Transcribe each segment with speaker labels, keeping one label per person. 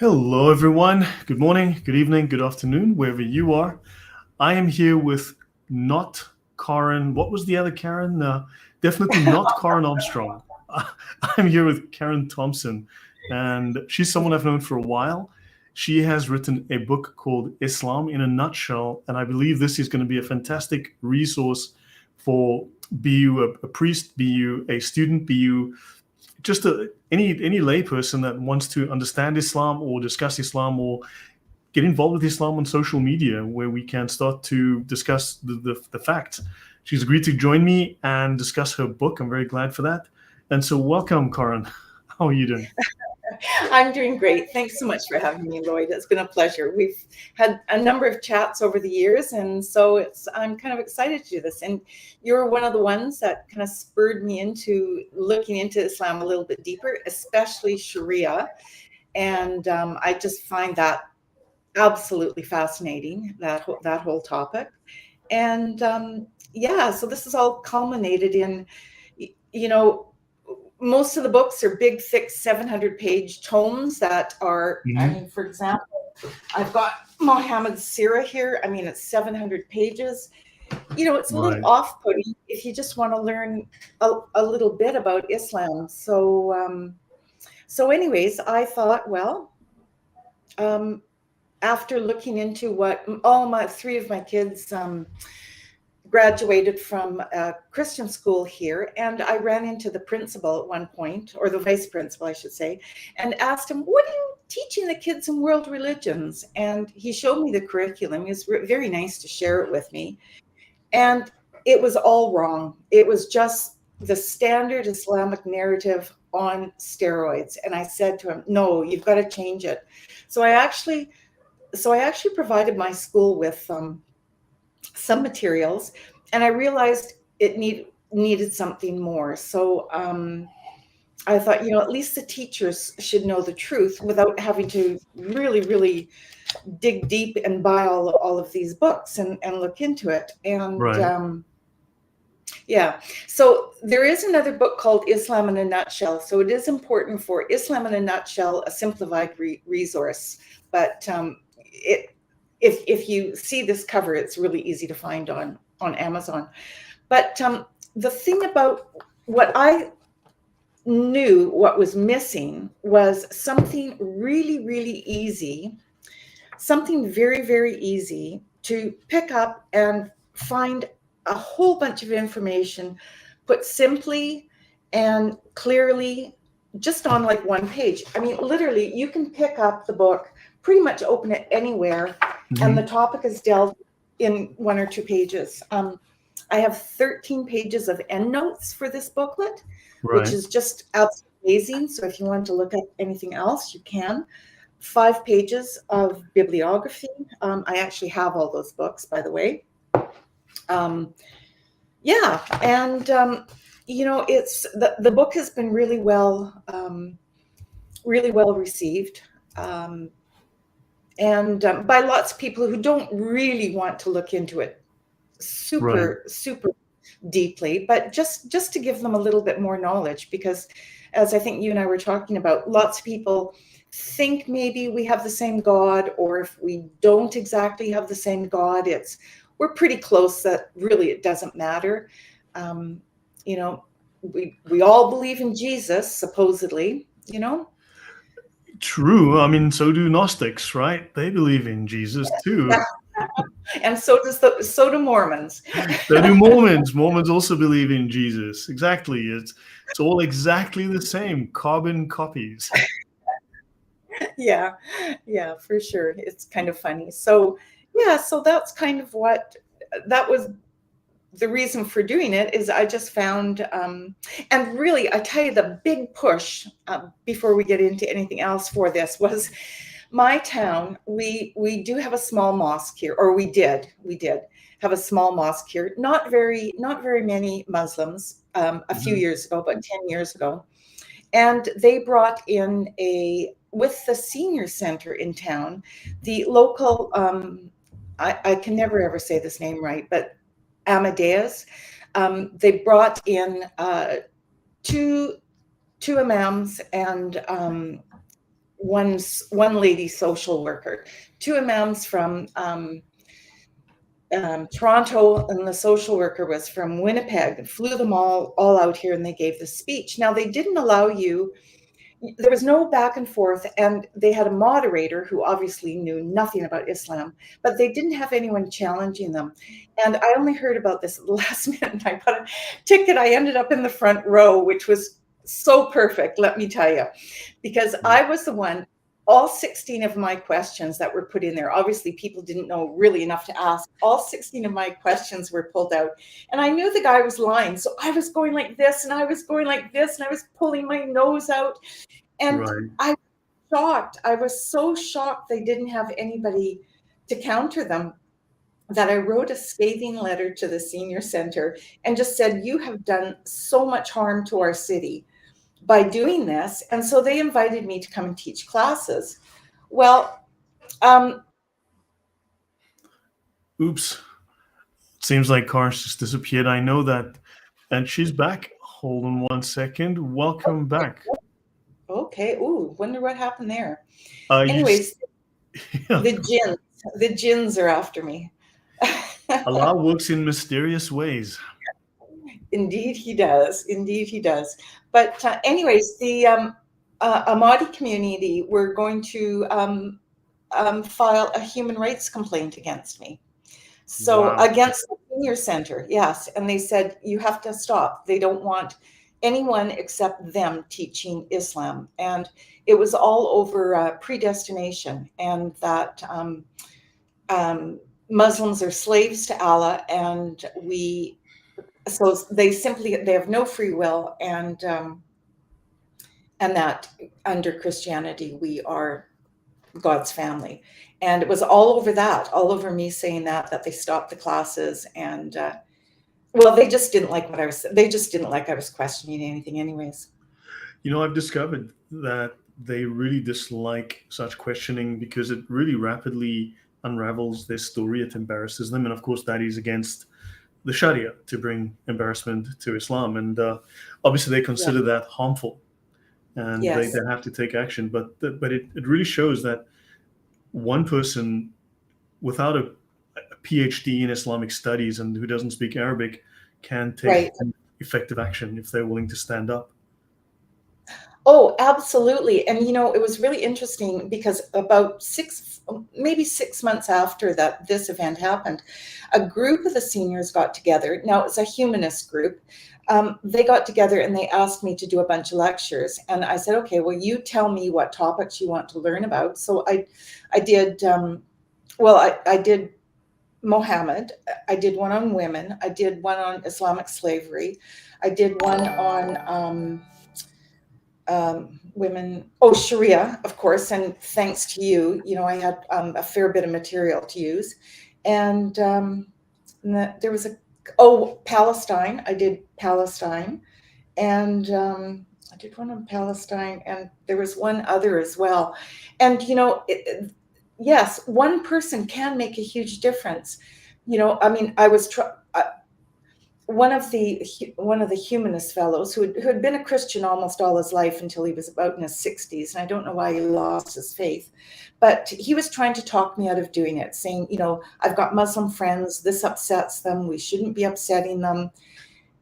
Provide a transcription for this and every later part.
Speaker 1: Hello, everyone. Good morning, good evening, good afternoon, wherever you are. I am here with not Karen. What was the other Karen? Definitely not Karen Armstrong. I'm here with Karen Thompson, and she's someone I've known for a while. She has written a book called Islam in a Nutshell, and I believe this is going to be a fantastic resource for be you a priest, be you a student, be you just any layperson that wants to understand Islam or discuss Islam or get involved with Islam on social media, where we can start to discuss the facts. She's agreed to join me and discuss her book. I'm very glad for that. And so welcome, Karen. How are you doing?
Speaker 2: I'm doing great. Thanks so much for having me, Lloyd. It's been a pleasure. We've had a number of chats over the years, and so I'm kind of excited to do this. And you're one of the ones that kind of spurred me into looking into Islam a little bit deeper, especially Sharia. And I just find that absolutely fascinating, that whole topic. And so this is all culminated in, you know, most of the books are big, thick 700-page tomes that are, for example, I've got Muhammad's Sirah here. I mean, it's 700 pages. It's a little off-putting if you just want to learn a little bit about Islam. So anyways, I thought, well, after looking into what three of my kids graduated from a Christian school here, and I ran into the principal at one point, or the vice principal, I should say, and asked him, what are you teaching the kids in world religions? And he showed me the curriculum. He was very nice to share it with me. And it was all wrong. It was just the standard Islamic narrative on steroids. And I said to him, no, you've got to change it. So I actually provided my school with some materials, and I realized it needed something more. So I thought, at least the teachers should know the truth without having to really, really dig deep and buy all of these books and look into it. And so there is another book called Islam in a Nutshell. So it is important for Islam in a Nutshell, a simplified resource. But if you see this cover, it's really easy to find on Amazon. But the thing about what I knew what was missing was something really, really easy, something very, very easy to pick up and find a whole bunch of information put simply and clearly just on like one page. I mean, literally, you can pick up the book, pretty much open it anywhere, and the topic is dealt in 1 or 2 pages. I have 13 pages of endnotes for this booklet, which is just absolutely amazing. So if you want to look at anything else, you can. 5 pages of bibliography. I actually have all those books, by the way. It's the book has been really well received. And by lots of people who don't really want to look into it super deeply, but just to give them a little bit more knowledge, because as I think you and I were talking about, lots of people think maybe we have the same God, or if we don't exactly have the same God, we're pretty close that really it doesn't matter. We all believe in Jesus, supposedly,
Speaker 1: True. I mean, so do Gnostics, right? They believe in Jesus too.
Speaker 2: And so do Mormons.
Speaker 1: So do Mormons. Mormons also believe in Jesus. Exactly. It's all exactly the same, carbon copies.
Speaker 2: Yeah, for sure. It's kind of funny. So that's kind of that was the reason for doing it. Is I just found, and really, I tell you, the big push before we get into anything else for this was my town. We do have a small mosque here, or we did have a small mosque here. Not very many Muslims a few years ago, but 10 years ago. And they brought in with the senior center in town, the local, I can never ever say this name right, but Amadeus, they brought in 2 imams and one lady social worker, two imams from Toronto, and the social worker was from Winnipeg, and flew them all out here, and they gave the speech. Now, they didn't allow you, there was no back and forth, and they had a moderator who obviously knew nothing about Islam, but they didn't have anyone challenging them. And I only heard about this at the last minute, and I got a ticket. I ended up in the front row, which was so perfect, let me tell you, because I was the one, all 16 of my questions that were put in there, obviously people didn't know really enough to ask, all 16 of my questions were pulled out, and I knew the guy was lying, so I was going like this, and I was going like this, and I was pulling my nose out, and
Speaker 1: Right.
Speaker 2: I was shocked. I was so shocked they didn't have anybody to counter them, that I wrote a scathing letter to the senior center and just said, you have done so much harm to our city by doing this. And so they invited me to come and teach classes. Well,
Speaker 1: Oops. Seems like Karen's just disappeared. I know that. And she's back. Hold on one second. Welcome back.
Speaker 2: okay. Ooh, wonder what happened there.
Speaker 1: You
Speaker 2: Anyways,
Speaker 1: yeah.
Speaker 2: the jinns are after me.
Speaker 1: Allah works in mysterious ways.
Speaker 2: Indeed, he does. Indeed, he does. But anyways, the Ahmadi community were going to file a human rights complaint against me. So
Speaker 1: Wow.
Speaker 2: against the senior center, yes. And they said, you have to stop. They don't want anyone except them teaching Islam. And it was all over predestination, and that Muslims are slaves to Allah, and so they have no free will, and that under Christianity we are God's family. And it was all over me saying that they stopped the classes, and well, they just didn't like I was questioning anything anyways.
Speaker 1: I've discovered that they really dislike such questioning because it really rapidly unravels their story. It embarrasses them. And of course, that is against the Sharia to bring embarrassment to Islam. And obviously, they consider that harmful, and
Speaker 2: Yes.
Speaker 1: they have to take action. But it really shows that one person without a PhD in Islamic studies and who doesn't speak Arabic can take effective action if they're willing to stand up.
Speaker 2: Oh, absolutely. And, it was really interesting because about maybe 6 months after this event happened, a group of the seniors got together. Now, it was a humanist group. They got together and they asked me to do a bunch of lectures. And I said, okay, well, you tell me what topics you want to learn about. So I did, I did Mohammed. I did one on women. I did one on Islamic slavery. I did one on women, Sharia, of course, and thanks to you, I had a fair bit of material to use. And there was Palestine. I did Palestine, and I did one on Palestine, and there was one other as well. And yes, one person can make a huge difference. I was one of the humanist fellows who had been a Christian almost all his life until he was about in his 60s, and I don't know why he lost his faith, but he was trying to talk me out of doing it, saying, I've got Muslim friends, this upsets them, we shouldn't be upsetting them.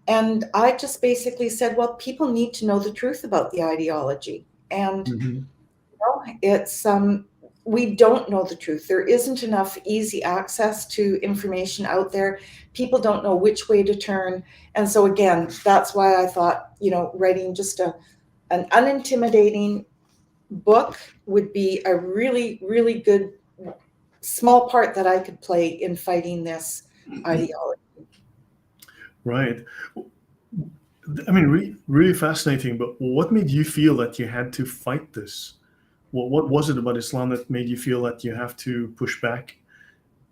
Speaker 2: And I just basically said, well, people need to know the truth about the ideology, and it's we don't know the truth. There isn't enough easy access to information out there. People don't know which way to turn. And so again, that's why I thought, writing just an unintimidating book would be a really, really good small part that I could play in fighting this ideology.
Speaker 1: Right. I mean, really fascinating. But what made you feel that you had to fight this? What was it about Islam that made you feel that you have to push back,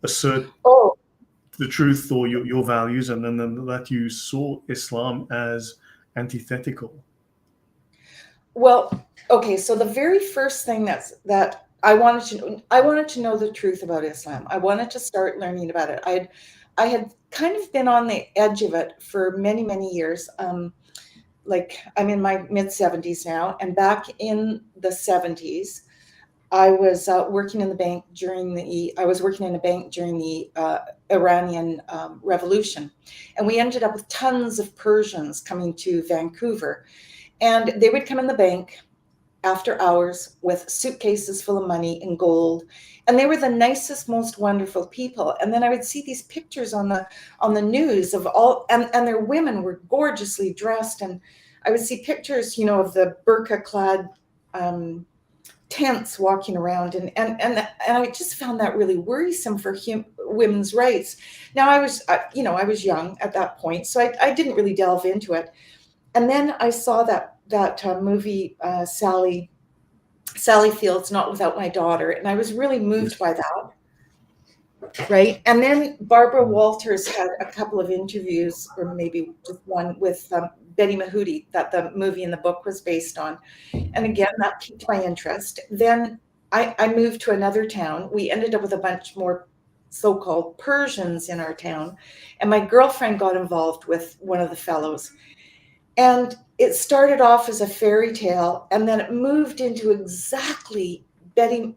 Speaker 1: assert the truth or your values, and then that you saw Islam as antithetical?
Speaker 2: Well, okay, so the very first thing that I wanted to know the truth about Islam. I wanted to start learning about it. I had kind of been on the edge of it for many, many years. I'm in my mid 70s now, and back in the 70s, I was working in the bank during the. I was working in a bank during the Iranian Revolution, and we ended up with tons of Persians coming to Vancouver, and they would come in the bank after hours with suitcases full of money and gold, and they were the nicest, most wonderful people. And then I would see these pictures on the news of all, and their women were gorgeously dressed, and I would see pictures, of the burqa clad tents walking around, and I just found that really worrisome for women's rights. Now I was I was young at that point, so I didn't really delve into it. And then I saw that movie, Sally Field's Not Without My Daughter, and I was really moved by that. Right. And then Barbara Walters had a couple of interviews, or maybe just one, with Betty Mahudi, that the movie and the book was based on. And again, that piqued my interest. Then I moved to another town. We ended up with a bunch more so-called Persians in our town. And my girlfriend got involved with one of the fellows. And it started off as a fairy tale, and then it moved into exactly Betty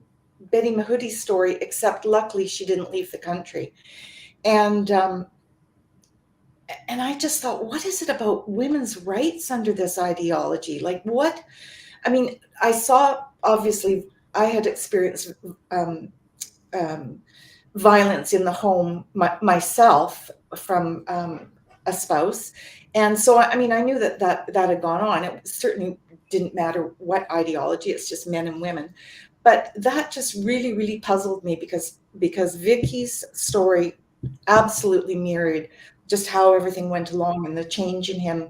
Speaker 2: Mahudi's story, except luckily she didn't leave the country. And I just thought, what is it about women's rights under this ideology? Like, what? I mean, I saw, obviously, I had experienced violence in the home myself from a spouse. And so, I mean, I knew that had gone on. It certainly didn't matter what ideology, it's just men and women. But that just really, really puzzled me, because Vicky's story absolutely mirrored just how everything went along and the change in him.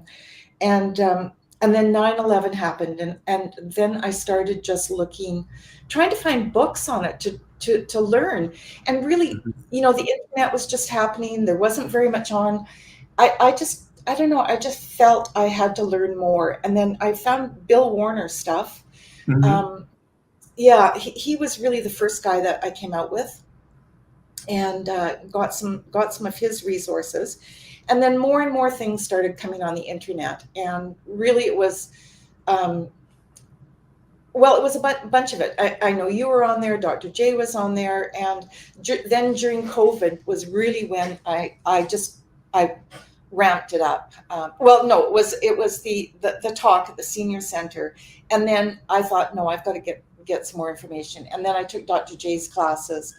Speaker 2: And then 9/11 happened, and then I started just trying to find books on it to learn. And really, the internet was just happening. There wasn't very much on. I don't know, I just felt I had to learn more. And then I found Bill Warner stuff.
Speaker 1: Mm-hmm.
Speaker 2: Yeah, he was really the first guy that I came out with, and got some of his resources. And then more and more things started coming on the internet. And really it was, it was a bunch of it. I know you were on there, Dr. J was on there. And then during COVID was really when I ramped it up. No, it was the talk at the senior center. And then I thought, no, I've got to get some more information. And then I took Dr. J's classes.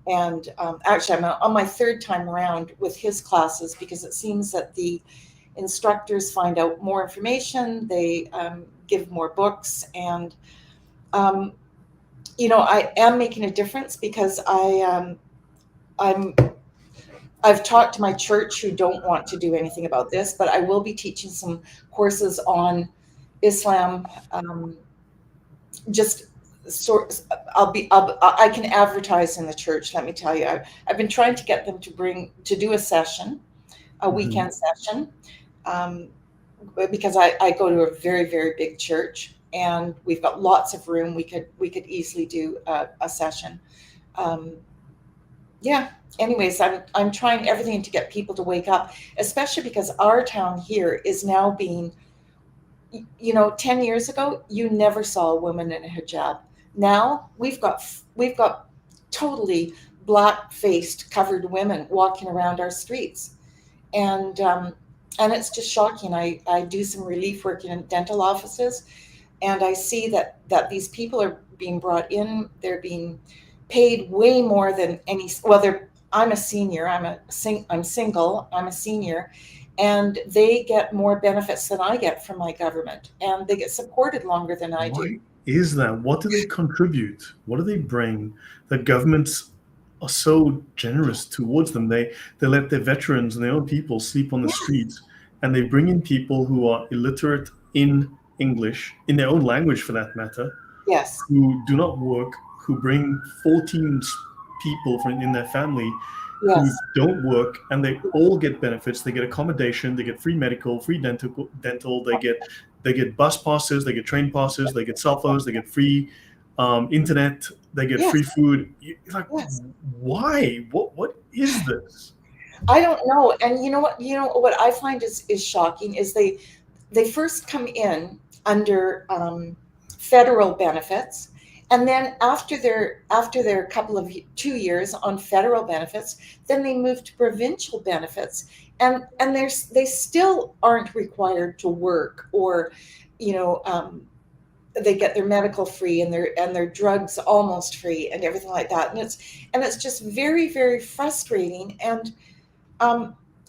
Speaker 2: And actually, I'm on my third time around with his classes, because it seems that the instructors find out more information. They give more books. And, I am making a difference, because I've talked to my church, who don't want to do anything about this, but I will be teaching some courses on Islam. I can advertise in the church. Let me tell you, I've been trying to get them to do a session, a weekend session, because I go to a very, very big church, and we've got lots of room. We could easily do a session. Anyways, I'm trying everything to get people to wake up, especially because our town here is now being, 10 years ago, you never saw a woman in a hijab. Now we've got totally black-faced, covered women walking around our streets. And it's just shocking. I do some relief work in dental offices, and I see that these people are being brought in. They're being paid way more than I'm a senior. I'm single. I'm a senior, and they get more benefits than I get from my government, and they get supported longer than I do.
Speaker 1: Why is that? What do they contribute? What do they bring that governments are so generous towards them? They let their veterans and their own people sleep on the streets, and they bring in people who are illiterate in English, in their own language for that matter,
Speaker 2: Yes.
Speaker 1: who do not work, who bring 14 people in their family
Speaker 2: Yes.
Speaker 1: who don't work, and they all get benefits. They get accommodation, they get free medical, free dental, they get bus passes, they get train passes, they get cell phones, they get free internet, they get free food. It's like, why? What is this?
Speaker 2: I don't know. And you know what I find is shocking is they first come in under federal benefits, And then after their couple of 2 years on federal benefits, then they move to provincial benefits, and they still aren't required to work, or they get their medical free and their drugs almost free and everything like that. And it's just very, very frustrating. And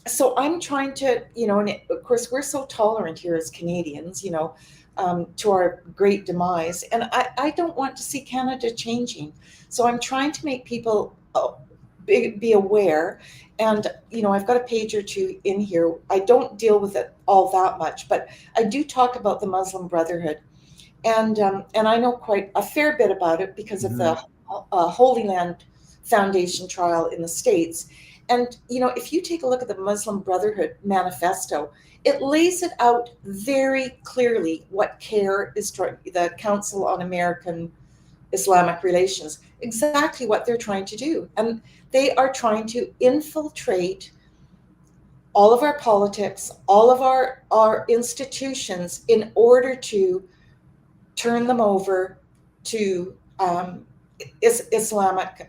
Speaker 2: so I'm trying to, and of course we're so tolerant here as Canadians, to our great demise. And I don't want to see Canada changing. So I'm trying to make people be aware. And, I've got a page or two in here. I don't deal with it all that much, but I do talk about the Muslim Brotherhood. And I know quite a fair bit about it because of the Holy Land Foundation trial in the States. And, if you take a look at the Muslim Brotherhood manifesto, it lays it out very clearly what CARE is the Council on American Islamic Relations, exactly what they're trying to do. And they are trying to infiltrate all of our politics, all of our institutions, in order to turn them over to Islamic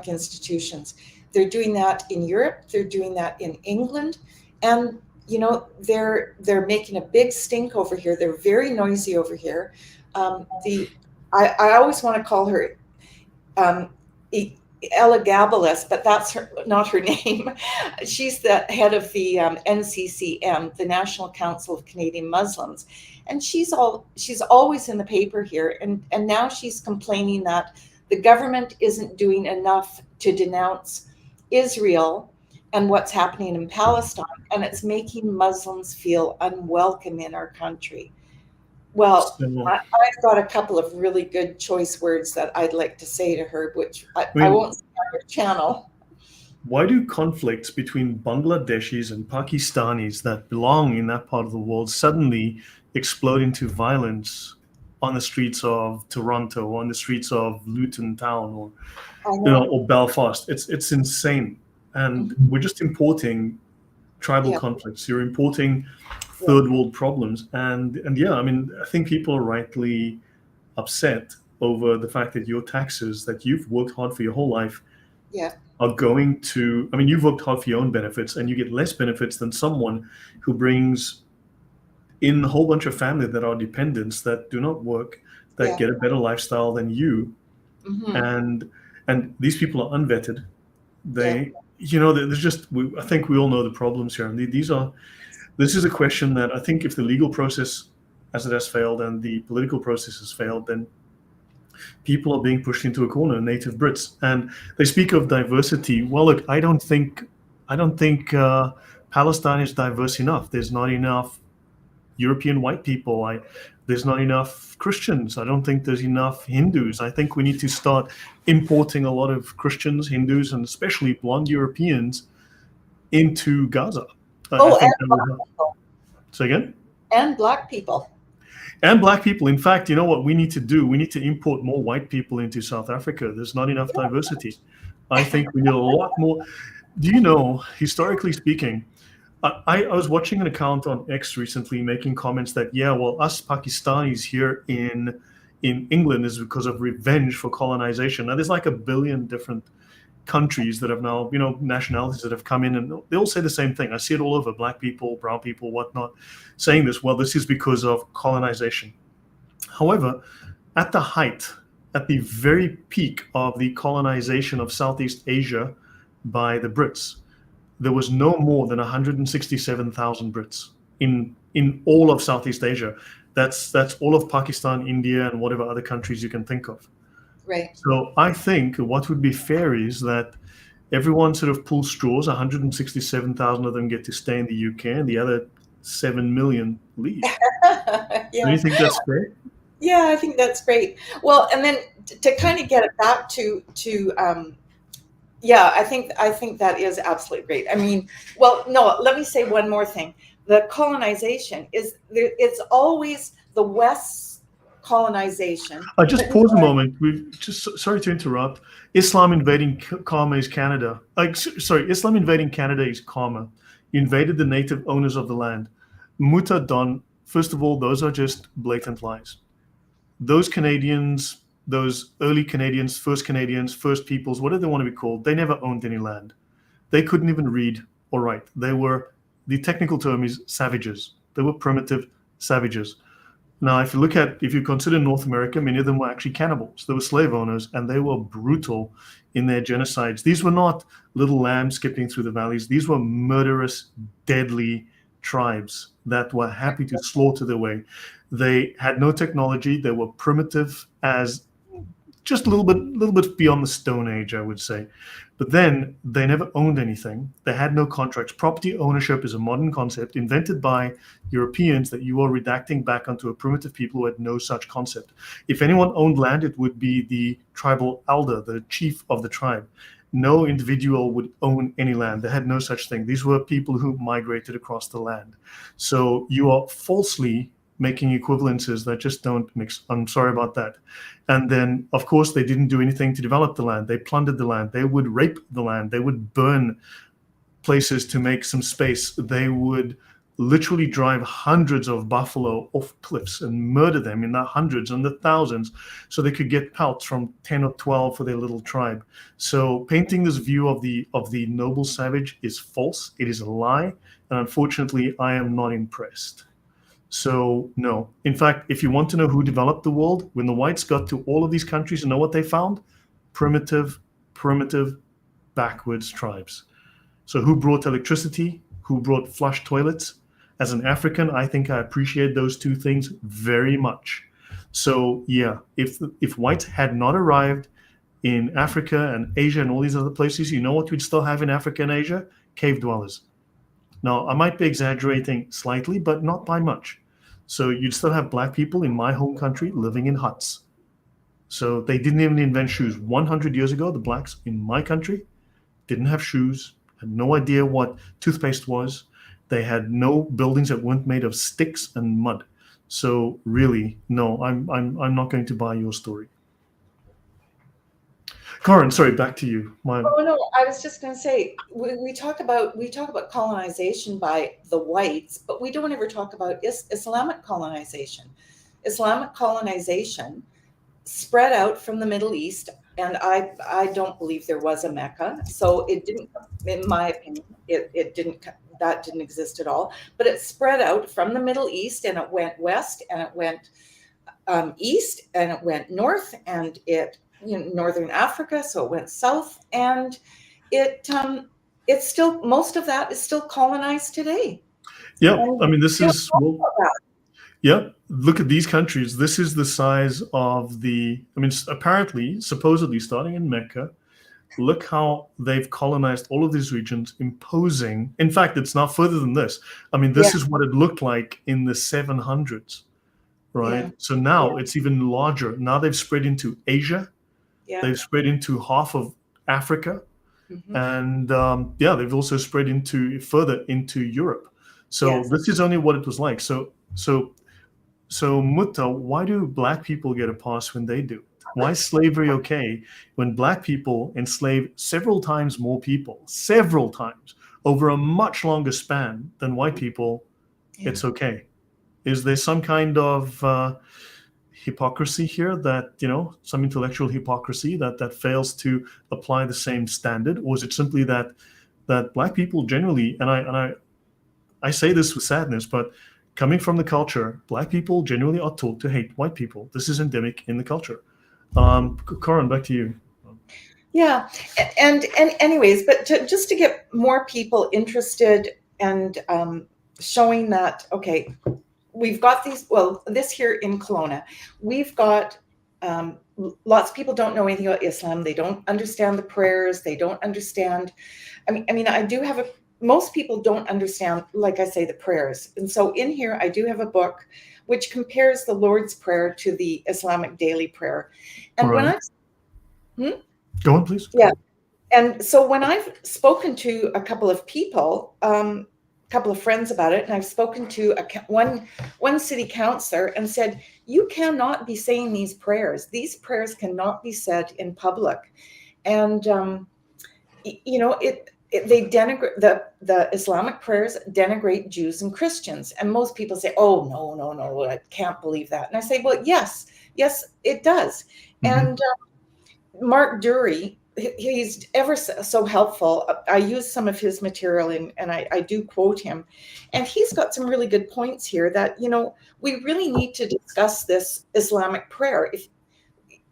Speaker 2: institutions. They're doing that in Europe. They're doing that in England, and they're making a big stink over here. They're very noisy over here. I always want to call her Elagabalus, but that's not her name. She's the head of the NCCM, the National Council of Canadian Muslims, and she's always in the paper here. And now she's complaining that the government isn't doing enough to denounce Israel and what's happening in Palestine, and it's making Muslims feel unwelcome in our country. Well, I've got a couple of really good choice words that I'd like to say to her, which I won't say on her channel.
Speaker 1: Why do conflicts between Bangladeshis and Pakistanis that belong in that part of the world suddenly explode into violence on the streets of Toronto, or on the streets of Luton Town, or or Belfast? It's insane. And we're just importing tribal conflicts. You're importing third world problems. And I think people are rightly upset over the fact that your taxes that you've worked hard for your whole life are going to, you've worked hard for your own benefits, and you get less benefits than someone who brings in a whole bunch of family that are dependents, that do not work, that get a better lifestyle than you. And these people are unvetted. There's just, I think we all know the problems here. And this is a question that I think if the legal process, as it has failed, and the political process has failed, then people are being pushed into a corner, native Brits. And they speak of diversity. Well, look, I don't think Palestine is diverse enough. There's not enough European white people. There's not enough Christians. I don't think there's enough Hindus. I think we need to start importing a lot of Christians, Hindus, and especially blonde Europeans into Gaza.
Speaker 2: And black people.
Speaker 1: Say again?
Speaker 2: And black people.
Speaker 1: And black people. In fact, you know what we need to do? We need to import more white people into South Africa. There's not enough diversity. I think we need a lot more. Do you know, historically speaking, I was watching an account on X recently making comments that, us Pakistanis here in England is because of revenge for colonization. Now, there's like a billion different countries that have now, nationalities that have come in, and they all say the same thing. I see it all over, black people, brown people, whatnot, saying this. Well, this is because of colonization. However, at the very peak of the colonization of Southeast Asia by the Brits, there was no more than 167,000 Brits in all of Southeast Asia. That's all of Pakistan, India, and whatever other countries you can think of.
Speaker 2: Right.
Speaker 1: So I think what would be fair is that everyone sort of pulls straws. 167,000 of them get to stay in the UK, and the other 7 million leave. Do you think that's fair?
Speaker 2: Yeah, I think that's great. Well, and then to kind of get it back to I think that is absolutely great. Let me say one more thing. The colonization it's always the West's colonization.
Speaker 1: Just pause a moment. Sorry to interrupt. Islam invading Karma is Canada. Islam invading Canada is karma. You invaded the native owners of the land. Muta Don, first of all, those are just blatant lies. those Canadians, those early Canadians, First Peoples, whatever they want to be called, they never owned any land. They couldn't even read or write. They were, the technical term is savages. They were primitive savages. Now, if you consider North America, many of them were actually cannibals. They were slave owners, and they were brutal in their genocides. These were not little lambs skipping through the valleys. These were murderous, deadly tribes that were happy to slaughter their way. They had no technology. They were primitive as just a little bit beyond the Stone Age, I would say. But then they never owned anything. They had no contracts. Property ownership is a modern concept invented by Europeans that you are redacting back onto a primitive people who had no such concept. If anyone owned land, it would be the tribal elder, the chief of the tribe. No individual would own any land. They had no such thing. These were people who migrated across the land. So you are falsely making equivalences that just don't mix. I'm sorry about that. And then, of course, they didn't do anything to develop the land. They plundered the land. They would rape the land. They would burn places to make some space. They would literally drive hundreds of buffalo off cliffs and murder them in the hundreds and the thousands so they could get pelts from 10 or 12 for their little tribe. So painting this view of the noble savage is false. It is a lie. And unfortunately, I am not impressed. So no. In fact, if you want to know who developed the world, when the whites got to all of these countries, you know what they found? Primitive, backwards tribes. So who brought electricity? Who brought flush toilets? As an African, I think I appreciate those two things very much. So yeah, if whites had not arrived in Africa and Asia and all these other places, you know what we'd still have in Africa and Asia? Cave dwellers. Now, I might be exaggerating slightly, but not by much. So you'd still have black people in my home country living in huts. So they didn't even invent shoes. 100 years ago, the blacks in my country didn't have shoes, had no idea what toothpaste was. They had no buildings that weren't made of sticks and mud. So really, no, I'm not going to buy your story. Karen, sorry, back to you.
Speaker 2: Oh no, I was just going to say we talk about colonization by the whites, but we don't ever talk about Islamic colonization. Islamic colonization spread out from the Middle East, and I don't believe there was a Mecca, so it didn't, in my opinion, it didn't exist at all. But it spread out from the Middle East, and it went west, and it went east, and it went north, and it. Northern Africa, so it went south, and it's still, most of that is still colonized today.
Speaker 1: Yeah, I mean, this is, yeah, look at these countries. This is the size of apparently, supposedly starting in Mecca, look how they've colonized all of these regions, imposing, in fact, it's not further than this. I mean, this is what it looked like in the 700s, right? Yeah. So now it's even larger. Now they've spread into Asia. Yeah. They've spread into half of Africa, and they've also spread further into Europe. So this is only what it was like. So Mutta, why do black people get a pass when they do? Why is slavery okay when black people enslave several times more people, several times over a much longer span than white people? Yeah. It's okay. Is there some kind of hypocrisy here, that some intellectual hypocrisy that fails to apply the same standard? Or is it simply that black people generally, and I say this with sadness, but coming from the culture, black people generally are taught to hate white people. This is endemic in the culture. Karen, back to you.
Speaker 2: Yeah, and anyways, but just to get more people interested and showing that, okay, we've got this here in Kelowna, we've got lots of people don't know anything about Islam. They don't understand the prayers. They don't understand. I mean, most people don't understand, like I say, the prayers. And so in here, I do have a book which compares the Lord's Prayer to the Islamic daily prayer. And
Speaker 1: right. Go on, please.
Speaker 2: Yeah. And so when I've spoken to a couple of people, couple of friends about it, and I've spoken to one city councillor and said, you cannot be saying these prayers. These prayers cannot be said in public. And they denigrate the Islamic prayers, denigrate Jews and Christians. And most people say, oh no, I can't believe that. And I say, well, yes, Yes, it does.
Speaker 1: Mm-hmm.
Speaker 2: And Mark Dury, he's ever so helpful. I use some of his material and I do quote him. And he's got some really good points here that, we really need to discuss this Islamic prayer.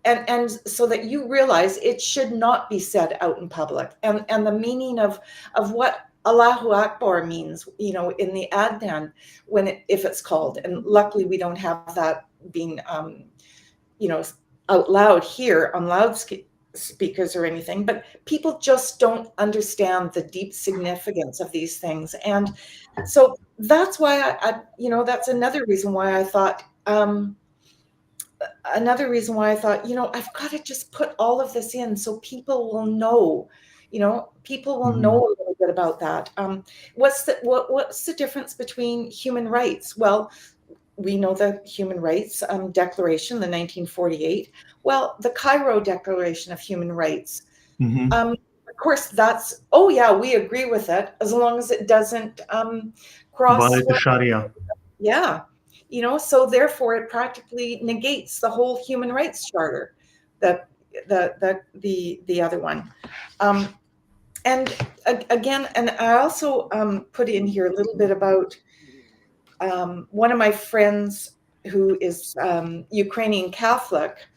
Speaker 2: And so that you realize it should not be said out in public, and the meaning of what Allahu Akbar means, in the Adhan, if it's called. And luckily we don't have that being out loud here on loudspeakers or anything, but people just don't understand the deep significance of these things. And so that's why that's another reason why I thought I've got to just put all of this in so people will know,
Speaker 1: Mm-hmm.
Speaker 2: know a little bit about that. What's the difference between human rights? Well, we know the Human Rights Declaration, the 1948. Well, the Cairo Declaration of Human Rights.
Speaker 1: Mm-hmm.
Speaker 2: Of course, we agree with it as long as it doesn't cross.
Speaker 1: Violate the Sharia.
Speaker 2: Yeah. So therefore it practically negates the whole human rights charter, the other one. And again, and I also put in here a little bit about one of my friends who is Ukrainian Catholic.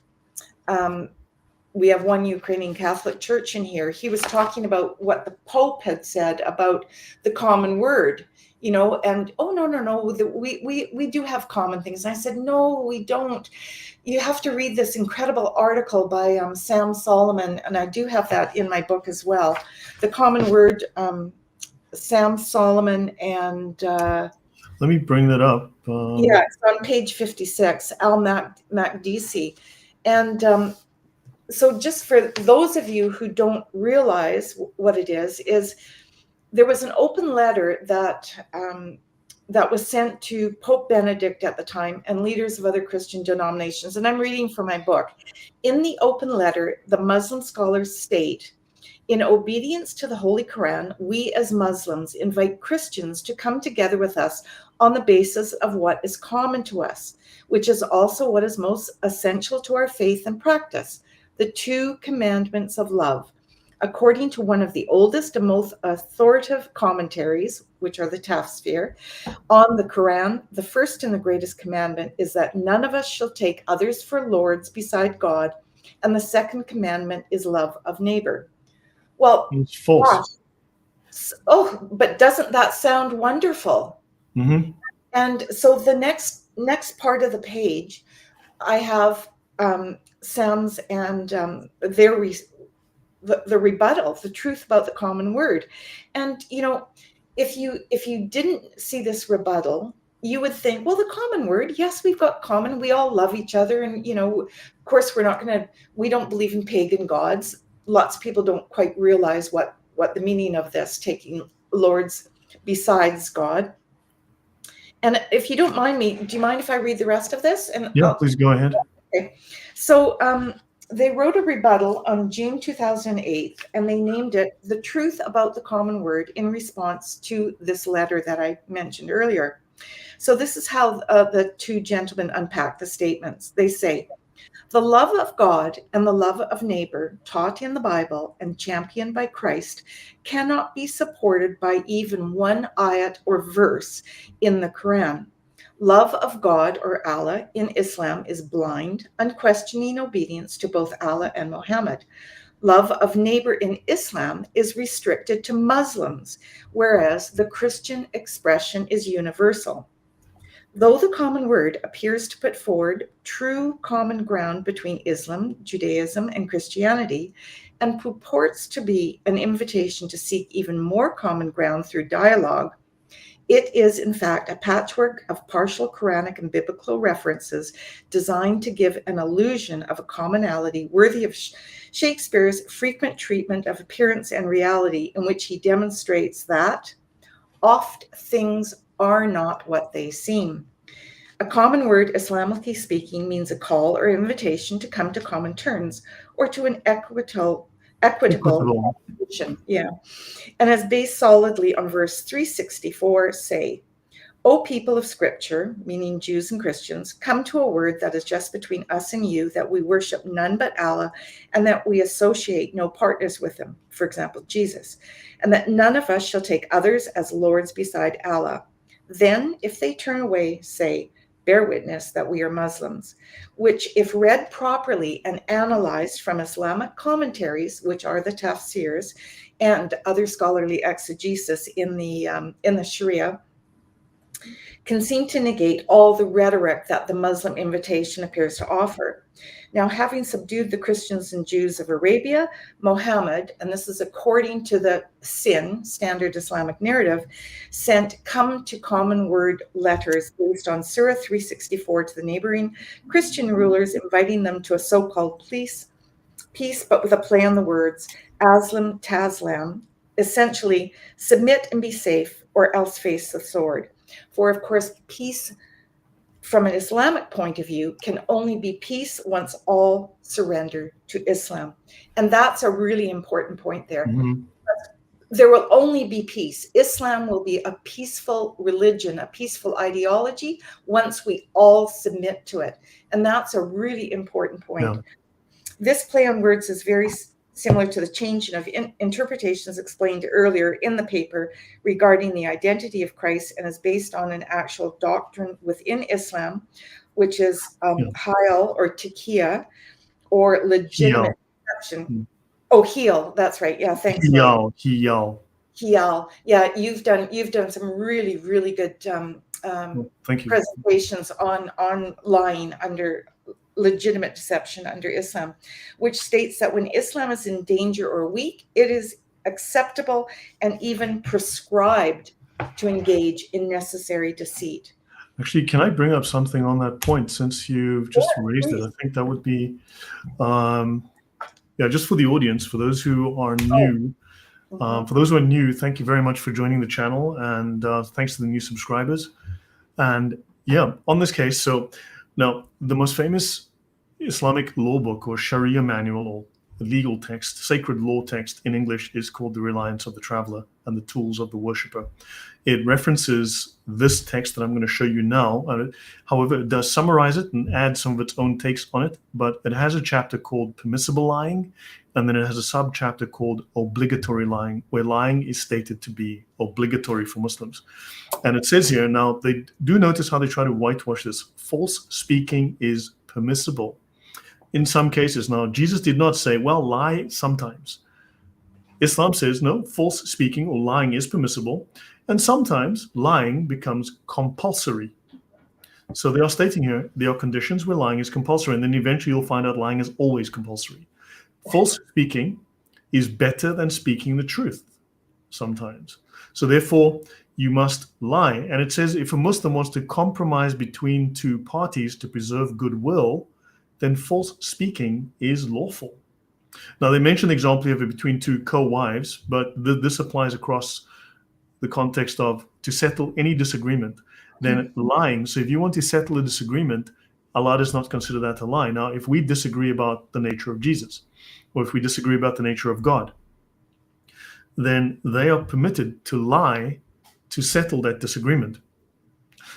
Speaker 2: We have one Ukrainian Catholic church in here. He was talking about what the Pope had said about the common word, and no, we do have common things. And I said, no, we don't. You have to read this incredible article by Sam Solomon, and I do have that in my book as well. The Common Word, Sam Solomon, and
Speaker 1: let me bring that up.
Speaker 2: It's on page 56, Al Makdisi. And so just for those of you who don't realize what it is there was an open letter that was sent to Pope Benedict at the time and leaders of other Christian denominations. And I'm reading from my book. In the open letter, the Muslim scholars state, in obedience to the Holy Quran, we as Muslims invite Christians to come together with us on the basis of what is common to us, which is also what is most essential to our faith and practice, the 2 commandments of love. According to one of the oldest and most authoritative commentaries, which are the Tafsir, on the Quran, the first and the greatest commandment is that none of us shall take others for lords beside God, and the second commandment is love of neighbor. Well,
Speaker 1: it's false.
Speaker 2: But doesn't that sound wonderful?
Speaker 1: Mm-hmm.
Speaker 2: And so the next part of the page, I have Sam's and their the rebuttal, the truth about the common word. And if you didn't see this rebuttal, you would think, well, the common word, yes, we've got common, we all love each other, and of course we don't believe in pagan gods. Lots of people don't quite realize what the meaning of this, taking lords besides God. And if you don't mind me, do you mind if I read the rest of this? And
Speaker 1: yeah, please go ahead.
Speaker 2: Okay. So they wrote a rebuttal on June 2008, and they named it The Truth About the Common Word in response to this letter that I mentioned earlier. So this is how the 2 gentlemen unpack the statements. They say, the love of God and the love of neighbor taught in the Bible and championed by Christ cannot be supported by even one ayat or verse in the Quran. Love of God, or Allah, in Islam is blind, unquestioning obedience to both Allah and Muhammad. Love of neighbor in Islam is restricted to Muslims, whereas the Christian expression is universal. Though the common word appears to put forward true common ground between Islam, Judaism, and Christianity, and purports to be an invitation to seek even more common ground through dialogue, it is, in fact, a patchwork of partial Quranic and biblical references designed to give an illusion of a commonality worthy of Shakespeare's frequent treatment of appearance and reality, in which he demonstrates that oft things are not what they seem. A common word, Islamically speaking, means a call or invitation to come to common terms or to an equitable position. Yeah. And is based solidly on verse 364, say, O people of Scripture, meaning Jews and Christians, come to a word that is just between us and you, that we worship none but Allah, and that we associate no partners with him, for example, Jesus, and that none of us shall take others as lords beside Allah. Then, if they turn away, say, bear witness that we are Muslims, which, if read properly and analyzed from Islamic commentaries, which are the tafsirs and other scholarly exegesis in the Sharia, can seem to negate all the rhetoric that the Muslim invitation appears to offer. Now, having subdued the Christians and Jews of Arabia, Muhammad, and this is according to the SIN, Standard Islamic Narrative, sent come to common word letters based on Surah 364 to the neighboring Christian rulers, inviting them to a so-called peace, but with a play on the words, Aslam Taslam, essentially, submit and be safe, or else face the sword. For, of course, peace from an Islamic point of view can only be peace once all surrender to Islam. And that's a really important point there.
Speaker 1: Mm-hmm.
Speaker 2: There will only be peace. Islam will be a peaceful religion, a peaceful ideology, once we all submit to it. And that's a really important point.
Speaker 1: Yeah.
Speaker 2: This play on words is very similar to the change of interpretations explained earlier in the paper regarding the identity of Christ, and is based on an actual doctrine within Islam, which is Hayal or Taqiyya, or legitimate perception. Oh, Heel, that's right. Yeah, thanks.
Speaker 1: Hiyal.
Speaker 2: Yeah, you've done some really, really good
Speaker 1: Thank you.
Speaker 2: presentations on lying under legitimate deception under Islam, which states that when Islam is in danger or weak, it is acceptable and even prescribed to engage in necessary deceit.
Speaker 1: Actually, can I bring up something on that point, since you've just raised it? I think that would be, just for the audience, for those who are new. For those who are new, thank you very much for joining the channel, and thanks to the new subscribers. And yeah, on this case, so now the most famous Islamic law book or Sharia manual or legal text, sacred law text in English, is called The Reliance of the Traveler and the Tools of the Worshipper. It references this text that I'm going to show you now. However, it does summarize it and add some of its own takes on it, but it has a chapter called Permissible Lying, and then it has a sub-chapter called Obligatory Lying, where lying is stated to be obligatory for Muslims. And it says here, now they do notice how they try to whitewash this. False speaking is permissible in some cases. Now, Jesus did not say, well, lie sometimes. Islam says, no, false speaking or lying is permissible, and sometimes lying becomes compulsory. So they are stating here, there are conditions where lying is compulsory, and then eventually you'll find out lying is always compulsory. False speaking is better than speaking the truth sometimes. So therefore, you must lie. And it says if a Muslim wants to compromise between two parties to preserve goodwill, then false speaking is lawful. Now, they mention the example here between two co-wives, but this applies across the context of to settle any disagreement. Then lying, so if you want to settle a disagreement, Allah does not consider that a lie. Now, if we disagree about the nature of Jesus, or if we disagree about the nature of God, then they are permitted to lie to settle that disagreement.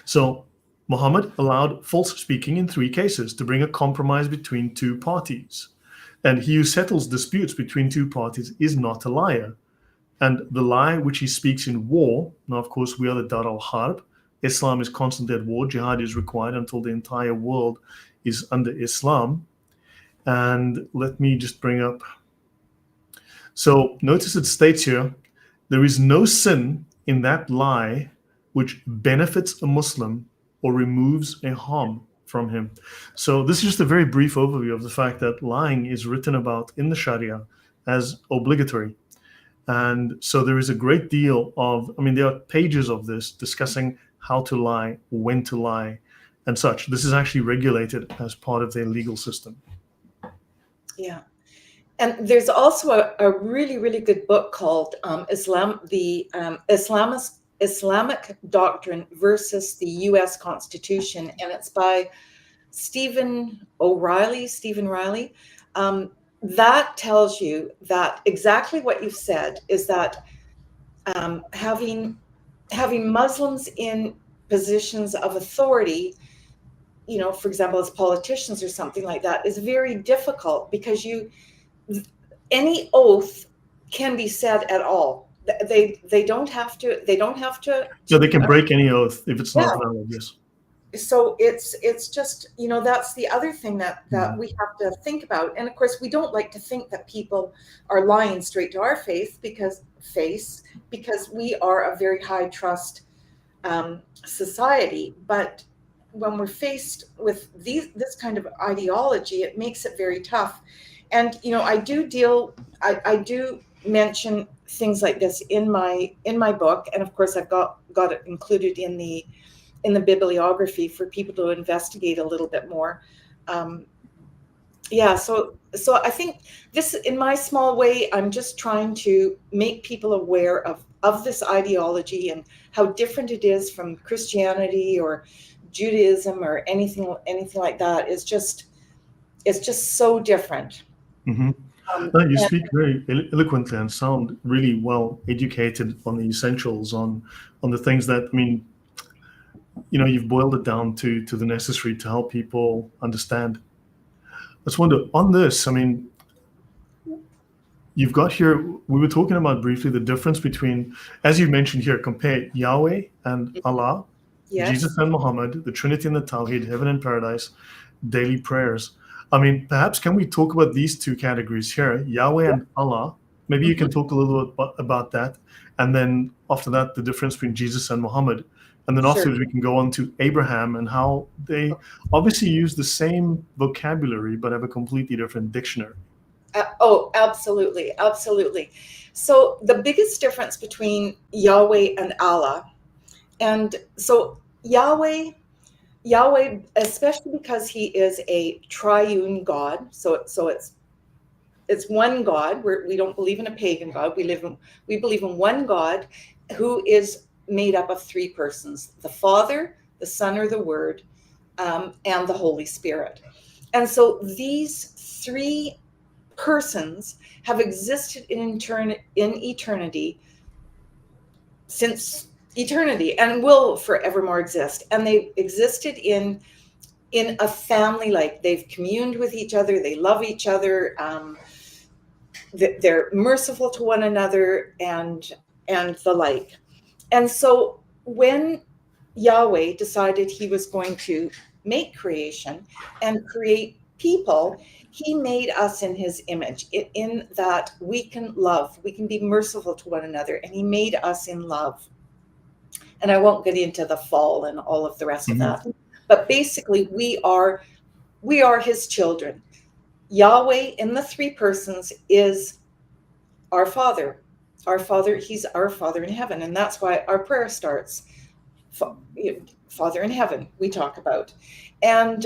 Speaker 1: So Muhammad allowed false speaking in 3 cases to bring a compromise between 2 parties. And he who settles disputes between 2 parties is not a liar. And the lie which he speaks in war, now of course we are the Dar al-Harb, Islam is constant at war, jihad is required until the entire world is under Islam. And let me just bring up, so notice it states here, there is no sin in that lie which benefits a Muslim or removes a harm from him. So this is just a very brief overview of the fact that lying is written about in the Sharia as obligatory. And so there is a great deal of, there are pages of this discussing how to lie, when to lie, and such. This is actually regulated as part of their legal system.
Speaker 2: Yeah. And there's also a really, really good book called Islamic Doctrine versus the U.S. Constitution, and it's by Stephen Riley. That tells you that exactly what you've said is that having Muslims in positions of authority, you know, for example, as politicians or something like that, is very difficult, because any oath can be said at all. They don't have to. They don't have to.
Speaker 1: So they can break any oath if it's
Speaker 2: Yeah.
Speaker 1: not valid. Yes.
Speaker 2: So it's just, you know, that's the other thing that we have to think about. And of course, we don't like to think that people are lying straight to our face, because we are a very high trust society. But when we're faced with this kind of ideology, it makes it very tough. And you know, I do mention things like this in my book, and of course I've got it included in the bibliography for people to investigate a little bit more. So I think this, in my small way, I'm just trying to make people aware of this ideology and how different it is from Christianity or Judaism or anything like that. It's just so different.
Speaker 1: Mm-hmm. No, you speak very eloquently and sound really well educated on the essentials, on the things that, I mean, you know, you've boiled it down to the necessary to help people understand. I just wonder, on this, I mean, you've got here, we were talking about briefly the difference between, as you mentioned here, compare Yahweh and Allah,
Speaker 2: Yes.
Speaker 1: Jesus and Muhammad, the Trinity and the Tawhid, heaven and paradise, daily prayers. I mean, perhaps can we talk about these two categories here, Yahweh and Allah? Maybe you can talk a little bit about that. And then after that, the difference between Jesus and Muhammad. And then afterwards, we can go on to Abraham and how they obviously use the same vocabulary, but have a completely different dictionary.
Speaker 2: Oh, absolutely. Absolutely. So the biggest difference between Yahweh and Allah, and so Yahweh, especially because he is a triune God. So it's one God. We don't believe in a pagan God. We believe in one God who is made up of three persons: the Father, the Son or the Word, and the Holy Spirit. And so these three persons have existed in eternity, since eternity, and will forevermore exist. And they existed in a family, like they've communed with each other, they love each other, they're merciful to one another, and the like. And so when Yahweh decided he was going to make creation and create people, he made us in his image, in that we can love, we can be merciful to one another, and he made us in love. And I won't get into the fall and all of the rest of that, but basically we are his children. Yahweh in the three persons is our Father. He's our Father in heaven. And that's why our prayer starts, Father in heaven, we talk about. And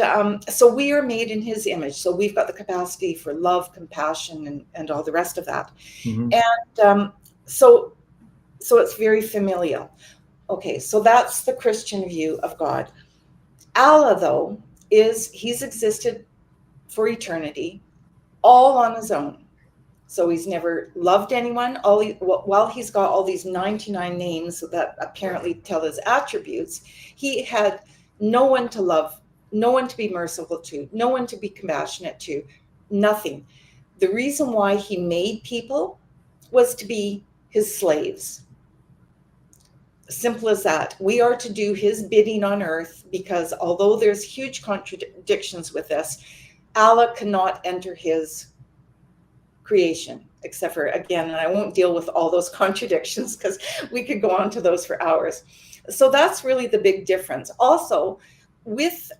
Speaker 2: so we are made in his image. So we've got the capacity for love, compassion, and all the rest of that. And so it's very familial. Okay, so that's the Christian view of God. Allah, though, he's existed for eternity, all on his own. So he's never loved anyone. While he's got all these 99 names that apparently tell his attributes, he had no one to love, no one to be merciful to, no one to be compassionate to, nothing. The reason why he made people was to be his slaves. Simple as that. We are to do his bidding on earth, because although there's huge contradictions with this, Allah cannot enter his creation, except for, again, and I won't deal with all those contradictions because we could go on to those for hours. So that's really the big difference. Also, with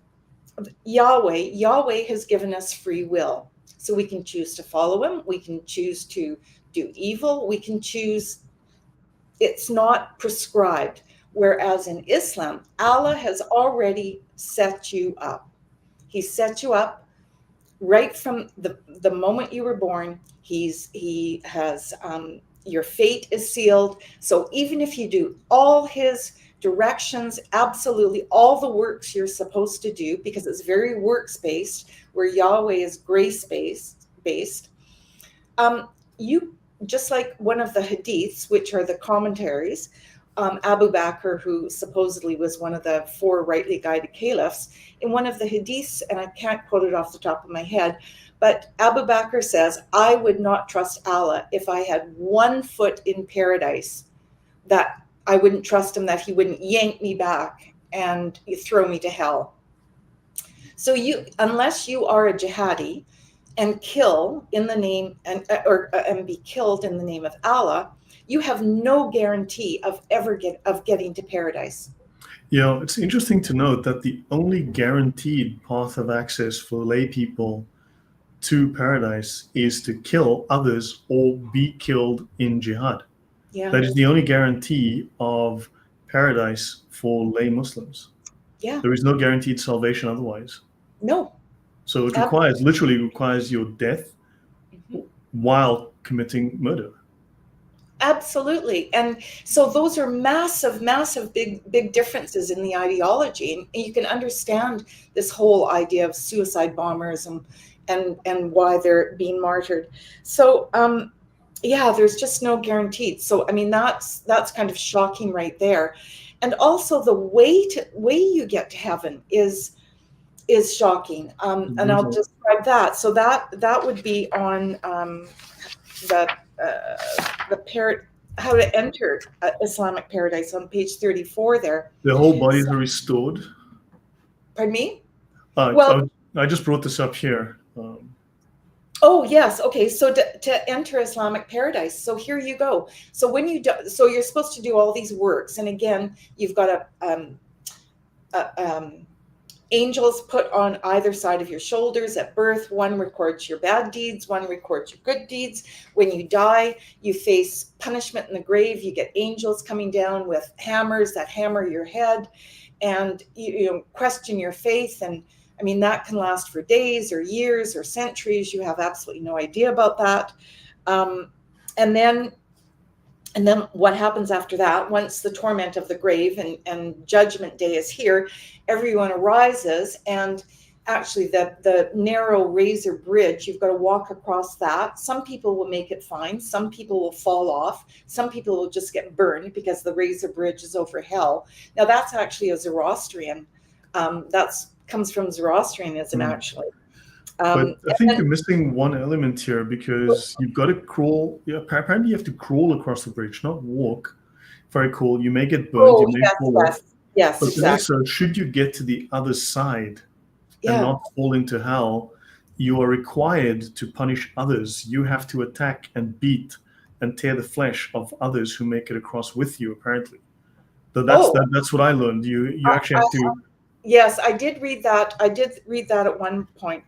Speaker 2: Yahweh has given us free will. So we can choose to follow him. We can choose to do evil. We can choose. It's not prescribed. Whereas in Islam, Allah has already set you up. He set you up right from the moment you were born. He has your fate is sealed. So even if you do all his directions, absolutely all the works you're supposed to do, because it's very works based, where Yahweh is grace based. You, just like one of the hadiths, which are the commentaries, Abu Bakr, who supposedly was one of the 4 rightly guided caliphs, in one of the hadiths, and I can't quote it off the top of my head, but Abu Bakr says, I would not trust Allah if I had 1 foot in paradise, that I wouldn't trust him, that he wouldn't yank me back and throw me to hell. So unless you are a jihadi and kill in the name and be killed in the name of Allah, you have no guarantee of getting to paradise.
Speaker 1: It's interesting to note that the only guaranteed path of access for lay people to paradise is to kill others or be killed in jihad.
Speaker 2: Yeah.
Speaker 1: That is the only guarantee of paradise for lay Muslims.
Speaker 2: Yeah.
Speaker 1: There is no guaranteed salvation otherwise.
Speaker 2: No.
Speaker 1: So it literally requires your death while committing murder.
Speaker 2: Absolutely. And so those are massive, big differences in the ideology. And you can understand this whole idea of suicide bombers and why they're being martyred. So, there's just no guaranteed. So, I mean, that's kind of shocking right there. And also the way you get to heaven is shocking. And I'll describe that. So that would be on how to enter Islamic paradise on page 34 there.
Speaker 1: The whole bodies are restored.
Speaker 2: Pardon me?
Speaker 1: I just brought this up here.
Speaker 2: Oh yes, okay. So to enter Islamic paradise, so here you go. So when you so you're supposed to do all these works, and again, you've got angels put on either side of your shoulders at birth. One records your bad deeds, one records your good deeds. When you die, you face punishment in the grave. You get angels coming down with hammers that hammer your head, and you question your faith. And I mean, that can last for days or years or centuries. You have absolutely no idea about that. And then what happens after that, once the torment of the grave and judgment day is here, everyone arises, and actually the narrow razor bridge, you've got to walk across that. Some people will make it fine. Some people will fall off. Some people will just get burned because the razor bridge is over hell. Now that's actually a Zoroastrian. That's comes from Zoroastrianism, actually.
Speaker 1: But I think you're missing one element here, because you've got to crawl. Yeah, apparently you have to crawl across the bridge, not walk. Very cool. You may get burned. You may fall off.
Speaker 2: Yes,
Speaker 1: but
Speaker 2: exactly.
Speaker 1: Also, should you get to the other side and not fall into hell, you are required to punish others. You have to attack and beat and tear the flesh of others who make it across with you, apparently. So that's what I learned. You actually have to...
Speaker 2: Yes, I did read that. I did read that at one point.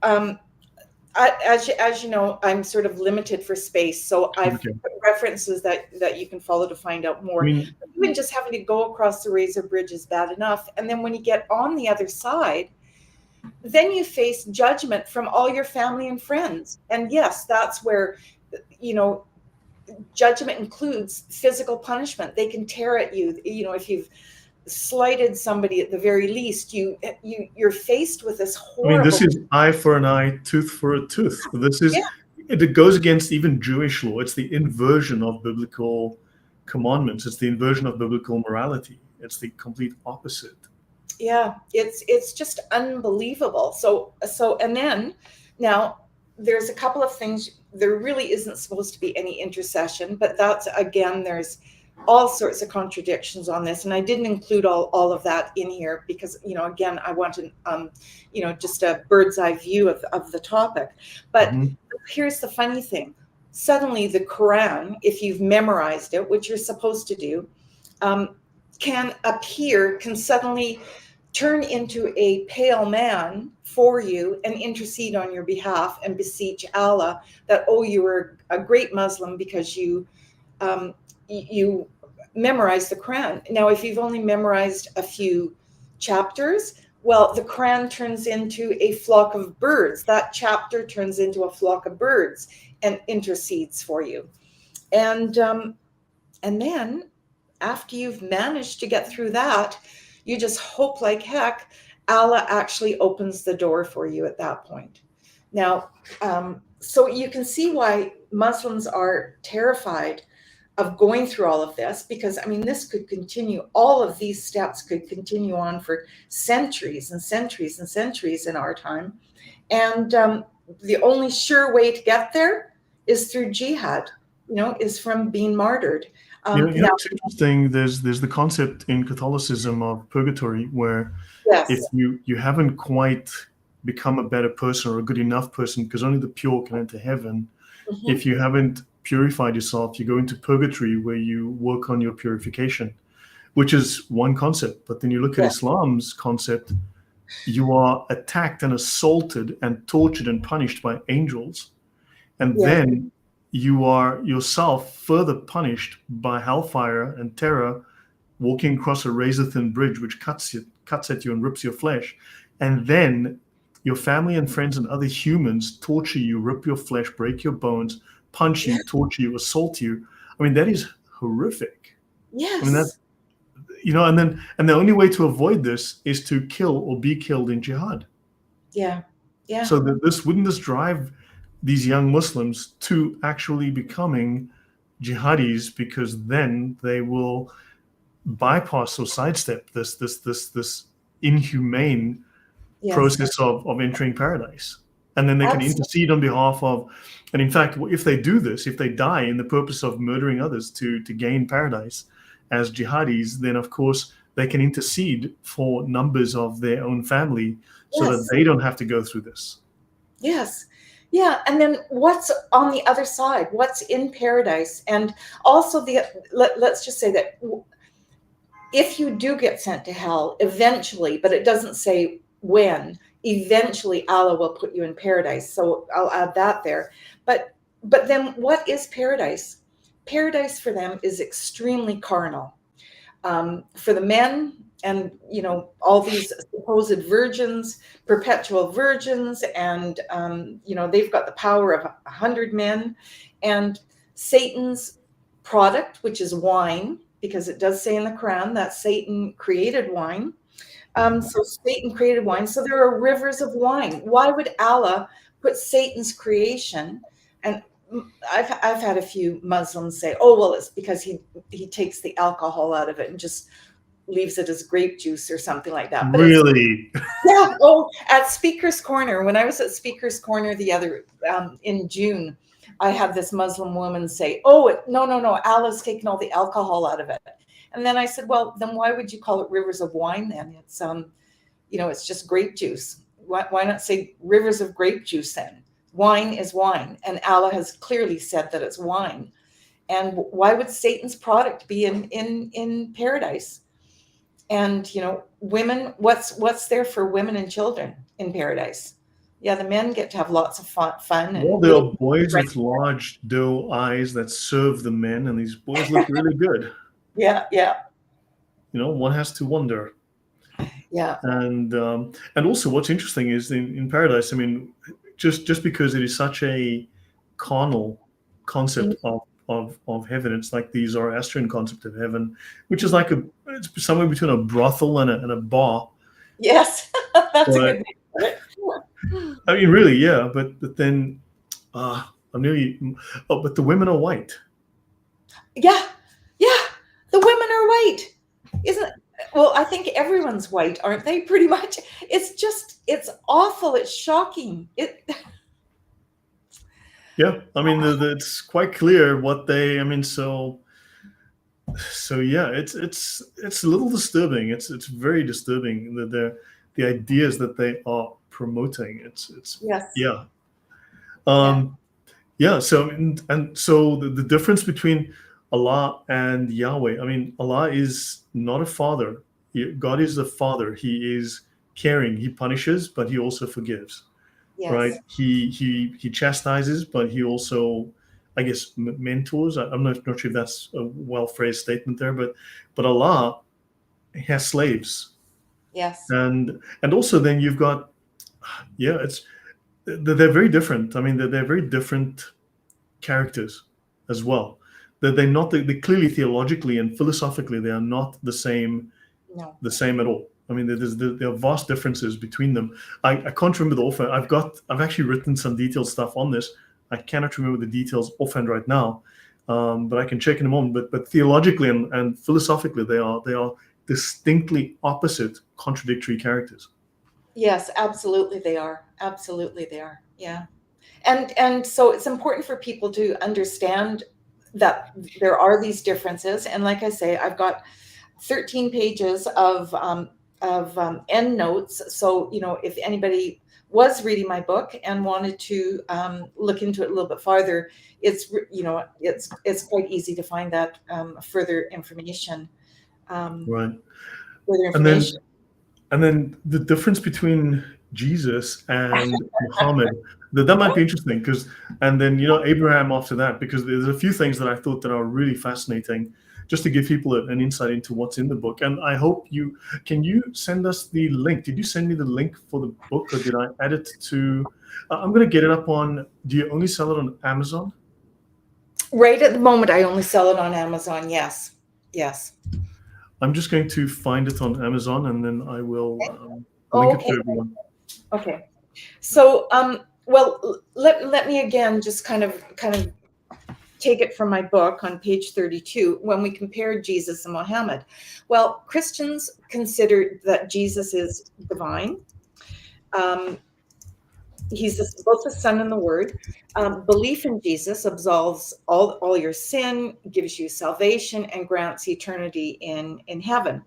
Speaker 2: As you know, I'm sort of limited for space, so I've put references that you can follow to find out more. Even just having to go across the razor bridge is bad enough, and then when you get on the other side, then you face judgment from all your family and friends. And yes, that's where, judgment includes physical punishment. They can tear at you. If you've slighted somebody, at the very least, you're faced with this horrible...
Speaker 1: I mean, this is eye for an eye, tooth for a tooth. This is it goes against even Jewish law. It's the inversion of biblical commandments. It's the inversion of biblical morality. It's the complete opposite. Yeah,
Speaker 2: it's just unbelievable. So and then now there's a couple of things. There really isn't supposed to be any intercession, but that's, again, there's all sorts of contradictions on this, and I didn't include all of that in here because, again, I wanted just a bird's eye view of the topic. But here's the funny thing: suddenly the Quran, if you've memorized it, which you're supposed to do, can suddenly turn into a pale man for you and intercede on your behalf and beseech Allah that, you were a great Muslim because you memorize the Quran. Now, if you've only memorized a few chapters, well, the Quran turns into a flock of birds. That chapter turns into a flock of birds and intercedes for you. And then after you've managed to get through that, you just hope like heck Allah actually opens the door for you at that point. Now, so you can see why Muslims are terrified of going through all of this, because I mean, this could continue, all of these steps could continue on for centuries and centuries and centuries in our time. And the only sure way to get there is through jihad, is from being martyred.
Speaker 1: Now, it's interesting. There's the concept in Catholicism of purgatory, where
Speaker 2: yes,
Speaker 1: if you haven't quite become a better person or a good enough person, because only the pure can enter heaven.
Speaker 2: mhm,
Speaker 1: If you haven't purified yourself, you go into purgatory, where you work on your purification, which is one concept. But then you look at
Speaker 2: yes,
Speaker 1: Islam's concept, you are attacked and assaulted and tortured and punished by angels. And
Speaker 2: yes,
Speaker 1: then you are yourself further punished by hellfire and terror, walking across a razor-thin bridge which cuts at you and rips your flesh. And then your family and friends and other humans torture you, rip your flesh, break your bones, punch you, torture you, assault you. I mean, that is horrific. I mean,
Speaker 2: yes,
Speaker 1: and the only way to avoid this is to kill or be killed in jihad.
Speaker 2: yeah, yeah,
Speaker 1: So that wouldn't this drive these young Muslims to actually becoming jihadis, because then they will bypass or sidestep this inhumane
Speaker 2: yes,
Speaker 1: process of entering paradise. And then they can
Speaker 2: absolutely,
Speaker 1: intercede on behalf of, and in fact, if they do this, if they die in the purpose of murdering others to gain paradise as jihadis, then of course they can intercede for numbers of their own family so that
Speaker 2: yes,
Speaker 1: they don't have to go through this.
Speaker 2: yes. Yeah, and then what's on the other side? What's in paradise? And also let's just say that if you do get sent to hell eventually, but it doesn't say when, eventually Allah will put you in paradise. So I'll add that there. But then what is paradise? Paradise for them is extremely carnal. For the men, and all these supposed virgins, perpetual virgins, and they've got the power of 100 men, and Satan's product, which is wine, because it does say in the Quran that Satan created wine. So Satan created wine. So there are rivers of wine. Why would Allah put Satan's creation? And I've had a few Muslims say, "Oh, well, it's because he takes the alcohol out of it and just leaves it as grape juice or something like that." But
Speaker 1: Really?
Speaker 2: yeah. Oh, at Speaker's Corner, when I was at Speaker's Corner in June, I had this Muslim woman say, "Oh, no, Allah's taken all the alcohol out of it." And then I said, "Well, then why would you call it rivers of wine then? It's it's just grape juice. Why not say rivers of grape juice then? Wine is wine, and Allah has clearly said that it's wine. And why would Satan's product be in paradise? And women, what's there for women and children in paradise? Yeah, the men get to have lots of fun. And
Speaker 1: Well, there are boys with large doe eyes that serve the men, and these boys look really good.
Speaker 2: yeah,
Speaker 1: One has to wonder.
Speaker 2: yeah,
Speaker 1: And also, what's interesting is in paradise. I mean, just because it is such a carnal concept of heaven, it's like the Zoroastrian concept of heaven, which is it's somewhere between a brothel and a bar.
Speaker 2: yes, that's a
Speaker 1: But
Speaker 2: good name.
Speaker 1: I mean, really, yeah. But then I'm nearly. Oh, but the women are white.
Speaker 2: Yeah, the women are white, isn't it? Well, I think everyone's white, aren't they? Pretty much. It's awful. It's shocking.
Speaker 1: Yeah, I mean, it's quite clear what they. I mean, so yeah, it's a little disturbing. It's very disturbing that the ideas that they are promoting. It's
Speaker 2: Yes.
Speaker 1: Yeah. Yeah. So and so the difference between Allah and Yahweh. I mean, Allah is not a father. God is the father. He is caring. He punishes, but he also forgives.
Speaker 2: Yes.
Speaker 1: Right? He chastises, but he also, I guess, mentors. I'm not sure if that's a well phrased statement there, but Allah has slaves.
Speaker 2: Yes.
Speaker 1: And also then you've got, they're very different. I mean, they're very different characters as well. They clearly theologically and philosophically they are not the same.
Speaker 2: No.
Speaker 1: The same at all. I mean, there are vast differences between them. I can't remember the offhand. I've actually written some detailed stuff on this. I cannot remember the details offhand right now, but I can check in a moment. But theologically and philosophically, they are distinctly opposite, contradictory characters.
Speaker 2: Yes, absolutely they are. Absolutely they are. Yeah. And so it's important for people to understand that there are these differences. And like I say, I've got 13 pages of end notes. So, if anybody was reading my book and wanted to look into it a little bit farther, it's quite easy to find that further information.
Speaker 1: Right.
Speaker 2: Further
Speaker 1: And then
Speaker 2: information.
Speaker 1: And then the difference between Jesus and Muhammad, that might be interesting because, and then, Abraham after that, because there's a few things that I thought that are really fascinating, just to give people an insight into what's in the book. And I hope can you send us the link? Did you send me the link for the book, or did I add it to, I'm going to get it up on, do you only sell it on Amazon?
Speaker 2: Right at the moment, I only sell it on Amazon. Yes. Yes.
Speaker 1: I'm just going to find it on Amazon, and then I will link it to everyone.
Speaker 2: Okay. So, well, let me again just kind of take it from my book on page 32. When we compared Jesus and Muhammad, well, Christians consider that Jesus is divine. He's both the Son and the Word. Belief in Jesus absolves all your sin, gives you salvation, and grants eternity in heaven.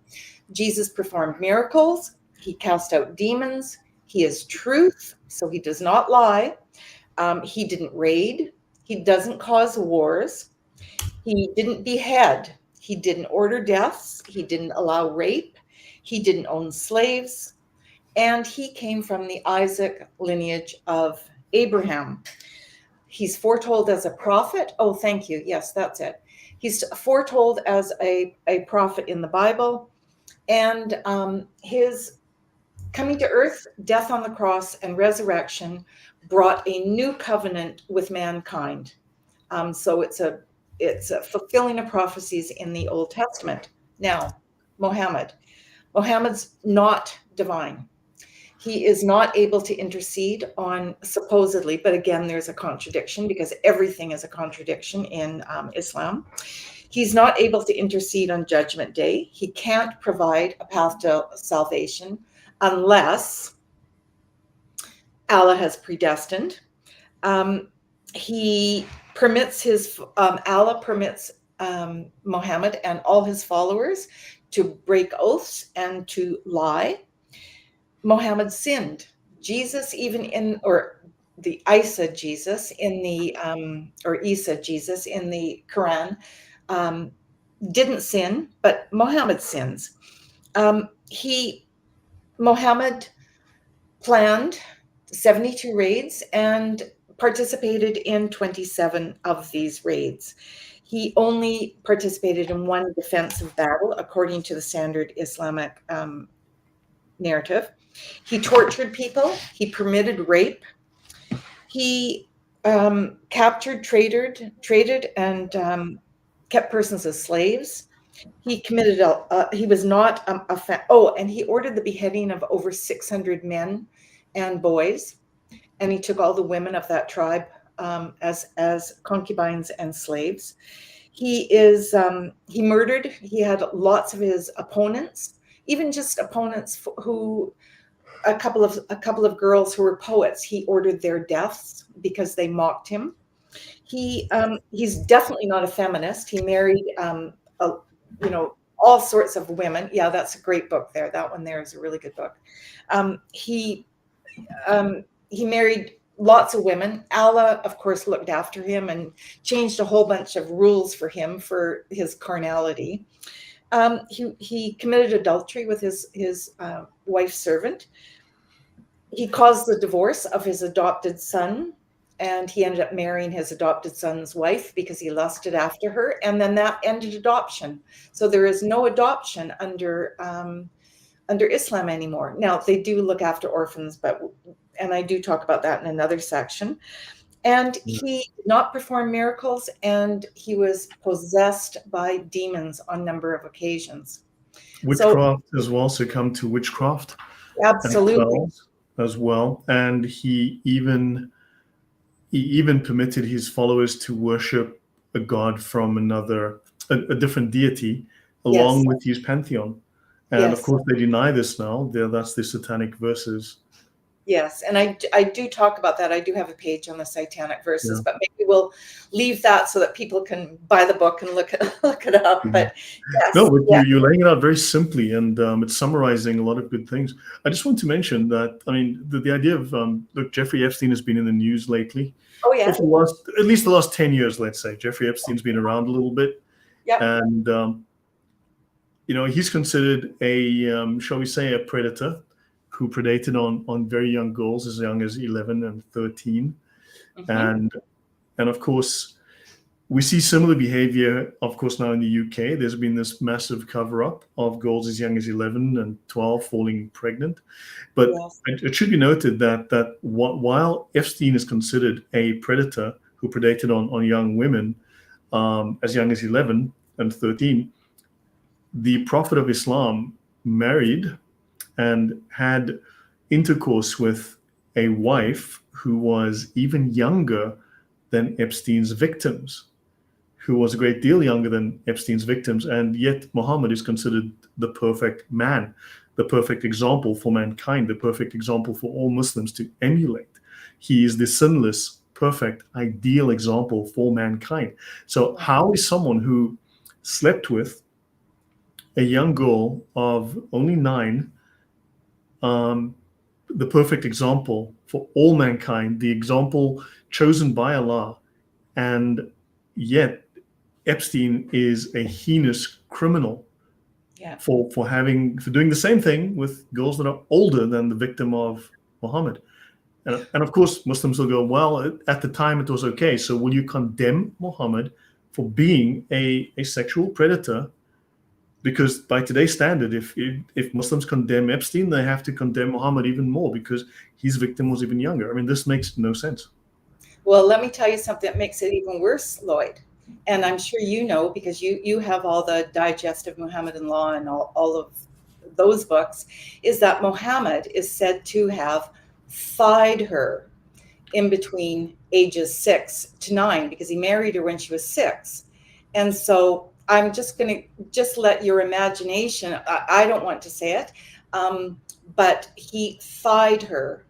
Speaker 2: Jesus performed miracles. He cast out demons. He is truth, so he does not lie. He didn't raid. He doesn't cause wars. He didn't behead. He didn't order deaths. He didn't allow rape. He didn't own slaves. And he came from the Isaac lineage of Abraham. He's foretold as a prophet. Oh, thank you. Yes, that's it. He's foretold as a prophet in the Bible. And his coming to earth, death on the cross, and resurrection brought a new covenant with mankind. So it's a fulfilling of prophecies in the Old Testament. Now, Muhammad's not divine. He is not able to intercede on, supposedly, but again, there's a contradiction because everything is a contradiction in Islam. He's not able to intercede on Judgment Day. He can't provide a path to salvation unless Allah has predestined. He permits Allah permits Muhammad and all his followers to break oaths and to lie. Muhammad sinned. Jesus, the Isa Jesus in the or Isa Jesus in the Quran, didn't sin, but Muhammad sins. Muhammad planned 72 raids and participated in 27 of these raids. He only participated in one defensive battle, according to the standard Islamic narrative. He tortured people. He permitted rape. He captured, traded, and kept persons as slaves. He committed he was not and he ordered the beheading of over 600 men and boys, and he took all the women of that tribe as concubines and slaves. He murdered. He had lots of his opponents, even just opponents who a couple of girls who were poets. He ordered their deaths because they mocked him. He's definitely not a feminist. He married all sorts of women. Yeah, that's a great book there. That one there is a really good book. He married lots of women. Allah, of course, looked after him and changed a whole bunch of rules for him for his carnality. He committed adultery with his wife's servant. He caused the divorce of his adopted son, and he ended up marrying his adopted son's wife because he lusted after her, and then that ended adoption. So there is no adoption under Islam anymore. Now, they do look after orphans, and I do talk about that in another section. And he did not perform miracles, and he was possessed by demons on a number of occasions.
Speaker 1: Witchcraft as well, succumbed to witchcraft.
Speaker 2: Absolutely.
Speaker 1: As well. And he even permitted his followers to worship a god from a different deity,
Speaker 2: Yes.
Speaker 1: along with his pantheon. And of
Speaker 2: Yes.
Speaker 1: course, they deny this now. That's the satanic verses.
Speaker 2: Yes, and I do talk about that. I do have a page on the Satanic verses,
Speaker 1: Yeah.
Speaker 2: but maybe we'll leave that so that people can buy the book and look it up. But yes,
Speaker 1: No, but
Speaker 2: yeah,
Speaker 1: you're laying it out very simply, and it's summarizing a lot of good things. I just want to mention that, I mean, the idea of, look, Jeffrey Epstein has been in the news lately.
Speaker 2: oh yeah,
Speaker 1: For at least the last 10 years, let's say. Jeffrey Epstein's been around a little bit.
Speaker 2: yep,
Speaker 1: And, he's considered shall we say, a predator who predated on very young girls as young as 11 and 13.
Speaker 2: mhm,
Speaker 1: And of course, we see similar behavior, of course, now in the UK. There's been this massive cover-up of girls as young as 11 and 12 falling pregnant. But
Speaker 2: yes,
Speaker 1: it should be noted that while Epstein is considered a predator who predated on young women as young as 11 and 13, the Prophet of Islam married and had intercourse with a wife who was even younger than Epstein's victims, who was a great deal younger than Epstein's victims. And yet Muhammad is considered the perfect man, the perfect example for mankind, the perfect example for all Muslims to emulate. He is the sinless, perfect, ideal example for mankind. So how is someone who slept with a young girl of only 9 the perfect example for all mankind, the example chosen by Allah, and yet Epstein is a heinous criminal
Speaker 2: yeah,
Speaker 1: for doing the same thing with girls that are older than the victim of Muhammad. And of course, Muslims will go, well, at the time it was okay. So will you condemn Muhammad for being a sexual predator? Because by today's standard, if Muslims condemn Epstein, they have to condemn Muhammad even more because his victim was even younger. I mean, this makes no sense.
Speaker 2: Well, let me tell you something that makes it even worse, Lloyd. And I'm sure you know because you have all the digest of Muhammadan law and all of those books, is that Muhammad is said to have thighed her in between ages 6 to 9 because he married her when she was 6. And so I'm just going to let your imagination, I don't want to say it, but he thighed her,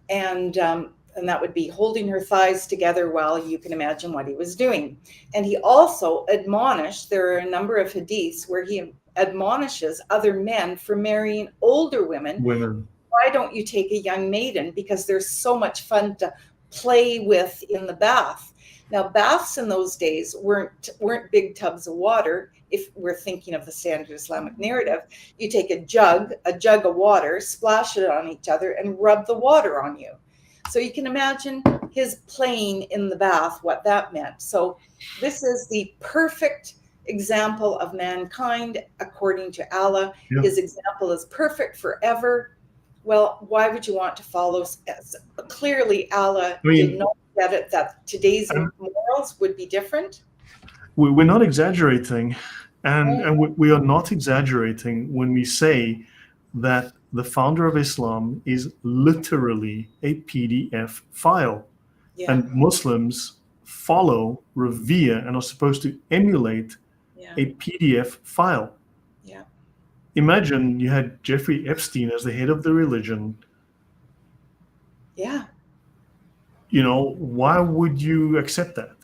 Speaker 2: and that would be holding her thighs together while you can imagine what he was doing. And he also admonished, there are a number of hadiths where he admonishes other men for marrying older women. Why don't you take a young maiden? Because there's so much fun to play with in the bath. Now, baths in those days weren't big tubs of water. If we're thinking of the standard Islamic narrative, you take a jug of water, splash it on each other, and rub the water on you. So you can imagine his playing in the bath, what that meant. So this is the perfect example of mankind according to Allah.
Speaker 1: Yeah.
Speaker 2: His example is perfect forever. Well, why would you want to follow? Clearly, Allah did not get it that today's morals would be different.
Speaker 1: We're not exaggerating, and we are not exaggerating when we say that the founder of Islam is literally a PDF file.
Speaker 2: Yeah.
Speaker 1: And Muslims follow, revere, and are supposed to emulate a PDF file.
Speaker 2: Yeah.
Speaker 1: Imagine you had Jeffrey Epstein as the head of the religion.
Speaker 2: Yeah.
Speaker 1: Why would you accept that?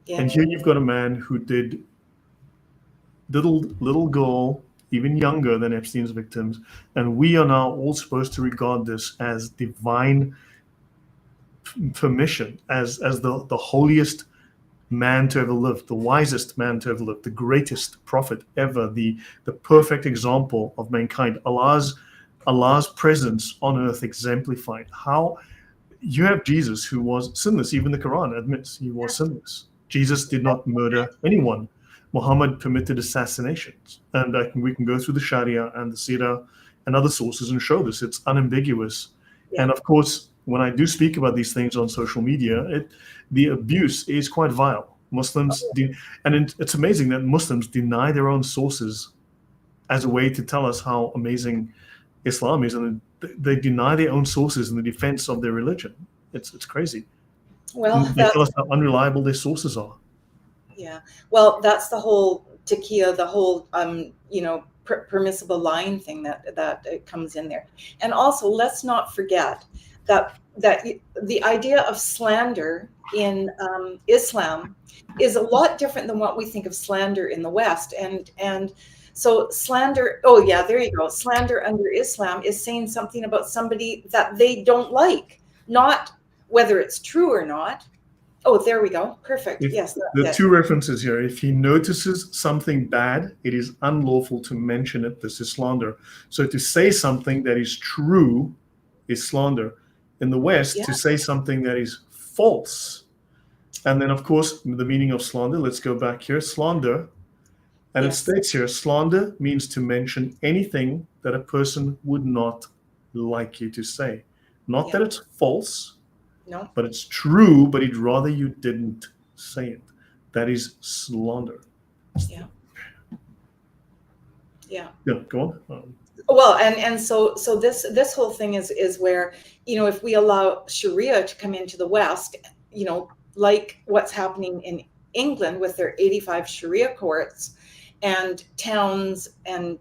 Speaker 2: Yeah.
Speaker 1: And here you've got a man who did little girl, even younger than Epstein's victims, and we are now all supposed to regard this as divine permission, as the holiest man to ever live, the wisest man to ever live, the greatest prophet ever, the perfect example of mankind, Allah's presence on earth exemplified. How you have Jesus, who was sinless. Even the Quran admits he was sinless. Jesus did not murder anyone. Muhammad permitted assassinations. And we can go through the Sharia and the Sirah and other sources and show this. It's unambiguous. Yeah. And of course, when I do speak about these things on social media, the abuse is quite vile. Muslims, it's amazing that Muslims deny their own sources as a way to tell us how amazing Islam is, and they deny their own sources in the defense of their religion. It's crazy.
Speaker 2: Well,
Speaker 1: they tell us how unreliable their sources are.
Speaker 2: Yeah. Well, that's the whole takia, the whole permissible lying thing that it comes in there. And also, let's not forget that the idea of slander in Islam is a lot different than what we think of slander in the West. And so slander, oh yeah, there you go. Slander under Islam is saying something about somebody that they don't like, not whether it's true or not. Oh, there we go. Perfect. Yes,
Speaker 1: the
Speaker 2: that's
Speaker 1: two
Speaker 2: it.
Speaker 1: references here, if he notices something bad, it is unlawful to mention it. This is slander. So to say something that is true is slander. In the West,
Speaker 2: Yeah.
Speaker 1: to say something that is false. And then, of course, the meaning of slander, let's go back here. Slander, and
Speaker 2: Yes.
Speaker 1: it states here, slander means to mention anything that a person would not like you to say. Not that
Speaker 2: Yeah.
Speaker 1: it's false,
Speaker 2: No.
Speaker 1: but it's true, but he'd rather you didn't say it. That is slander.
Speaker 2: Yeah. Yeah.
Speaker 1: Yeah, go on.
Speaker 2: Well, and so this whole thing is where, if we allow Sharia to come into the West, like what's happening in England with their 85 Sharia courts, and towns and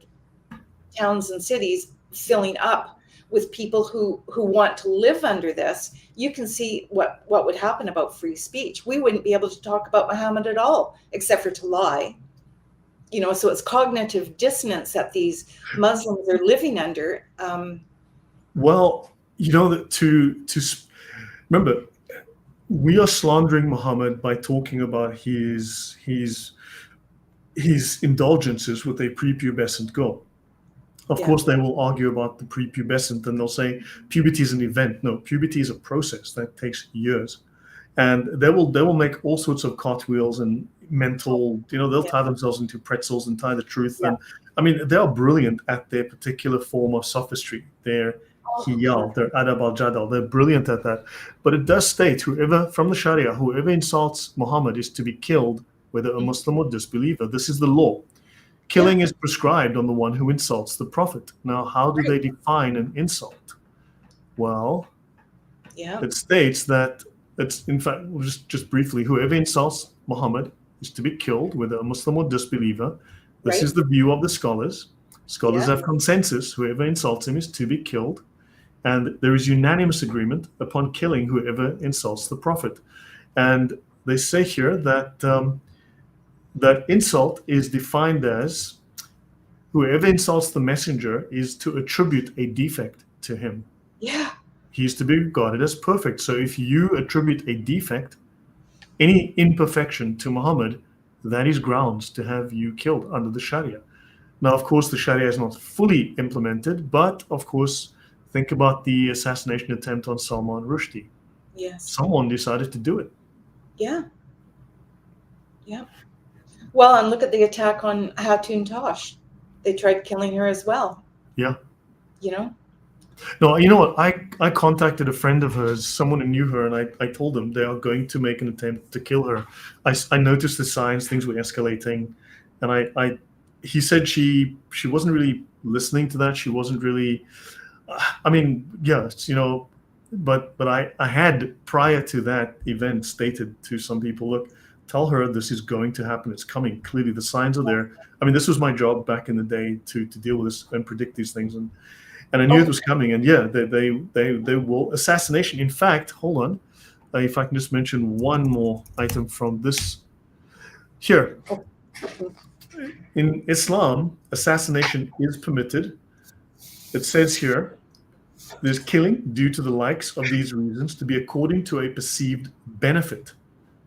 Speaker 2: cities filling up with people who want to live under this, you can see what would happen about free speech. We wouldn't be able to talk about Muhammad at all, except for to lie. So it's cognitive dissonance that these Muslims are living under.
Speaker 1: Well, to remember, we are slandering Muhammad by talking about his indulgences with a prepubescent girl. Of course, they will argue about the prepubescent, and they'll say puberty is an event. No, puberty is a process that takes years, and they will make all sorts of cartwheels and mental. They'll tie themselves into pretzels and tie the truth.
Speaker 2: Yeah.
Speaker 1: And I mean, they are brilliant at their particular form of sophistry. They're hiyal, they're adab al-jadal. They're brilliant at that. But it does state, from the Sharia, whoever insults Muhammad is to be killed, whether a Muslim or disbeliever. This is the law. Killing is prescribed on the one who insults the Prophet. Now, how do they define an insult? Well, it states that it's, in fact, just briefly, whoever insults Muhammad is to be killed, whether a Muslim or disbeliever. This is the view of the scholars. Scholars have consensus. Whoever insults him is to be killed. And there is unanimous agreement upon killing whoever insults the Prophet. And they say here that that insult is defined as whoever insults the messenger is to attribute a defect to him.
Speaker 2: Yeah.
Speaker 1: He is to be regarded as perfect. So if you attribute a defect, any imperfection to Muhammad, that is grounds to have you killed under the Sharia. Now, of course, the Sharia is not fully implemented, but of course, think about the assassination attempt on Salman Rushdie.
Speaker 2: Yes.
Speaker 1: Someone decided to do it.
Speaker 2: Yeah. Yeah. Well, and look at the attack on Hatun Tosh. They tried killing her as well.
Speaker 1: Yeah.
Speaker 2: No,
Speaker 1: you know what? I contacted a friend of hers, someone who knew her, and I told them they are going to make an attempt to kill her. I noticed the signs, things were escalating, and he said she wasn't really listening to that. She wasn't really, but I had, prior to that event, stated to some people, look, tell her this is going to happen. It's coming. Clearly, the signs are there. I mean, this was my job back in the day to deal with this and predict these things, and I knew it was coming. And they will assassination. In fact, hold on, if I can just mention one more item from this here. In Islam, assassination is permitted. It says here, there's killing due to the likes of these reasons to be according to a perceived benefit.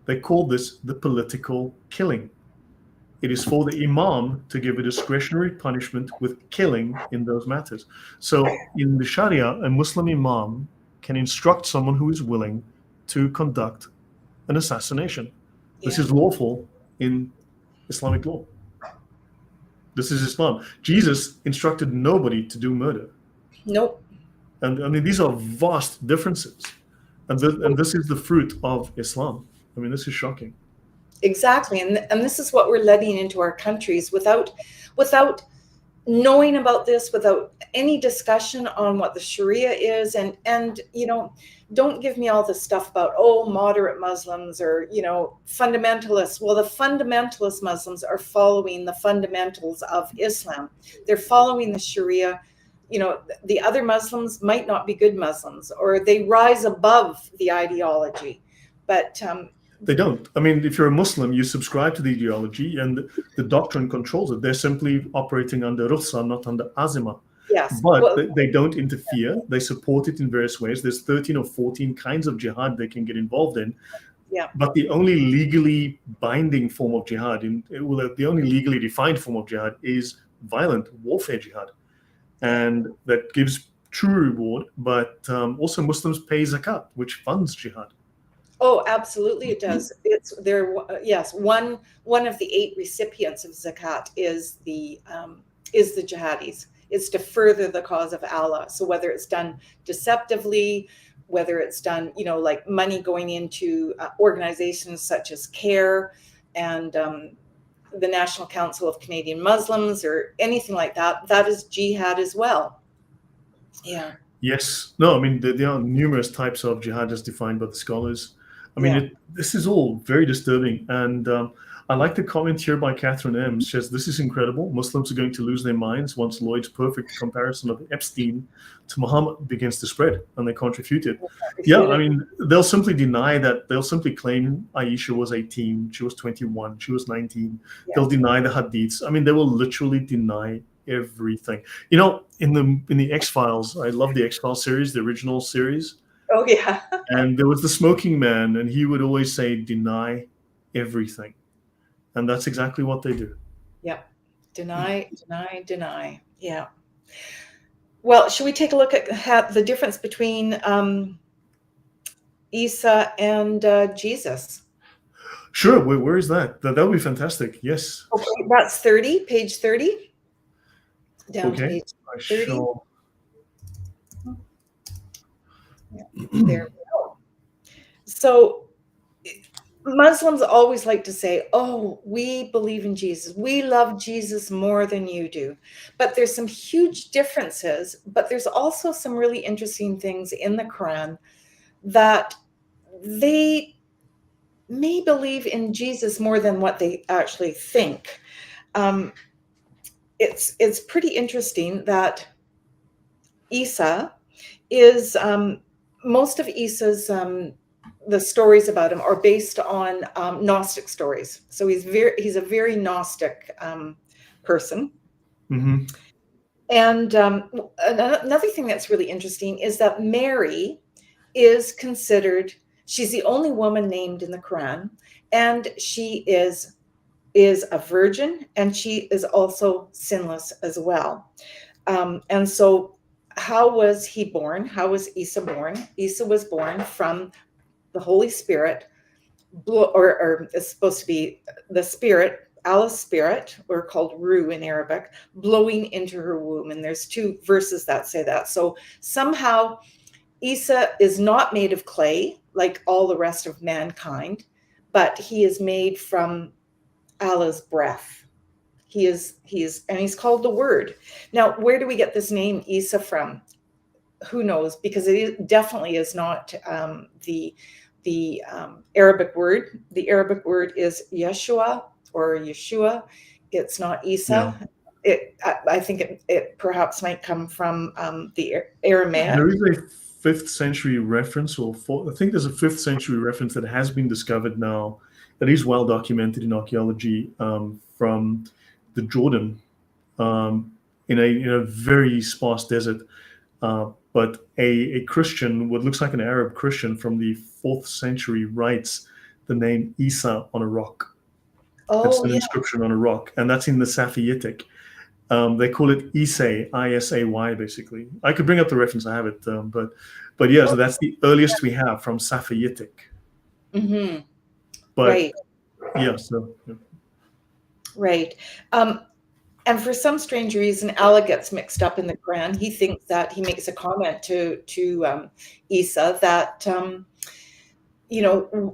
Speaker 1: They call this the political killing. It is for the imam to give a discretionary punishment with killing in those matters. So in the Sharia, a Muslim imam can instruct someone who is willing to conduct an assassination. This is lawful in Islamic law. This is Islam. Jesus instructed nobody to do murder.
Speaker 2: Nope.
Speaker 1: And I mean, these are vast differences. And this is the fruit of Islam. I mean, this is shocking.
Speaker 2: Exactly. And this is what we're letting into our countries without knowing about this, without any discussion on what the Sharia is, and don't give me all this stuff about, moderate Muslims or, fundamentalists. Well, the fundamentalist Muslims are following the fundamentals of Islam. They're following the Sharia. The other Muslims might not be good Muslims, or they rise above the ideology, but
Speaker 1: they don't. I mean, if you're a Muslim, you subscribe to the ideology and the doctrine controls it. They're simply operating under rukhsa, not under azima.
Speaker 2: yes,
Speaker 1: But they don't interfere. They support it in various ways. There's 13 or 14 kinds of jihad they can get involved in.
Speaker 2: Yeah.
Speaker 1: But the only legally binding form of jihad, the only legally defined form of jihad is violent warfare jihad. And that gives true reward. But also Muslims pay zakat, which funds jihad.
Speaker 2: Oh, absolutely, it does. It's there. Yes, one of the 8 recipients of zakat is the jihadis. It's to further the cause of Allah. So whether it's done deceptively, whether it's done, like money going into organizations such as CARE and the National Council of Canadian Muslims or anything like that, that is jihad as well. Yeah.
Speaker 1: Yes. No, I mean, there are numerous types of jihad as defined by the scholars. I mean, this is all very disturbing. And I like the comment here by Catherine M. She says, this is incredible. Muslims are going to lose their minds once Lloyd's perfect comparison of Epstein to Muhammad begins to spread and they can't refute it. Yeah, I mean, they'll simply deny that. They'll simply claim Aisha was 18, she was 21, she was 19. Yeah. They'll deny the hadiths. I mean, they will literally deny everything. In the X-Files, I love the X-Files series, the original series.
Speaker 2: Oh, yeah.
Speaker 1: And there was the smoking man, and he would always say, deny everything. And that's exactly what they do.
Speaker 2: Yeah. Deny, deny, deny. Yeah. Well, should we take a look at the difference between Isa and Jesus?
Speaker 1: Sure. Where is that? That would be fantastic. Yes.
Speaker 2: Okay, that's page 30. Down to page 30.
Speaker 1: Sure.
Speaker 2: There we go. So Muslims always like to say, we believe in Jesus. We love Jesus more than you do. But there's some huge differences, but there's also some really interesting things in the Quran that they may believe in Jesus more than what they actually think. It's pretty interesting that Isa is most of Isa's the stories about him are based on Gnostic stories. So he's a very Gnostic person.
Speaker 1: Mm-hmm.
Speaker 2: And another thing that's really interesting is that Mary is considered, she's the only woman named in the Quran, and she is a virgin, and she is also sinless as well. And so how was he born? How was Isa born? Isa was born from the Holy Spirit, or it's supposed to be the Spirit, Allah's Spirit, or called Ruh in Arabic, blowing into her womb. And there's 2 verses that say that. So somehow Isa is not made of clay like all the rest of mankind, but he is made from Allah's breath. And he's called the Word. Now, where do we get this name Isa from? Who knows? Because it definitely is not the Arabic word. The Arabic word is Yeshua or Yeshua. It's not Isa. Yeah. I think it perhaps might come from the Aramaic.
Speaker 1: There is a 5th century reference, I think there's a 5th century reference that has been discovered now that is well documented in archaeology from the Jordan in a very sparse desert. But a Christian, what looks like an Arab Christian from the 4th century, writes the name Isa on a rock. It's an inscription on a rock, and that's in the Safayitic. They call it Isay, I-S-A-Y, basically. I could bring up the reference, I have it, but yeah, so that's the earliest we have from Safayitic.
Speaker 2: Mm-hmm.
Speaker 1: But
Speaker 2: right.
Speaker 1: Yeah, so. Yeah.
Speaker 2: Right. And for some strange reason, Allah gets mixed up in the Quran. He thinks that he makes a comment to Isa that,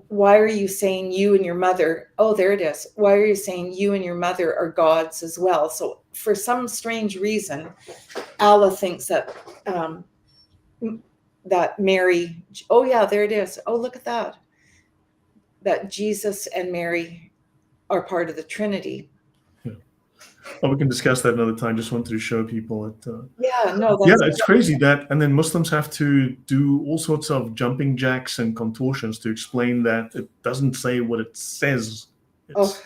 Speaker 2: why are you saying you and your mother? Oh, there it is. Why are you saying you and your mother are gods as well? So for some strange reason, Allah thinks that that Mary, oh yeah, there it is. Oh, look at that. That Jesus and Mary are part of the Trinity.
Speaker 1: Yeah. Oh, we can discuss that another time. Just wanted to show people it.
Speaker 2: Yeah, no,
Speaker 1: Yeah,
Speaker 2: that's
Speaker 1: it's crazy that, and then Muslims have to do all sorts of jumping jacks and contortions to explain that it doesn't say what it says.
Speaker 2: oh,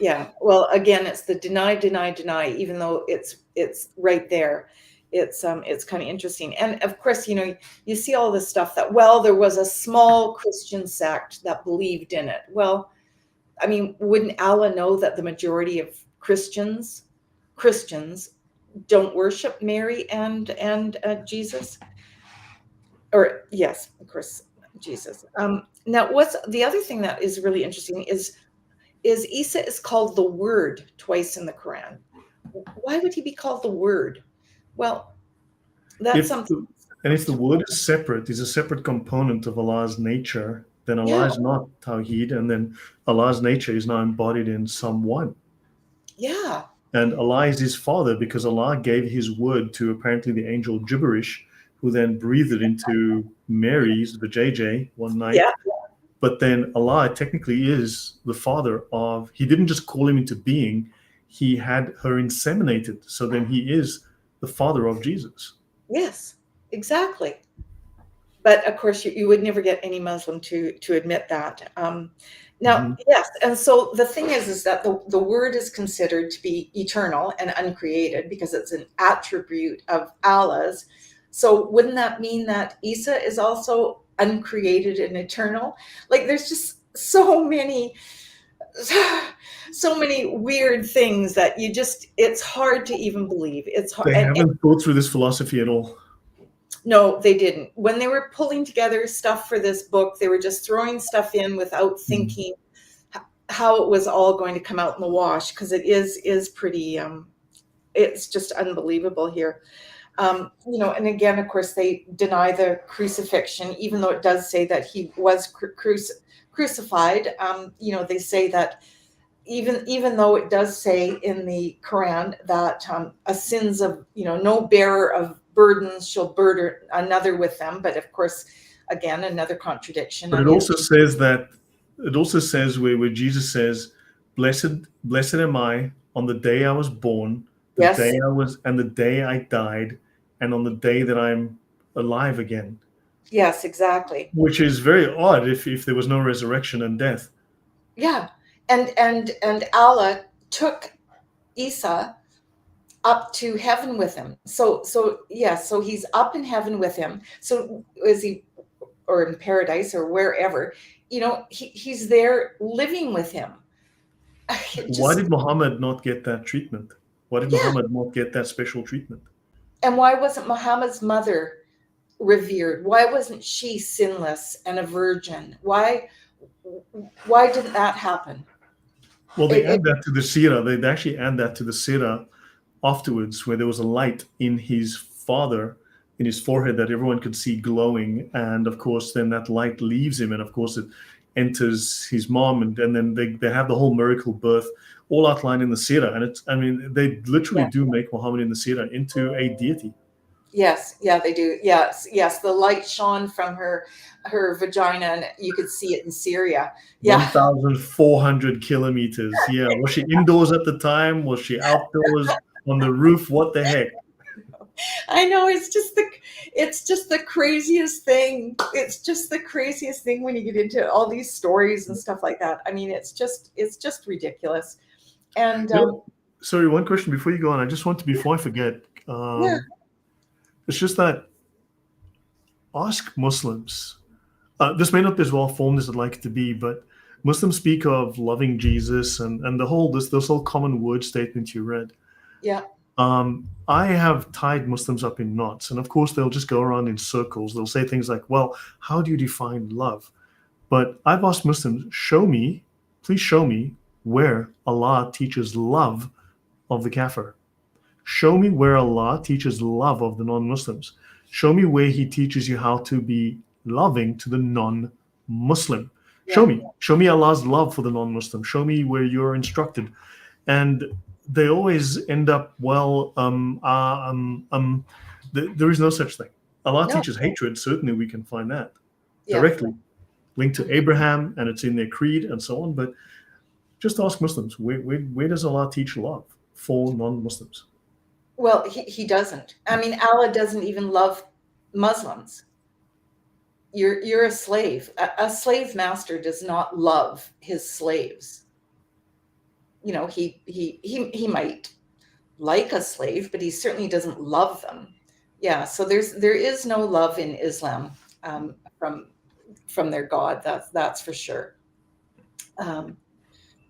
Speaker 2: yeah. Well, again, it's the deny, deny, deny, even though it's right there. It's kind of interesting. And of course, you know, you see all this stuff that, well, there was a small Christian sect that believed in it. Well, I mean, wouldn't Allah know that the majority of Christians don't worship Mary and Jesus? Or yes, of course, Jesus. Now, what's the other thing that is really interesting is Isa is called the Word twice in the Quran. Why would he be called the Word? Well, that's something.
Speaker 1: And if the word is separate, is a separate component of Allah's nature, then Allah is not Tawheed, and then Allah's nature is now embodied in someone.
Speaker 2: Yeah.
Speaker 1: And Allah is his father because Allah gave his word to apparently the angel Gibberish, who then breathed it into Mary's, the JJ, one night.
Speaker 2: Yeah.
Speaker 1: But then Allah technically is the father of, he didn't just call him into being, he had her inseminated. So then he is the father of Jesus.
Speaker 2: Yes, exactly. But of course, you would never get any Muslim to admit that. Now, yes, and so the thing is that the word is considered to be eternal and uncreated because it's an attribute of Allah's. So wouldn't that mean that Isa is also uncreated and eternal? Like, there's just so many weird things that it's hard to even believe. It's hard.
Speaker 1: They haven't thought through this philosophy at all.
Speaker 2: No, they didn't. When they were pulling together stuff for this book, they were just throwing stuff in without thinking how it was all going to come out in the wash, because it is pretty, it's just unbelievable here. You know, and again, of course, they deny the crucifixion, even though it does say that he was crucified. You know, they say that even though it does say in the Quran that a sins of, you know, no bearer of burdens shall burden another with them. But of course, again, another contradiction.
Speaker 1: But it also says where Jesus says, blessed am I on the day I was born, the day I died, and on the day that I'm alive again.
Speaker 2: Yes, exactly.
Speaker 1: Which is very odd if there was no resurrection and death.
Speaker 2: Yeah. And Allah took Isa up to heaven with him. So he's up in heaven with him. So is he, or in paradise or wherever, you know, he's there living with him.
Speaker 1: Why did Muhammad not get that treatment? Why did Muhammad not get that special treatment?
Speaker 2: And why wasn't Muhammad's mother revered? Why wasn't she sinless and a virgin? Why didn't that happen?
Speaker 1: Well, they add that to the seerah. They actually add that to the seerah afterwards, where there was a light in his father, in his forehead, that everyone could see glowing. And of course, then that light leaves him. And of course, it enters his mom. And then they have the whole miracle birth all outlined in the seerah. And they literally do make Muhammad in the seerah into a deity.
Speaker 2: Yes, yeah, they do. Yes. The light shone from her vagina, and you could see it in Syria. Yeah,
Speaker 1: 1,400 kilometers. Yeah, was she indoors at the time? Was she outdoors on the roof? What the heck?
Speaker 2: I know, it's just the craziest thing. It's just the craziest thing when you get into all these stories and stuff like that. I mean, it's just ridiculous. And
Speaker 1: sorry, one question before you go on. I just want to, before I forget. It's just that, ask Muslims. This may not be as well formed as I'd like it to be, but Muslims speak of loving Jesus and the whole this whole common word statement you read.
Speaker 2: Yeah.
Speaker 1: I have tied Muslims up in knots, and of course they'll just go around in circles. They'll say things like, "Well, how do you define love?" But I've asked Muslims, please show me where Allah teaches love of the kafir. Show me where Allah teaches love of the non-Muslims. Show me where he teaches you how to be loving to the non-Muslim. Yeah. Show me Allah's love for the non-Muslim. Show me where you're instructed. And they always end up there is no such thing. Allah
Speaker 2: No.
Speaker 1: teaches hatred. Certainly, we can find that
Speaker 2: Yeah.
Speaker 1: directly linked to Abraham, and it's in their creed and so on. But just ask Muslims, where does Allah teach love for non-Muslims?
Speaker 2: Well, he doesn't. I mean, Allah doesn't even love Muslims. You're a slave. A slave master does not love his slaves. You know, he might like a slave, but he certainly doesn't love them. Yeah, so there is no love in Islam from their God. That's for sure.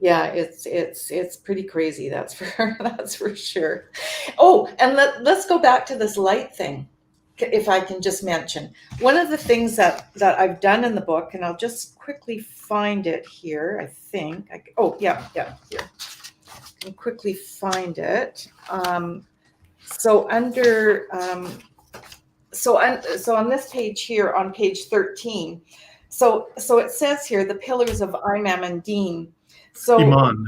Speaker 2: Yeah, it's pretty crazy. That's for sure. Oh, and let's go back to this light thing, if I can just mention one of the things that I've done in the book, and I'll just quickly find it here. I think. Yeah, here. I can quickly find it. So under so on this page here, on page 13, so it says here the pillars of Imam and Deen. So
Speaker 1: Iman.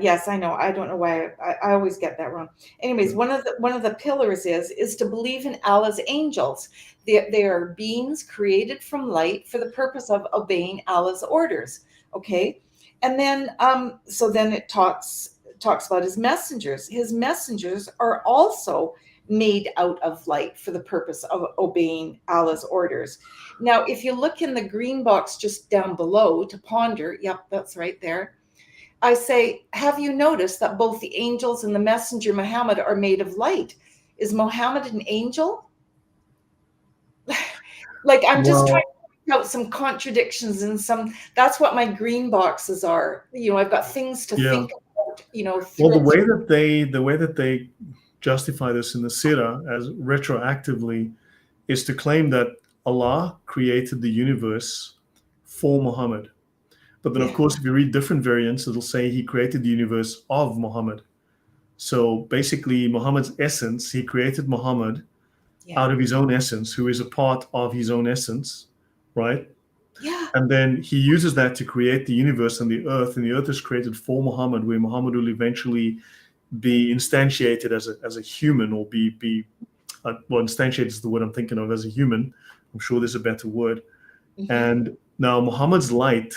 Speaker 2: Yes, I know. I don't know why I always get that wrong. Anyways, one of the pillars is to believe in Allah's angels. They are beings created from light for the purpose of obeying Allah's orders. Okay, and then so then it talks about his messengers. His messengers are also made out of light for the purpose of obeying Allah's orders. Now, if you look in the green box just down below to ponder, yep, that's right there. I say, have you noticed that both the angels and the messenger Muhammad are made of light? Is Muhammad an angel? Like, I'm just trying to point out some contradictions and that's what my green boxes are. You know, I've got things to think about, you know.
Speaker 1: Well, the way that they justify this in the Sirah as retroactively is to claim that Allah created the universe for Muhammad. But then, of course, if you read different variants, it'll say he created the universe of Muhammad. So basically, Muhammad's essence, he created Muhammad out of his own essence, who is a part of his own essence, right?
Speaker 2: Yeah.
Speaker 1: And then he uses that to create the universe and the earth is created for Muhammad, where Muhammad will eventually be instantiated as a human, or be well, instantiated is the word I'm thinking of, as a human. I'm sure there's a better word. Mm-hmm. And now Muhammad's light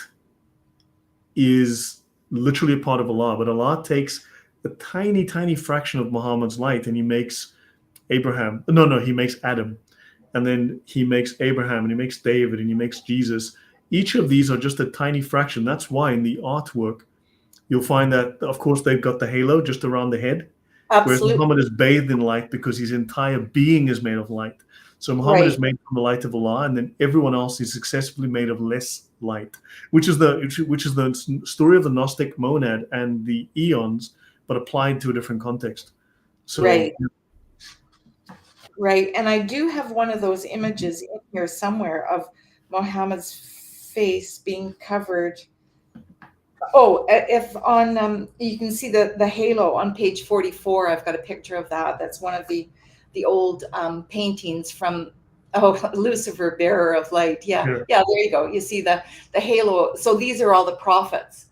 Speaker 1: is literally a part of Allah, but Allah takes a tiny, tiny fraction of Muhammad's light and he makes Abraham. No, he makes Adam. And then he makes Abraham, and he makes David, and he makes Jesus. Each of these are just a tiny fraction. That's why in the artwork, you'll find that, of course, they've got the halo just around the head. Absolutely. Whereas Muhammad is bathed in light because his entire being is made of light. So Muhammad is made from the light of Allah, and then everyone else is successfully made of less light, which is the story of the Gnostic monad and the eons, but applied to a different context. So,
Speaker 2: right. And I do have one of those images in here somewhere of Muhammad's face being covered. Oh, if on you can see the halo on page 44. I've got a picture of that. That's one of the old paintings from Lucifer, bearer of light. Yeah, there you go. You see the halo. So these are all the prophets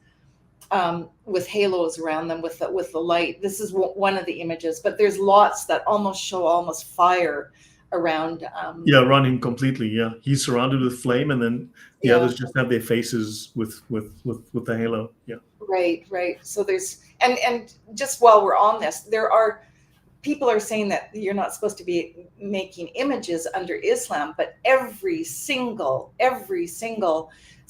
Speaker 2: with halos around them with the light. This is one of the images, but there's lots that show fire around.
Speaker 1: Around him completely. Yeah, he's surrounded with flame, and then the others just have their faces with the halo. Yeah.
Speaker 2: Right. So there's and just while we're on this, people are saying that you're not supposed to be making images under Islam, but every single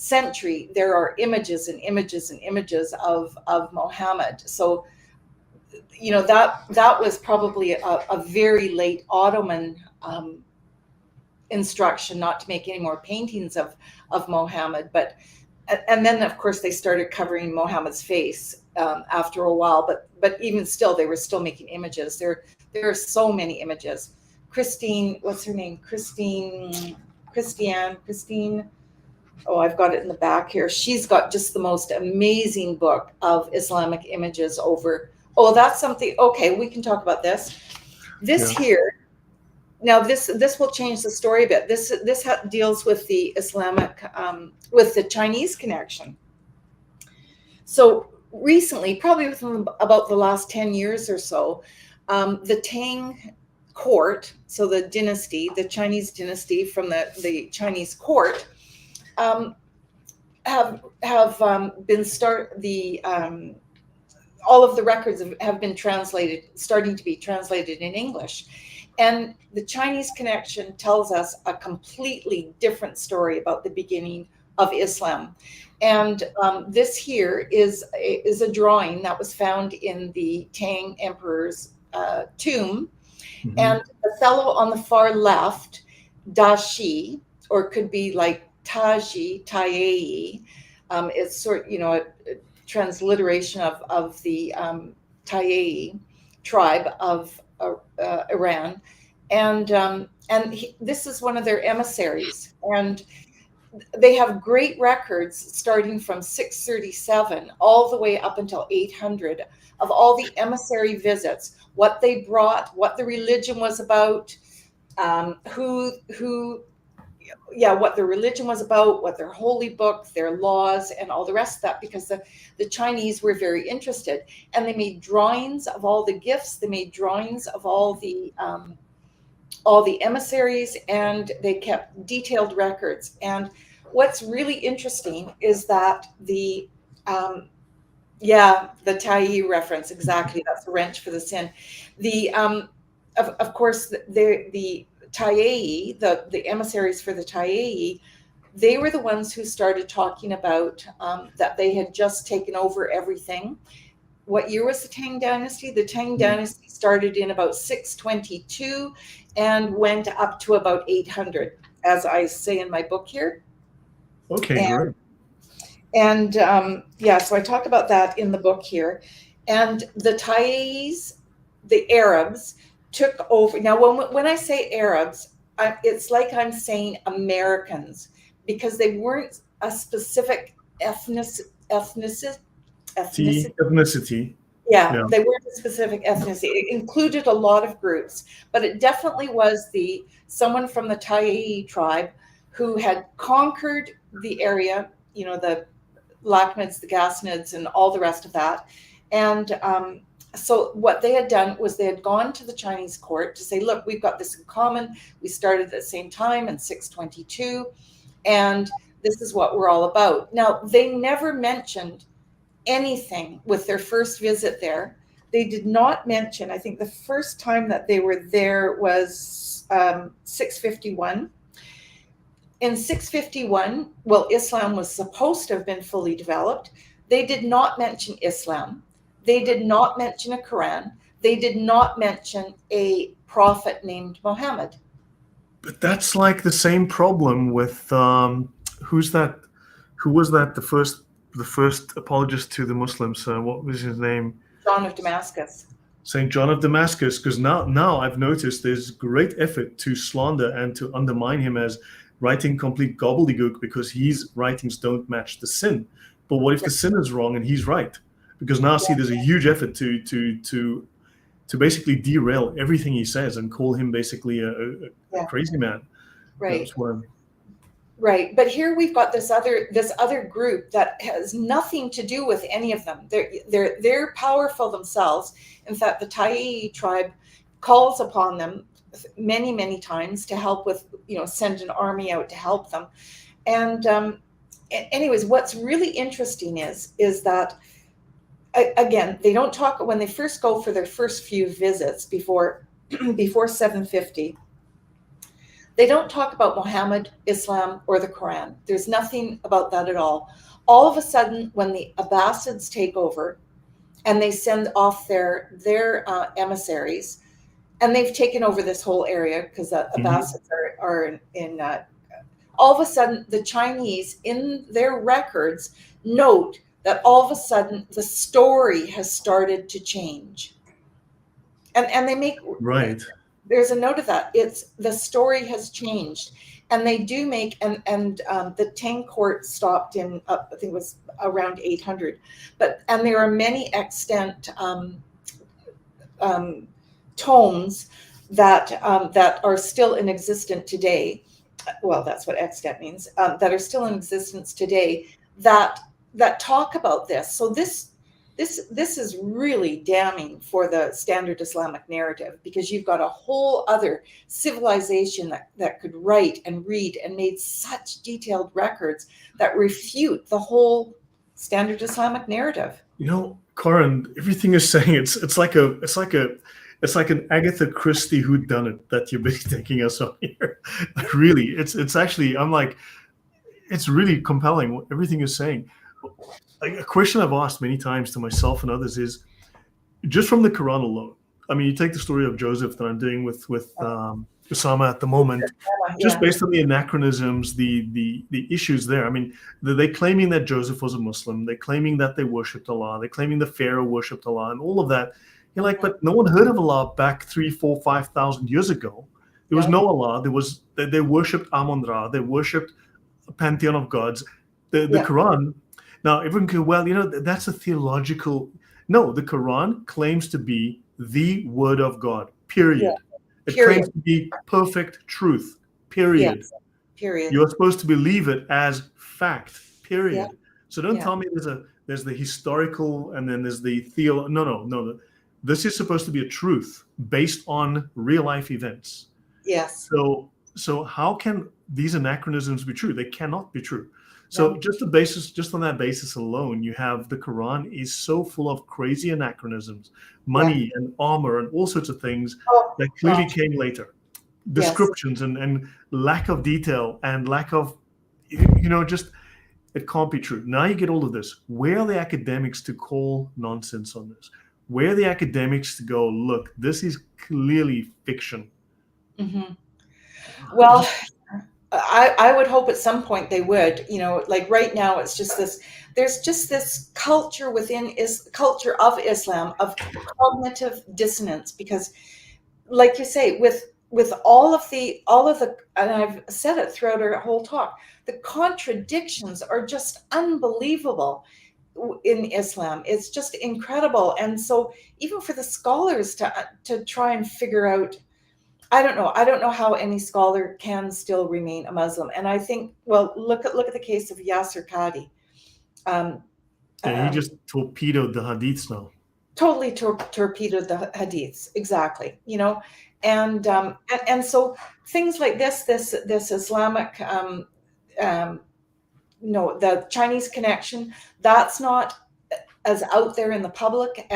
Speaker 2: century there are images and images and images of Muhammad. So you know that was probably a very late Ottoman instruction not to make any more paintings of Muhammad, and then of course they started covering Muhammad's face after a while, but even still they were still making images. There are so many images. Christine, what's her name? Christine. Oh, I've got it in the back here. She's got just the most amazing book of Islamic images over. Oh, that's something. Okay, we can talk about this. Here. Now this will change the story a bit. This deals with the Islamic with the Chinese connection. So recently, probably within about the last 10 years or so, the Tang court, so the dynasty, the Chinese dynasty from the Chinese court, have been all of the records have been translated, starting to be translated in English. And the Chinese connection tells us a completely different story about the beginning of Islam. And this here is a drawing that was found in the Tang Emperor's tomb.
Speaker 1: Mm-hmm.
Speaker 2: And the fellow on the far left, Dashi, or could be like Taji, Taiyei, it's sort a transliteration of the Taiyei tribe of Iran, and this is one of their emissaries, and they have great records starting from 637 all the way up until 800 of all the emissary visits, what they brought, what the religion was about, what their religion was about, what their holy book, their laws, and all the rest of that, because the Chinese were very interested. And they made drawings of all the gifts, they made drawings of all the emissaries, and they kept detailed records. And what's really interesting is that the Taiyei reference, exactly, that's a wrench for the sin. Of course, the Taiyei, the emissaries for the Taiyei, they were the ones who started talking about that they had just taken over everything. What year was the Tang Dynasty? The Tang Dynasty started in about 622 and went up to about 800, as I say in my book here.
Speaker 1: Okay, great.
Speaker 2: And so I talk about that in the book here. And the Taiyis, the Arabs, took over. Now, when I say Arabs, it's like I'm saying Americans, because they weren't a specific ethnicity. Yeah, they weren't a specific ethnicity. It included a lot of groups, but it definitely was someone from the Taiyei tribe who had conquered the area, the Lakhmids, the Ghassanids, and all the rest of that. And so what they had done was they had gone to the Chinese court to say, look, we've got this in common. We started at the same time in 622, and this is what we're all about. Now, they never mentioned anything with their first visit there. They did not mention, I think the first time that they were there was 651. In 651, Islam was supposed to have been fully developed. They did not mention Islam. They did not mention a Quran. They did not mention a prophet named Muhammad.
Speaker 1: But that's like the same problem with who's that? Who was that? The first apologist to the Muslims. What was his name?
Speaker 2: John of Damascus.
Speaker 1: Saint John of Damascus. Because now I've noticed there's great effort to slander and to undermine him as writing complete gobbledygook because his writings don't match the sin. But what if the sin is wrong and he's right? Because now see, there's a huge effort to basically derail everything he says and call him basically a crazy man.
Speaker 2: Right. Right. But here we've got this other group that has nothing to do with any of them. They're powerful themselves. In fact, the Taiyei tribe calls upon them many, many times to help with, send an army out to help them. And anyways, what's really interesting is that, again, they don't talk when they first go for their first few visits before 750. They don't talk about Muhammad, Islam, or the Quran. There's nothing about that at all. All of a sudden, when the Abbasids take over and they send off their emissaries, and they've taken over this whole area because the Abbasids are in all of a sudden, the Chinese in their records note that all of a sudden the story has started to change. And they make
Speaker 1: right.
Speaker 2: There's a note of that. It's the story has changed, and they do make and the Tang court stopped in I think it was around 800, and there are many extant tomes that are still in existence today. Well, that's what extant means. That are still in existence today that talk about this. So this this is really damning for the standard Islamic narrative, because you've got a whole other civilization that could write and read and made such detailed records that refute the whole standard Islamic narrative.
Speaker 1: Karen, everything you're saying, it's like an Agatha Christie whodunit that you're basically taking us on here. Really, it's actually, I'm like, it's really compelling, everything you're saying. A question I've asked many times to myself and others is, just from the Quran alone, I mean, you take the story of Joseph that I'm doing with Osama at the moment, just based on the anachronisms, the issues there. I mean, they're claiming that Joseph was a Muslim. They're claiming that they worshipped Allah. They're claiming the Pharaoh worshipped Allah and all of that. You're like, but no one heard of Allah back 3, 4, 5,000 years ago. There was no Allah. They worshipped Amun-Ra. They worshipped a pantheon of gods. The Quran. Now, everyone can, that's a theological. No, the Quran claims to be the word of God, period. Yeah. It claims to be perfect truth, period.
Speaker 2: Yes. Period.
Speaker 1: You're supposed to believe it as fact, period. Yeah. So don't tell me there's the historical and then there's the No. This is supposed to be a truth based on real life events.
Speaker 2: Yes.
Speaker 1: So how can these anachronisms be true? They cannot be true. So just on that basis alone, you have the Quran is so full of crazy anachronisms, money and armor and all sorts of things that clearly came later. Descriptions and lack of detail and lack of, just, it can't be true. Now you get all of this. Where are the academics to call nonsense on this? Where are the academics to go, look, this is clearly fiction?
Speaker 2: Mm-hmm. Well, I would hope at some point they would, like right now it's just this, there's just this culture culture of Islam of cognitive dissonance, because like you say, with all of the, and I've said it throughout our whole talk, the contradictions are just unbelievable in Islam. It's just incredible. And so even for the scholars to try and figure out, I don't know how any scholar can still remain a Muslim. And I think, well, look at the case of Yasser Qadi.
Speaker 1: He just torpedoed the hadiths now.
Speaker 2: Totally torpedoed the hadiths, exactly. And so things like this Islamic, the Chinese connection, that's not as out there in the public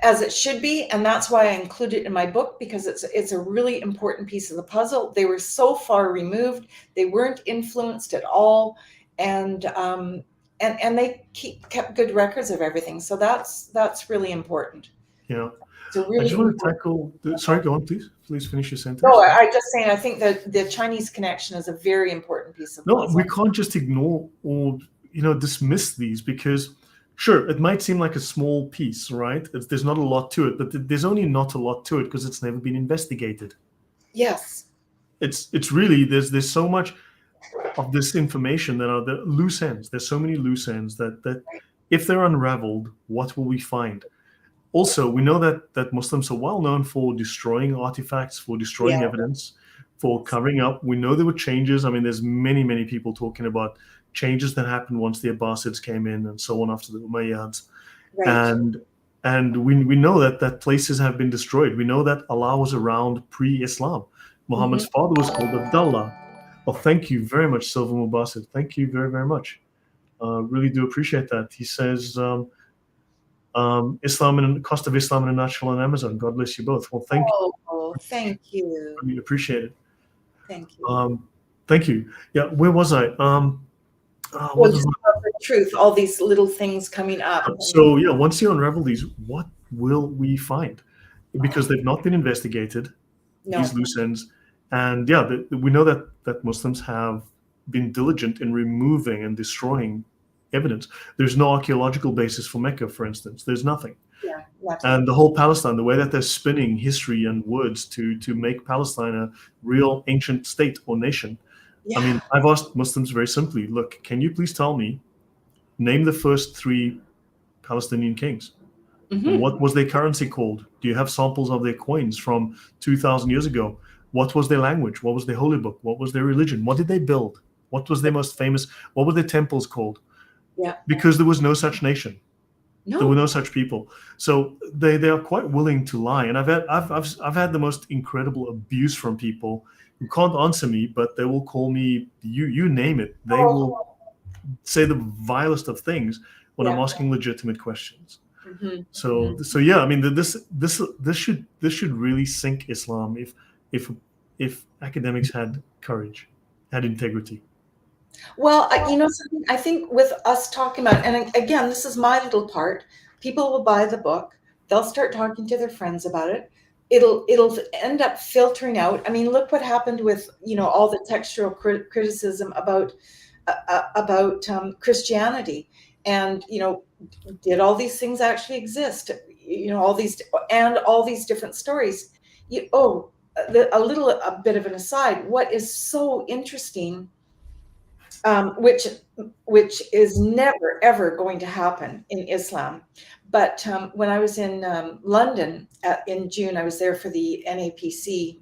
Speaker 2: as it should be, and that's why I include it in my book, because it's a really important piece of the puzzle. They were so far removed; they weren't influenced at all, and they kept good records of everything. So that's really important.
Speaker 1: Yeah. Really, I just want to tackle. Sorry, go on, please. Please finish your sentence.
Speaker 2: No, I just saying. I think that the Chinese connection is a very important piece of.
Speaker 1: No, we can't just ignore or dismiss these, because. Sure, it might seem like a small piece, right? There's not a lot to it, but there's only not a lot to it because it's never been investigated.
Speaker 2: Yes.
Speaker 1: It's really, there's so much of this information that are the loose ends. There's so many loose ends that if they're unraveled, what will we find? Also, we know that Muslims are well known for destroying artifacts, for destroying evidence, for covering up. We know there were changes. I mean, there's many, many people talking about changes that happened once the Abbasids came in and so on after the Umayyads. Right. And we know that places have been destroyed. We know that Allah was around pre-Islam. Muhammad's father was called Abdullah. Well, thank you very much, Silva Mubasid. Thank you very, very much. Really do appreciate that. He says, Islam and Cost of Islam in a Nutshell on Amazon. God bless you both. Well, thank you.
Speaker 2: Oh, thank you.
Speaker 1: Really appreciate it.
Speaker 2: Thank you.
Speaker 1: Thank you. Yeah, where was I?
Speaker 2: The truth, all these little things coming up.
Speaker 1: So yeah, once you unravel these, what will we find? Because they've not been investigated, these loose ends. And yeah, we know that Muslims have been diligent in removing and destroying evidence. There's no archaeological basis for Mecca, for instance. There's nothing.
Speaker 2: Yeah,
Speaker 1: and the whole Palestine, the way that they're spinning history and words to make Palestine a real ancient state or nation. Yeah. I mean, I've asked Muslims very simply, look, can you please tell me, name the first 3 Palestinian kings? And what was their currency called? Do you have samples of their coins from 2,000 years ago? What was their language? What was their holy book? What was their religion? What did they build? What was their most famous? What were their temples called?
Speaker 2: Yeah.
Speaker 1: because there was no such nation.
Speaker 2: No.
Speaker 1: There were no such people. So they are quite willing to lie. And I've had the most incredible abuse from people who can't answer me, but they will call me you name it. They will say the vilest of things when I'm asking legitimate questions.
Speaker 2: Mm-hmm.
Speaker 1: So yeah, I mean, this should really sink Islam if academics had courage, had integrity.
Speaker 2: Well, something I think with us talking about, and again, this is my little part. People will buy the book. They'll start talking to their friends about it. It'll end up filtering out. I mean, look what happened with all the textual criticism about Christianity, and did all these things actually exist? All these different stories. A bit of an aside. What is so interesting, which is never ever going to happen in Islam. But when I was in London in June, I was there for the NAPC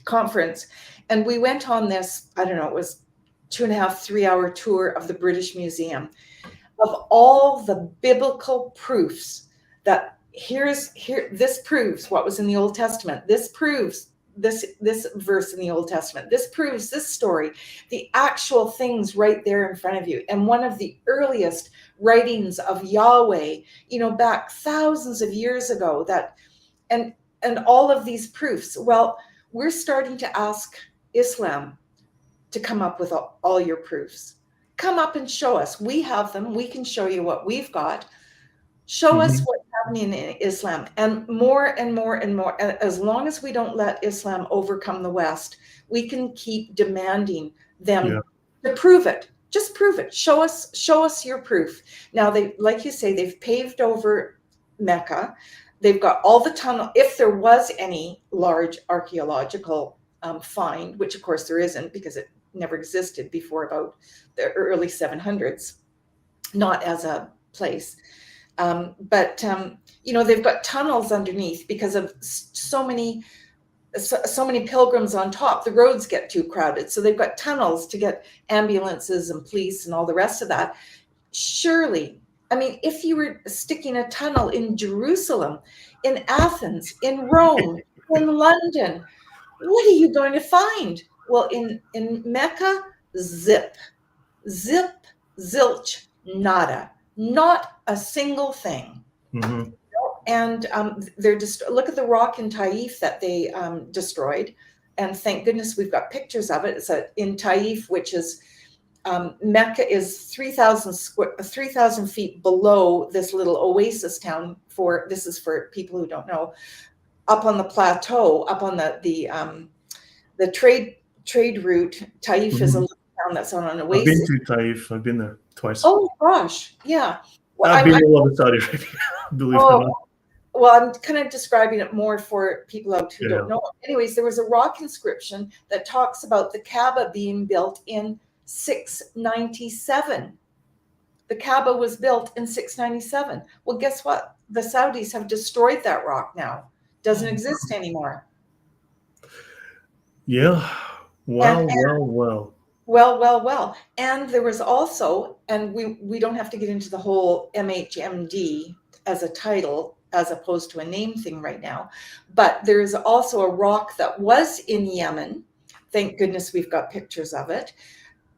Speaker 2: conference, and we went on this, I don't know, it was 2.5-3 hour tour of the British Museum, of all the biblical proofs that this proves what was in the Old Testament. This proves this verse in the Old Testament. This proves this story, the actual things right there in front of you. And one of the earliest writings of Yahweh, back thousands of years ago, and all of these proofs. Well, we're starting to ask Islam to come up with all your proofs. Come up and show us. We have them. We can show you what we've got. Show us what's happening in Islam, and more and more and more. As long as we don't let Islam overcome the West, we can keep demanding them to prove it. Just prove it. Show us your proof. Now, like you say, they've paved over Mecca. They've got all the tunnel. If there was any large archaeological find, which of course there isn't because it never existed before about the early 700s, not as a place. But they've got tunnels underneath because of so many pilgrims on top. The roads get too crowded. So they've got tunnels to get ambulances and police and all the rest of that. Surely, I mean, if you were sticking a tunnel in Jerusalem, in Athens, in Rome, in London, what are you going to find? Well, in Mecca, zip, zilch, nada. Not a single thing.
Speaker 1: Mm-hmm.
Speaker 2: And they're just look at the rock in Taif that they destroyed, and thank goodness we've got pictures of it. It's in Taif, which is Mecca is 3,000 feet below this little oasis town. This is for people who don't know, up on the plateau, up on the trade route. Taif is a little town that's on an oasis.
Speaker 1: I've been to Taif. I've been there twice.
Speaker 2: Oh gosh, yeah.
Speaker 1: Well, I've been all over Saudi Arabia, believe it or not.
Speaker 2: Well, I'm kind of describing it more for people out who don't know. Anyways, there was a rock inscription that talks about the Kaaba being built in 697. The Kaaba was built in 697. Well, guess what? The Saudis have destroyed that rock now. Doesn't exist anymore.
Speaker 1: Yeah. Well.
Speaker 2: Well. And there was also, and we don't have to get into the whole MHMD as a title as opposed to a name thing right now, but there is also a rock that was in Yemen. Thank goodness we've got pictures of it.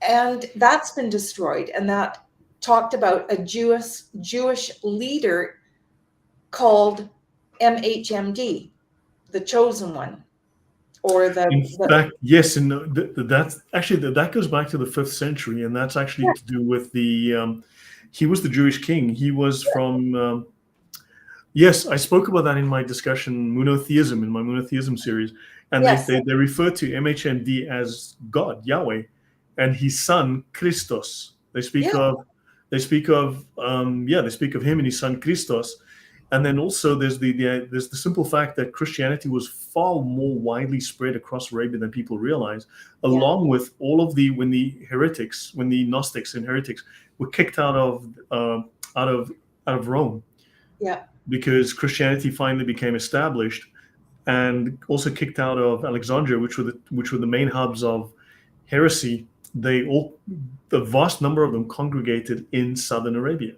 Speaker 2: And that's been destroyed. And that talked about a Jewish leader called MHMD, the chosen one.
Speaker 1: In fact, yes, and that's actually that goes back to the 5th century, and that's actually to do with he was the Jewish king. He was from yes, I spoke about that in my discussion monotheism in my monotheism series, and they refer to MHMD as God, Yahweh, and his son Christos. They speak of him and his son Christos. And then also there's the simple fact that Christianity was far more widely spread across Arabia than people realize, along with all of when the Gnostics and heretics were kicked out of Rome.
Speaker 2: Yeah.
Speaker 1: Because Christianity finally became established, and also kicked out of Alexandria, which were the main hubs of heresy the vast number of them congregated in southern Arabia.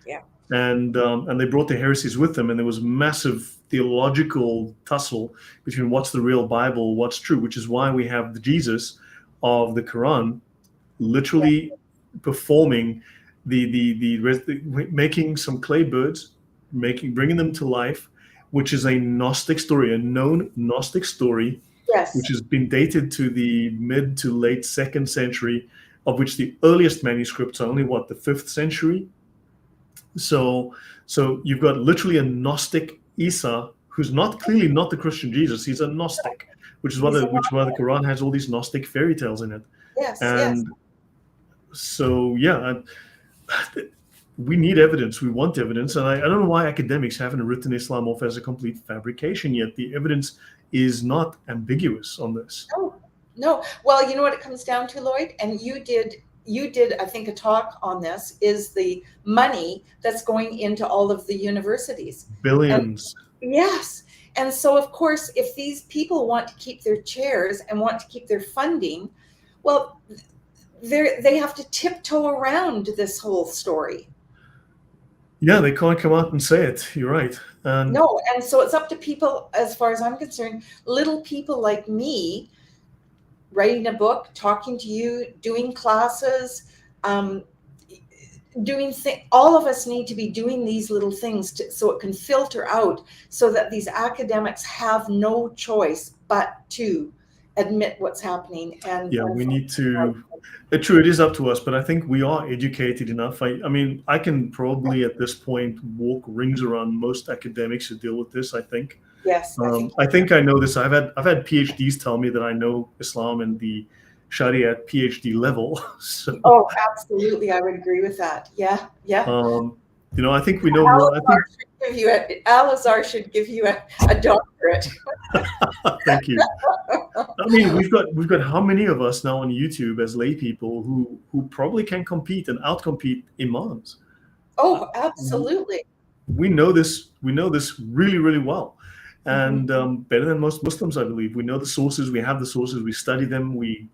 Speaker 2: Yeah.
Speaker 1: And they brought their heresies with them, and there was massive theological tussle between what's the real Bible, what's true, which is why we have the Jesus of the Quran literally performing making some clay birds, bringing them to life, which is a Gnostic story, a known Gnostic story,
Speaker 2: Yes.
Speaker 1: which has been dated to the mid to late 2nd century, of which the earliest manuscripts are only the 5th century. So you've got literally a Gnostic Isa, who's clearly not the Christian Jesus. He's a Gnostic, which is why the Quran has all these Gnostic fairy tales in it.
Speaker 2: Yes.
Speaker 1: And so, we need evidence. We want evidence. And I don't know why academics haven't written Islam off as a complete fabrication yet. The evidence is not ambiguous on this.
Speaker 2: No. Well, you know what it comes down to, Lloyd? And you did, I think, a talk on this, is the money that's going into all of the universities.
Speaker 1: Billions.
Speaker 2: Yes. And so, of course, if these people want to keep their chairs and want to keep their funding, well, they have to tiptoe around this whole story.
Speaker 1: Yeah, they can't come out and say it. You're right.
Speaker 2: No, and so it's up to people, as far as I'm concerned, little people like me, writing a book, talking to you, doing classes, all of us need to be doing these little things so it can filter out, so that these academics have no choice but to admit what's happening. And
Speaker 1: we need to. True, it is up to us, but I think we are educated enough. I mean, I can probably at this point walk rings around most academics who deal with this. I think.
Speaker 2: Yes.
Speaker 1: I think I know this. I've had PhDs tell me that I know Islam and the Sharia at PhD level. So,
Speaker 2: absolutely, I would agree with that. Yeah.
Speaker 1: I think we know more.
Speaker 2: Al-Azhar should give you a doctorate.
Speaker 1: Thank you. I mean, we've got how many of us now on YouTube as lay people who probably can compete and outcompete imams?
Speaker 2: Oh, absolutely.
Speaker 1: We know this really, really well. And better than most Muslims, I believe. We know the sources, we have the sources, we study them, we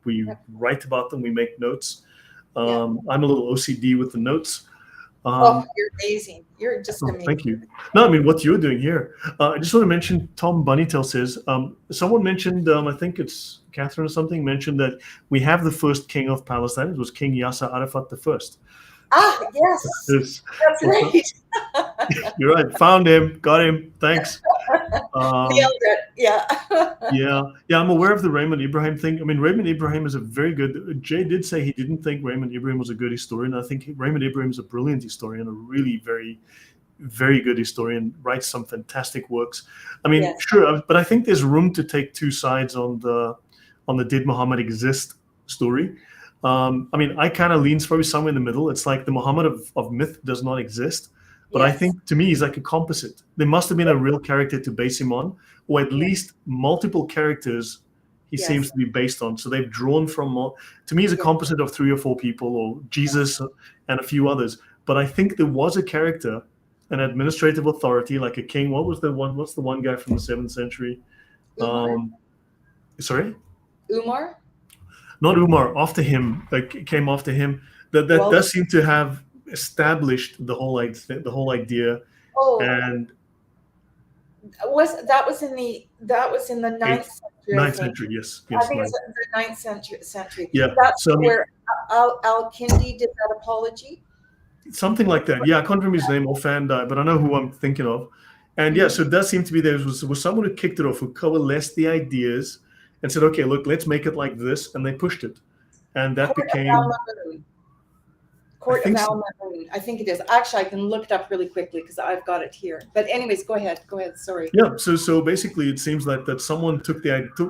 Speaker 1: write about them, we make notes. I'm a little OCD with the notes.
Speaker 2: You're amazing. You're just amazing.
Speaker 1: Thank you. No, I mean, what you're doing here. I just want to mention, Tom Bunnytail says, someone mentioned, I think it's Catherine or something, mentioned that we have the first king of Palestine. It was King Yasser Arafat the first.
Speaker 2: Yes. That's right.
Speaker 1: You're right. Found him. Got him. Thanks.
Speaker 2: Nailed it. Yeah.
Speaker 1: Yeah. I'm aware of the Raymond Ibrahim thing. I mean, Raymond Ibrahim is a very good. Jay did say he didn't think Raymond Ibrahim was a good historian. I think Raymond Ibrahim is a brilliant historian, a really very, very good historian. Writes some fantastic works. I mean, sure, but I think there's room to take two sides on the did Muhammad exist story. I mean, I kind of leans probably somewhere in the middle. It's like the Muhammad of myth does not exist. But I think, to me, he's like a composite. There must have been a real character to base him on, or at least multiple characters he seems to be based on. So they've drawn from to me, he's a composite of 3 or 4 people, or Jesus and a few others. But I think there was a character, an administrative authority, like a king. What's the one guy from the 7th century? Sorry?
Speaker 2: Umar?
Speaker 1: Not Umar, after him, like came after him. That does seem to have established the whole idea. And
Speaker 2: that was in the 9th century.
Speaker 1: 9th century, yes.
Speaker 2: I think it's the 9th century.
Speaker 1: Yeah.
Speaker 2: That's where Al-Kindi did that apology.
Speaker 1: Something like that. Yeah, I can't remember his name offhand, but I know who I'm thinking of. And so it does seem to be there was someone who kicked it off, who coalesced the ideas and said, okay, look, let's make it like this, and they pushed it. And that became
Speaker 2: Court of Al-Mamun. I think it is. Actually, I can look it up really quickly because I've got it here. But anyways, go ahead. Sorry.
Speaker 1: Yeah. So basically, it seems like that someone took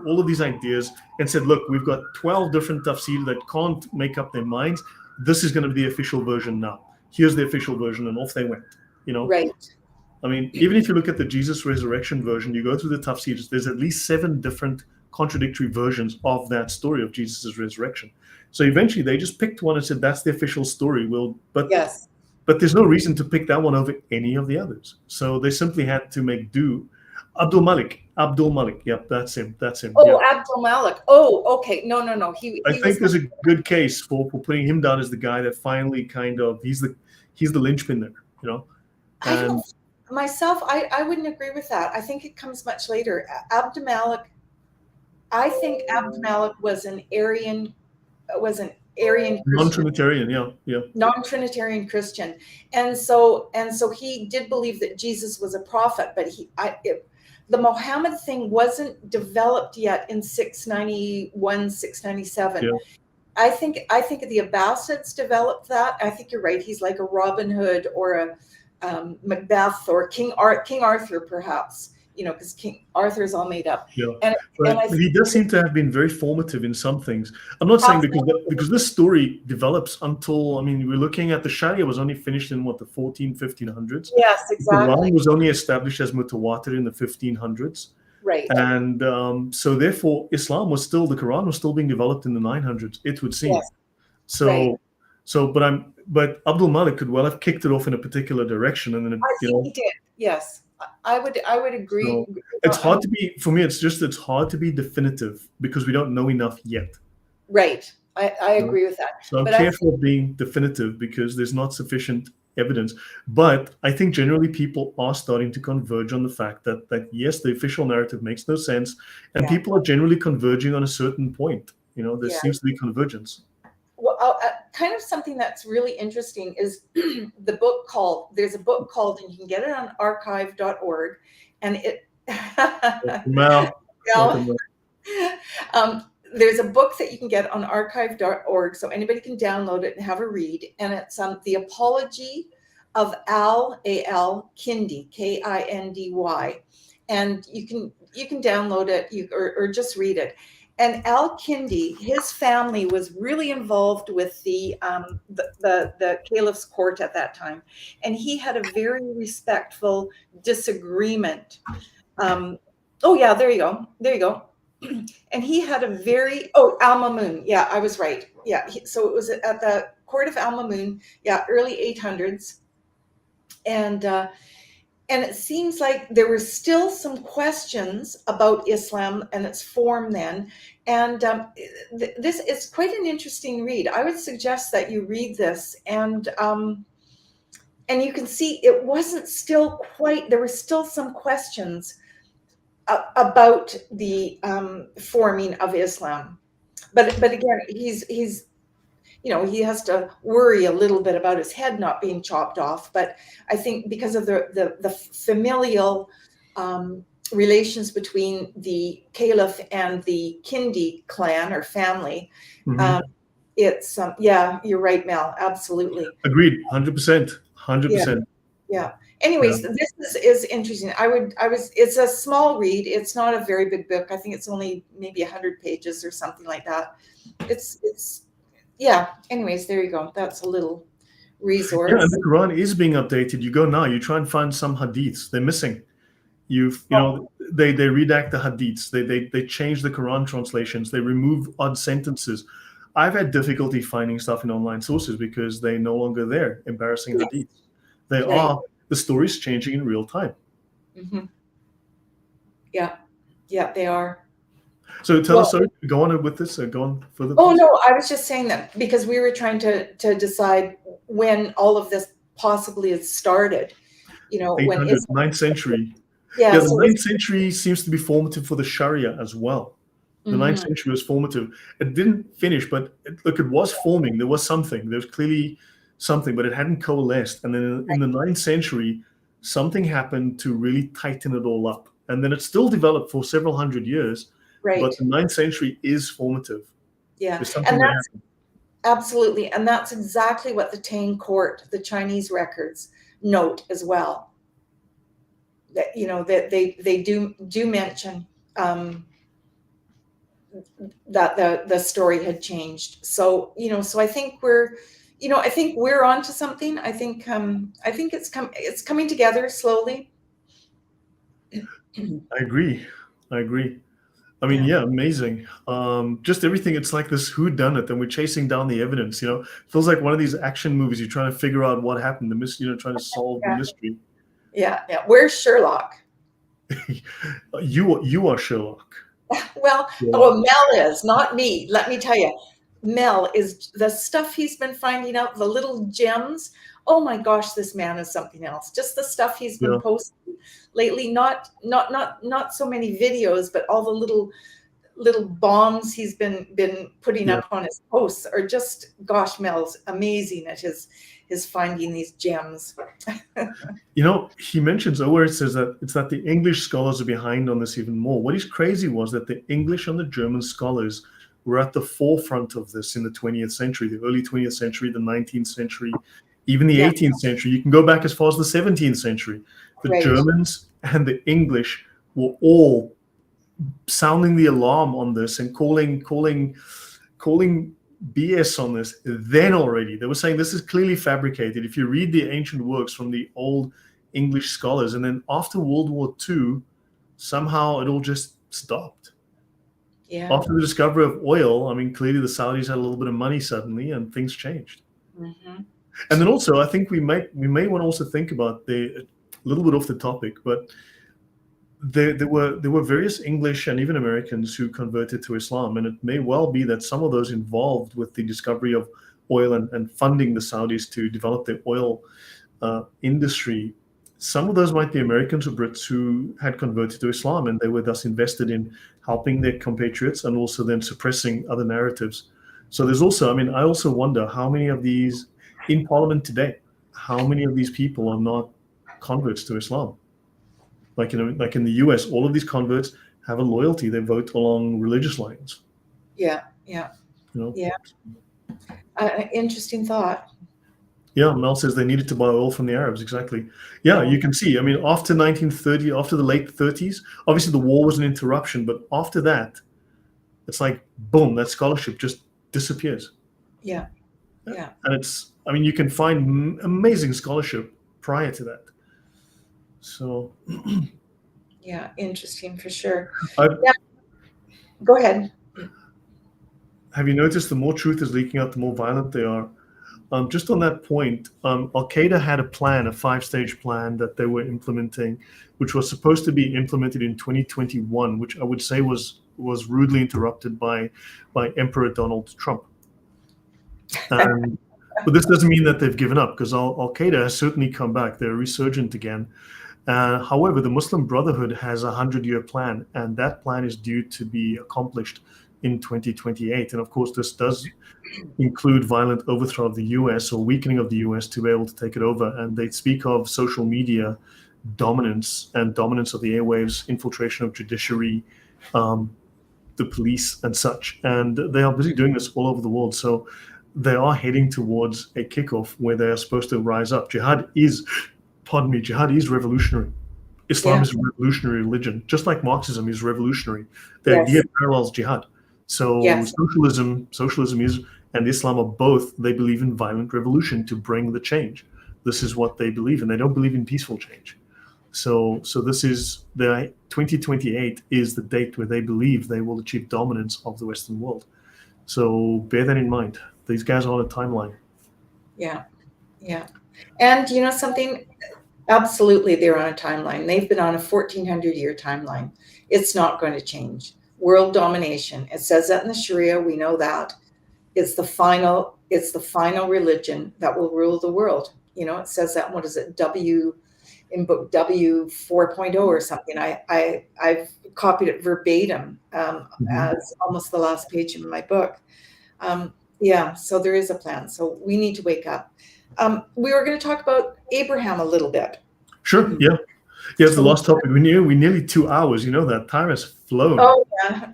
Speaker 1: all of these ideas and said, look, we've got 12 different tafsir that can't make up their minds. This is going to be the official version now. Here's the official version, and off they went.
Speaker 2: Right.
Speaker 1: I mean, even if you look at the Jesus resurrection version, you go through the tafsirs, there's at least 7 different contradictory versions of that story of Jesus' resurrection. So eventually they just picked one and said, that's the official story. But there's no reason to pick that one over any of the others. So they simply had to make do. Abdul Malik. Abdul Malik. Yep, that's him. That's him.
Speaker 2: Oh,
Speaker 1: Yeah.
Speaker 2: Abdul Malik. Oh, okay. No.
Speaker 1: I
Speaker 2: He
Speaker 1: think
Speaker 2: was.
Speaker 1: there's a good case for putting him down as the guy that finally kind of he's the linchpin there, you know.
Speaker 2: I don't
Speaker 1: And
Speaker 2: myself. I wouldn't agree with that. I think it comes much later. Abdul Malik. I think Abdul Malik was an Aryan Christian,
Speaker 1: non-Trinitarian, yeah, yeah.
Speaker 2: non-Trinitarian Christian, and so he did believe that Jesus was a prophet, but the Muhammad thing wasn't developed yet in 691, 697.
Speaker 1: Yeah.
Speaker 2: I think the Abbasids developed that. I think you're right. He's like a Robin Hood or a Macbeth or King Arthur, perhaps. You know, because King Arthur's all made up.
Speaker 1: Yeah,
Speaker 2: And
Speaker 1: but he does seem to have been very formative in some things. I'm not saying because this story develops until, I mean, we're looking at the Sharia was only finished in what, the 1500s.
Speaker 2: Yes,
Speaker 1: The
Speaker 2: exactly.
Speaker 1: Quran was only established as mutawatir in the 1500s.
Speaker 2: Right.
Speaker 1: And so therefore the Quran was still being developed in the 900s, it would seem.
Speaker 2: Yes.
Speaker 1: So,
Speaker 2: right.
Speaker 1: but Abdul Malik could well have kicked it off in a particular direction, and then
Speaker 2: I think he did. Yes, I would agree.
Speaker 1: So it's hard to be, for me, it's hard to be definitive because we don't know enough yet.
Speaker 2: Right. I agree with that.
Speaker 1: So I'm careful of being definitive because there's not sufficient evidence. But I think generally people are starting to converge on the fact that yes, the official narrative makes no sense, and people are generally converging on a certain point. You know, there seems to be convergence.
Speaker 2: Well, kind of something that's really interesting is there's a book called, and you can get it on archive.org, and there's a book that you can get on archive.org, so anybody can download it and have a read, and it's The Apology of Al-Kindi, Kindy, and you can download it or just read it. And Al-Kindi, his family was really involved with the caliph's court at that time, and he had a very respectful disagreement. There you go. And he had a very Al-Mamun. Yeah, I was right. Yeah, so it was at the court of Al-Mamun. Yeah, early 800s, and it seems like there were still some questions about Islam and its form then. And this is quite an interesting read. I would suggest that you read this, and you can see it wasn't still quite, there were still some questions about the forming of Islam. But again, he's he has to worry a little bit about his head not being chopped off. But I think because of the familial relations between the caliph and the Kindi clan or family, it's you're right, Mel. Absolutely.
Speaker 1: Agreed. 100%. 100%.
Speaker 2: Yeah. Anyways, this is interesting. It's a small read. It's not a very big book. I think it's only maybe 100 pages or something like that. Anyways, there you go. That's a little resource.
Speaker 1: Yeah, and the Quran is being updated. You go now, you try and find some hadiths. They're missing. They redact the hadiths. They change the Quran translations. They remove odd sentences. I've had difficulty finding stuff in online sources because they're no longer there. Embarrassing hadiths. They are. The story's changing in real time.
Speaker 2: Mm-hmm. Yeah, they are.
Speaker 1: So tell us, go on with this. Go on further.
Speaker 2: Oh, no, I was just saying that because we were trying to decide when all of this possibly had started. When it's
Speaker 1: 9th century.
Speaker 2: Yeah,
Speaker 1: the 9th century seems to be formative for the Sharia as well. The 9th century was formative. It didn't finish, but it was forming. There was something. There was clearly something, but it hadn't coalesced. And then in the 9th century, something happened to really tighten it all up. And then it still developed for several hundred years.
Speaker 2: Right.
Speaker 1: But the 9th century is formative.
Speaker 2: Yeah, and that's absolutely, and that's exactly what the Tang court, the Chinese records, note as well. That that they do mention that the story had changed. So so I think we're onto something. I think it's coming together slowly.
Speaker 1: I agree. I mean, amazing. Just everything. It's like this whodunit, and we're chasing down the evidence. Feels like one of these action movies. You're trying to figure out what happened. Trying to solve the mystery.
Speaker 2: Yeah. Where's Sherlock?
Speaker 1: You are Sherlock.
Speaker 2: Well,
Speaker 1: Yeah.
Speaker 2: oh, Mel is, not me. Let me tell you, Mel is the stuff he's been finding out, the little gems. Oh my gosh, this man is something else. Just the stuff he's been
Speaker 1: Yeah.
Speaker 2: posting lately, not so many videos, but all the little bombs he's been putting
Speaker 1: Yeah.
Speaker 2: up on his posts are just, gosh, Mel's amazing at his finding these gems.
Speaker 1: He mentions where it says that it's that the English scholars are behind on this even more. What is crazy was that the English and the German scholars were at the forefront of this in the 20th century, the early 20th century, the 19th century, even the
Speaker 2: Yeah.
Speaker 1: 18th century. You can go back as far as the 17th century. The
Speaker 2: Right.
Speaker 1: Germans and the English were all sounding the alarm on this and calling BS on this then already. They were saying this is clearly fabricated. If you read the ancient works from the old English scholars, and then after World War II, somehow it all just stopped.
Speaker 2: Yeah.
Speaker 1: After the discovery of oil, I mean, clearly the Saudis had a little bit of money suddenly, and things changed.
Speaker 2: Mm-hmm.
Speaker 1: And then also, I think we may want to also think about a little bit off the topic, but there were various English and even Americans who converted to Islam, and it may well be that some of those involved with the discovery of oil and funding the Saudis to develop their oil industry, some of those might be Americans or Brits who had converted to Islam, and they were thus invested in helping their compatriots and also then suppressing other narratives. So there's also, I mean, I also wonder how many of these in Parliament today, how many of these people are not converts to Islam? Like in the US, all of these converts have a loyalty. They vote along religious lines.
Speaker 2: Yeah. Interesting thought.
Speaker 1: Yeah, Mel says they needed to buy oil from the Arabs. Exactly. Yeah, you can see. I mean, after 1930, after the late 30s, obviously the war was an interruption, but after that, it's like boom, that scholarship just disappears.
Speaker 2: Yeah.
Speaker 1: And it's, I mean, you can find amazing scholarship prior to that. So
Speaker 2: yeah, interesting for sure.
Speaker 1: Yeah.
Speaker 2: Go ahead.
Speaker 1: Have you noticed the more truth is leaking out, the more violent they are? Just on that point, Al-Qaeda had a plan, a 5-stage plan that they were implementing, which was supposed to be implemented in 2021, which I would say was rudely interrupted by Emperor Donald Trump. But this doesn't mean that they've given up, because Al-Qaeda has certainly come back. They're resurgent again. However, the Muslim Brotherhood has a 100-year plan, and that plan is due to be accomplished in 2028. And of course, this does include violent overthrow of the US or weakening of the US to be able to take it over. And they speak of social media dominance and dominance of the airwaves, infiltration of judiciary, the police and such. And they are busy doing this all over the world. So they are heading towards a kickoff where they are supposed to rise up. Jihad is revolutionary. Islam is a revolutionary religion, just like Marxism is revolutionary. The idea parallels jihad. So socialism is, and Islam are both, they believe in violent revolution to bring the change. This is what they believe, and they don't believe in peaceful change. So this is the 2028 is the date where they believe they will achieve dominance of the Western world. So bear that in mind. These guys are on a timeline.
Speaker 2: Yeah. And you know something? Absolutely, they're on a timeline. They've been on a 1400-year timeline. It's not going to change. World domination. It says that in the Sharia. We know that. It's the final religion that will rule the world. You know, it says that. What is it? In book W 4.0 or something. I've copied it verbatim as almost the last page of my book. So there is a plan. So we need to wake up. We were going to talk about Abraham a little bit.
Speaker 1: Sure. Yeah. It's the last topic. We nearly 2 hours. You know that time has flown.
Speaker 2: Oh yeah.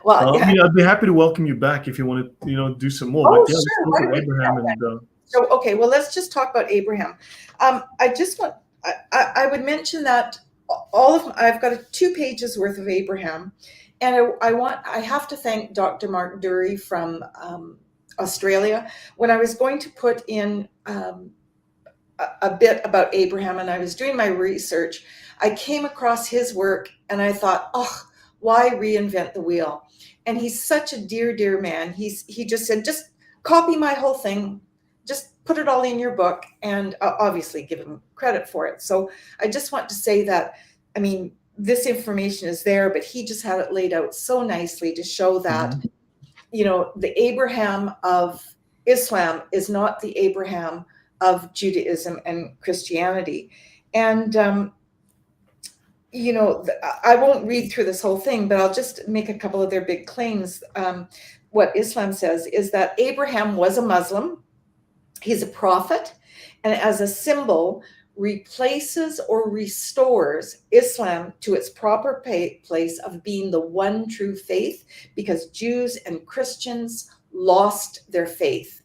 Speaker 2: Well,
Speaker 1: I mean, I'd be happy to welcome you back if you want to, do some more.
Speaker 2: Oh,
Speaker 1: but yeah,
Speaker 2: sure.
Speaker 1: let's look at Abraham and.
Speaker 2: So okay, well, let's just talk about Abraham. I would mention that I've got 2 pages worth of Abraham, and I have to thank Dr. Mark Dury from Australia. When I was going to put in a bit about Abraham and I was doing my research, I came across his work and I thought, why reinvent the wheel? And he's such a dear man. He just said, just copy my whole thing, just put it all in your book, and obviously give him credit for it. So I just want to say that, I mean, this information is there, but he just had it laid out so nicely to show that, the Abraham of Islam is not the Abraham of Judaism and Christianity. And, I won't read through this whole thing, but I'll just make a couple of their big claims. What Islam says is that Abraham was a Muslim. He's a prophet, and as a symbol, replaces or restores Islam to its proper place of being the one true faith, because Jews and Christians lost their faith.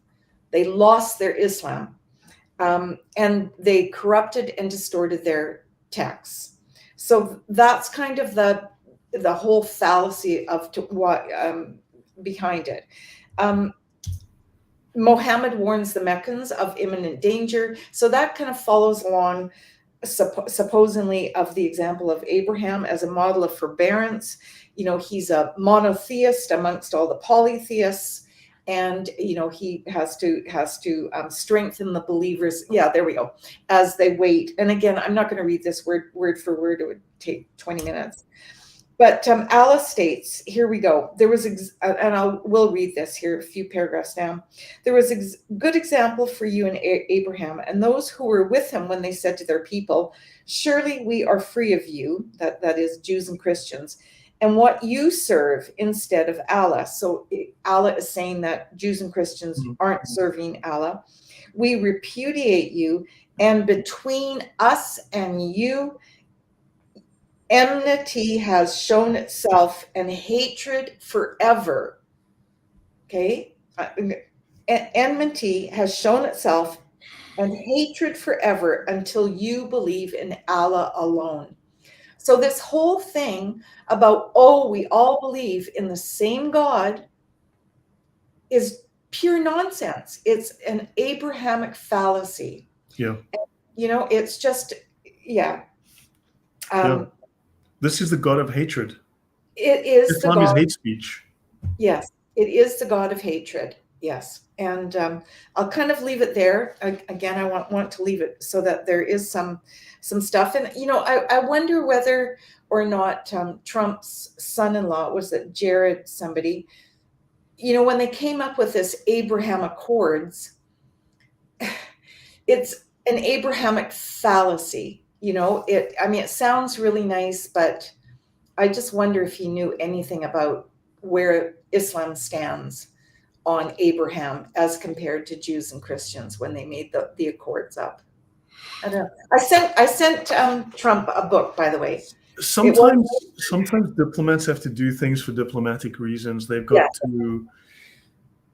Speaker 2: They lost their Islam, and they corrupted and distorted their texts. So that's kind of the whole fallacy of what behind it. Mohammed warns the Meccans of imminent danger. So that kind of follows along supposedly of the example of Abraham as a model of forbearance. He's a monotheist amongst all the polytheists, and he has to strengthen the believers. Yeah, there we go. As they wait. And again, I'm not going to read this word for word. It would take 20 minutes. But Allah states, here we go. There was, and we'll read this here, a few paragraphs down. There was a good example for you in Abraham and those who were with him when they said to their people, surely we are free of you, that is Jews and Christians, and what you serve instead of Allah. So Allah is saying that Jews and Christians aren't serving Allah. We repudiate you, and between us and you, enmity has shown itself and hatred forever. Okay? Enmity has shown itself and hatred forever until you believe in Allah alone. So this whole thing about, we all believe in the same God is pure nonsense. It's an Abrahamic fallacy.
Speaker 1: Yeah.
Speaker 2: It's just,
Speaker 1: This is the God of hatred.
Speaker 2: It is
Speaker 1: Islam is hate speech.
Speaker 2: Yes, it is the God of hatred. Yes. And I'll kind of leave it there. Again, I want to leave it so that there is some stuff. And, I wonder whether or not Trump's son-in-law, was it Jared somebody, when they came up with this Abraham Accords, it's an Abrahamic fallacy. It sounds really nice, but I just wonder if he knew anything about where Islam stands on Abraham as compared to Jews and Christians when they made the Accords up. I don't know. I sent Trump a book, by the way.
Speaker 1: Sometimes diplomats have to do things for diplomatic reasons. They've got to,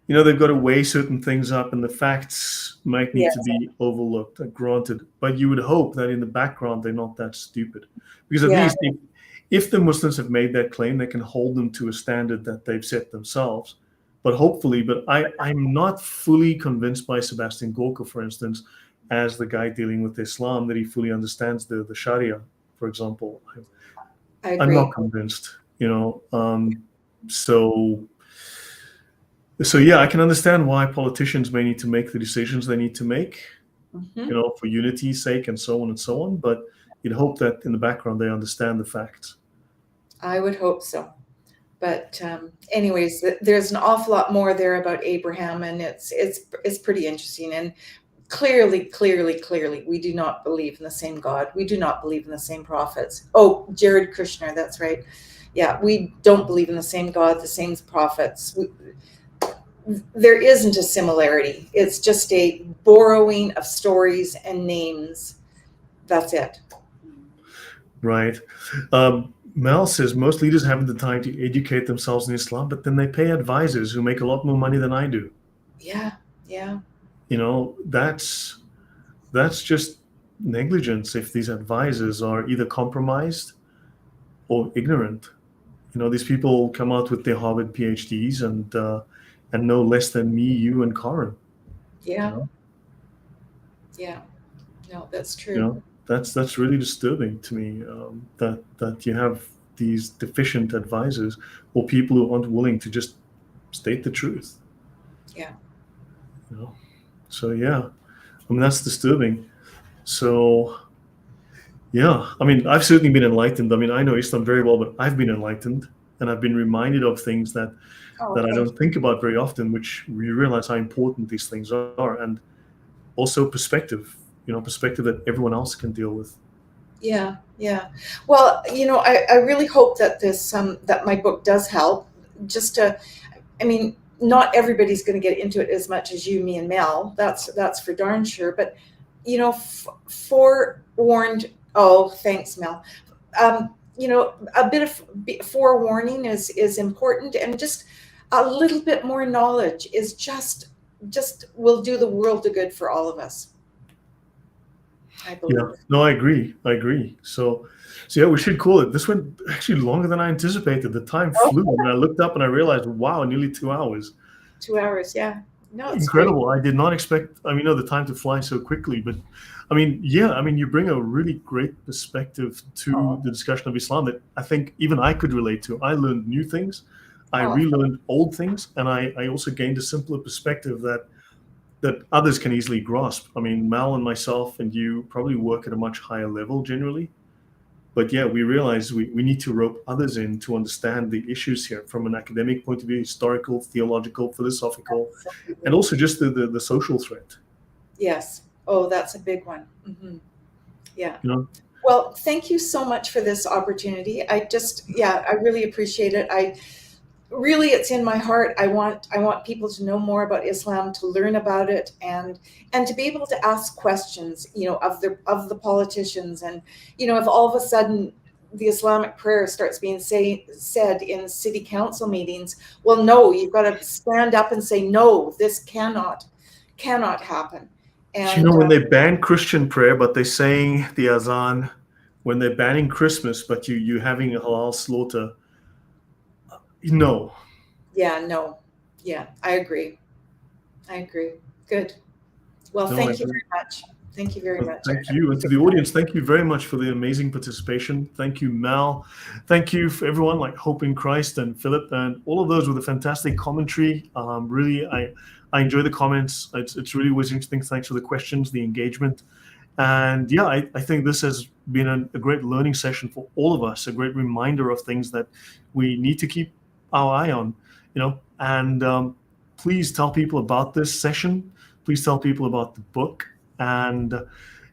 Speaker 1: they've got to weigh certain things up, and the facts might need to be overlooked, granted. But you would hope that in the background, they're not that stupid. Because at least if the Muslims have made that claim, they can hold them to a standard that they've set themselves. But hopefully, I'm not fully convinced by Sebastian Gorka, for instance, as the guy dealing with Islam, that he fully understands the Sharia, for example.
Speaker 2: I agree.
Speaker 1: I'm not convinced, So yeah, I can understand why politicians may need to make the decisions they need to make, for unity's sake and so on and so on. But you'd hope that in the background they understand the facts.
Speaker 2: I would hope so. But anyways, there's an awful lot more there about Abraham, and it's pretty interesting. And clearly, we do not believe in the same God. We do not believe in the same prophets. Oh, Jared Kushner, that's right. Yeah, we don't believe in the same God, the same prophets. There isn't a similarity. It's just a borrowing of stories and names. That's it.
Speaker 1: Right. Mel says most leaders haven't the time to educate themselves in Islam, but then they pay advisors who make a lot more money than I do.
Speaker 2: Yeah.
Speaker 1: That's just negligence if these advisors are either compromised or ignorant. These people come out with their Harvard PhDs and know less than me, you, and Karen.
Speaker 2: Yeah. Yeah. No, that's true.
Speaker 1: That's really disturbing to me, that you have these deficient advisors or people who aren't willing to just state the truth.
Speaker 2: Yeah.
Speaker 1: So yeah, that's disturbing. So Yeah, I mean, I've certainly been enlightened. I mean, I know Islam very well, but I've been enlightened, and I've been reminded of things
Speaker 2: Oh,
Speaker 1: that I
Speaker 2: thank
Speaker 1: don't think about very often, which we realize how important these things are, and also perspective. Perspective that everyone else can deal with.
Speaker 2: Yeah, yeah. Well, I really hope that this that my book does help. Just to, I mean, not everybody's going to get into it as much as you, me, and Mel. That's for darn sure. But forewarned. Oh, thanks, Mel. A bit of forewarning is important, and just a little bit more knowledge is just will do the world of good for all of us, I
Speaker 1: Yeah,
Speaker 2: believe.
Speaker 1: no, I agree. I agree. So yeah, we should call it. This went actually longer than I anticipated. The time
Speaker 2: Oh,
Speaker 1: flew. I mean, I looked up and I realized, wow, nearly 2 hours.
Speaker 2: 2 hours. Yeah. No, it's great.
Speaker 1: Incredible. I did not expect, I mean, the time to fly so quickly, but I mean, yeah, I mean, you bring a really great perspective to
Speaker 2: Oh,
Speaker 1: the discussion of Islam that I think even I could relate to. I learned new things, I
Speaker 2: oh,
Speaker 1: relearned old things, and I also gained a simpler perspective that others can easily grasp. I mean, Mal and myself and you probably work at a much higher level generally. But yeah, we realize we need to rope others in to understand the issues here from an academic point of view, historical, theological, philosophical, and
Speaker 2: absolutely.
Speaker 1: also just the social threat.
Speaker 2: Yes. Oh, that's a big one. Yeah.
Speaker 1: You know,
Speaker 2: Well, thank you so much for this opportunity. I really appreciate it. Really, it's in my heart. I want people to know more about Islam, to learn about it, and to be able to ask questions, of the politicians, and if all of a sudden the Islamic prayer starts being said in city council meetings, well, no, you've got to stand up and say no. This cannot happen. And
Speaker 1: when they ban Christian prayer, but they're saying the azan, when they're banning Christmas, but you having a halal slaughter, no.
Speaker 2: yeah, no, yeah, I agree. I agree. Good. Well,
Speaker 1: No, I
Speaker 2: thank you
Speaker 1: agree.
Speaker 2: very much. Thank you very much.
Speaker 1: Thank
Speaker 2: I
Speaker 1: you. And to
Speaker 2: appreciate
Speaker 1: the
Speaker 2: that.
Speaker 1: audience, thank you very much for the amazing participation. Thank you, Mal. Thank you for everyone like Hope in Christ and Philip and all of those with a fantastic commentary. Really, I enjoy the comments. It's really always interesting. Thanks for the questions, the engagement. And yeah, I think this has been a great learning session for all of us, a great reminder of things that we need to keep our eye on, and please tell people about this session. Please tell people about the book. And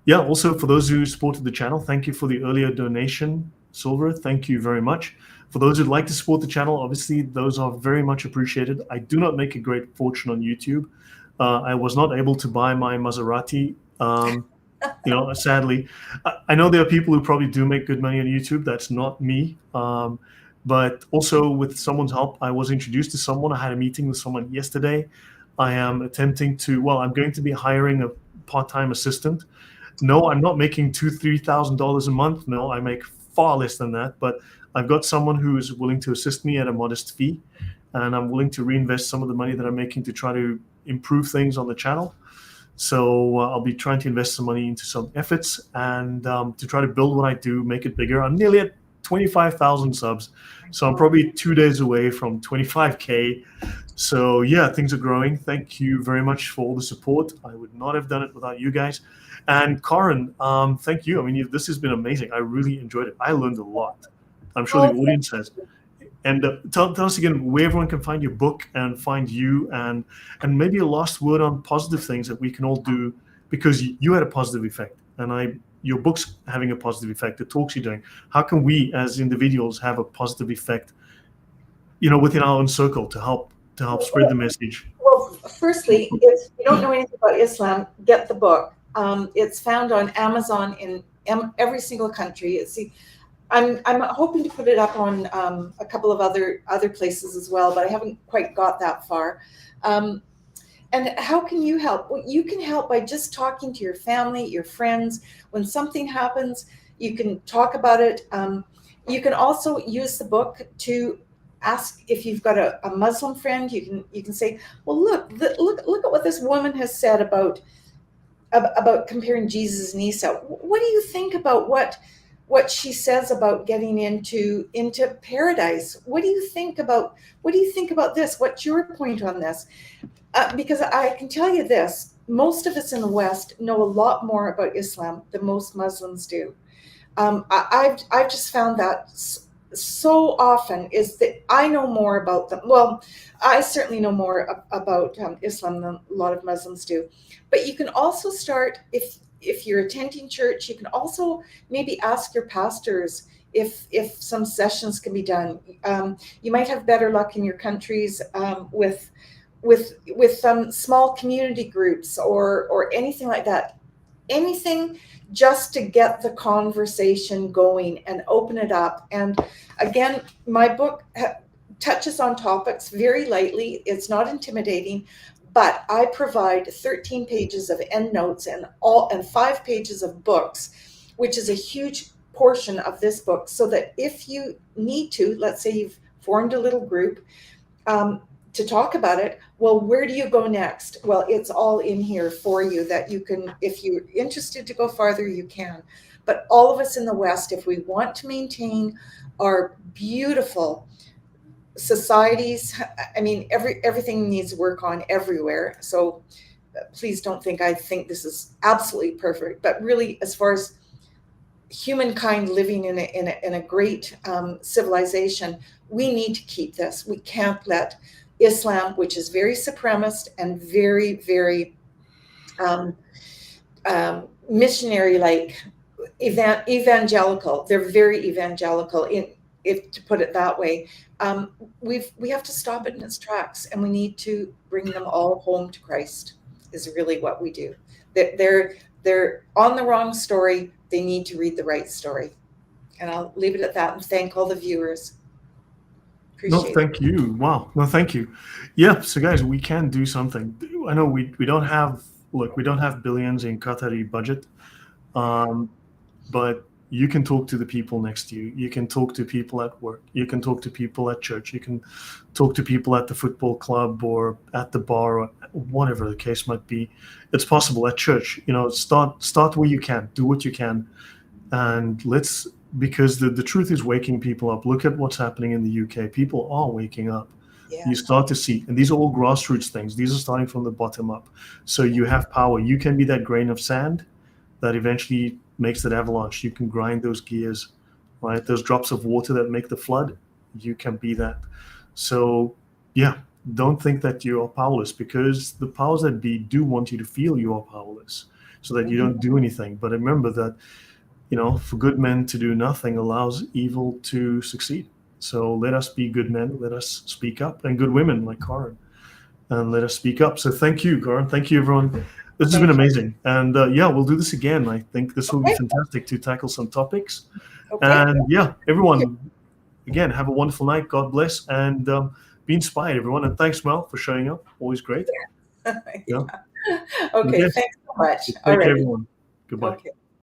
Speaker 1: yeah, also for those who supported the channel, thank you for the earlier donation, Silver. Thank you very much. For those who'd like to support the channel, obviously those are very much appreciated. I do not make a great fortune on YouTube. I was not able to buy my Maserati. Sadly, I know there are people who probably do make good money on YouTube. That's not me. But also with someone's help, I was introduced to someone. I had a meeting with someone yesterday. I am attempting to, well, I'm going to be hiring a part-time assistant. No, I'm not making $2,000-3,000 a month. No, I make far less than that. But I've got someone who is willing to assist me at a modest fee, and I'm willing to reinvest some of the money that I'm making to try to improve things on the channel. So I'll be trying to invest some money into some efforts and to try to build what I do, make it bigger. I'm nearly at 25,000 subs, so I'm probably 2 days away from 25K. So yeah, things are growing. Thank you very much for all the support. I would not have done it without you guys. And Karen, thank you. I mean, this has been amazing. I really enjoyed it. I learned a lot. I'm sure the
Speaker 2: Oh,
Speaker 1: audience has. And tell us again where everyone can find your book and find you, and maybe a last word on positive things that we can all do, because you had a positive effect, and your book's having a positive effect. The talks you're doing. How can we as individuals have a positive effect, within our own circle to help spread the message?
Speaker 2: well, firstly, if you don't know anything about Islam, get the book. It's found on Amazon in every single country. I'm hoping to put it up on a couple of other places as well, but I haven't quite got that far. And how can you help? Well, you can help by just talking to your family, your friends. When something happens, you can talk about it. You can also use the book to ask if you've got a Muslim friend. You can say, well, look at what this woman has said about comparing Jesus and Isa. What do you think about what she says about getting into paradise? What do you think about this? What's your point on this? Because I can tell you this: most of us in the West know a lot more about Islam than most Muslims do. I've just found that so often is that I know more about them. Well, I certainly know more about Islam than a lot of Muslims do. But you can also start, if you're attending church, you can also maybe ask your pastors if some sessions can be done. You might have better luck in your countries with some small community groups or anything like that. Anything just to get the conversation going and open it up. And again, my book touches on topics very lightly. It's not intimidating, but I provide 13 pages of endnotes and 5 pages of books, which is a huge portion of this book, so that if you need to, let's say you've formed a little group to talk about it, well, where do you go next? Well, it's all in here for you, that you can, if you're interested to go farther, you can. But all of us in the West, if we want to maintain our beautiful societies, I mean, everything needs work on everywhere. So please don't think I think this is absolutely perfect, but really, as far as humankind living in a great civilization, we need to keep this. We can't let Islam, which is very supremacist and very, very missionary-like, evangelical. They're very evangelical, if to put it that way. We have to stop it in its tracks, and we need to bring them all home to Christ. Is really what we do. They're on the wrong story. They need to read the right story. And I'll leave it at that and thank all the viewers.
Speaker 1: No, thank you. Wow. No, thank you. Yeah. So guys, we can do something. I know we don't have, we don't have billions in Qatari budget, but you can talk to the people next to you. You can talk to people at work. You can talk to people at church. You can talk to people at the football club or at the bar or whatever the case might be. It's possible at church. Start where you can. Do what you can, and because the truth is waking people up. Look at what's happening in the UK. People are waking up. Yeah. You start to see, and these are all grassroots things. These are starting from the bottom up. So you have power. You can be that grain of sand that eventually makes that avalanche. You can grind those gears, right? Those drops of water that make the flood. You can be that. So yeah, don't think that you are powerless, because the powers that be do want you to feel you are powerless so that you don't do anything. But remember that, for good men to do nothing allows evil to succeed. So let us be good men. Let us speak up, and good women like Karen, and let us speak up. So thank you, Karen. Thank you, everyone. This has been amazing. And yeah, we'll do this again. I think this will be fantastic to tackle some topics. And yeah, everyone, again, have a wonderful night. God bless, and be inspired, everyone. And thanks, Mel, for showing up. Always great.
Speaker 2: Yeah. Okay, thanks so much.
Speaker 1: Take care, everyone. Goodbye.
Speaker 2: Okay.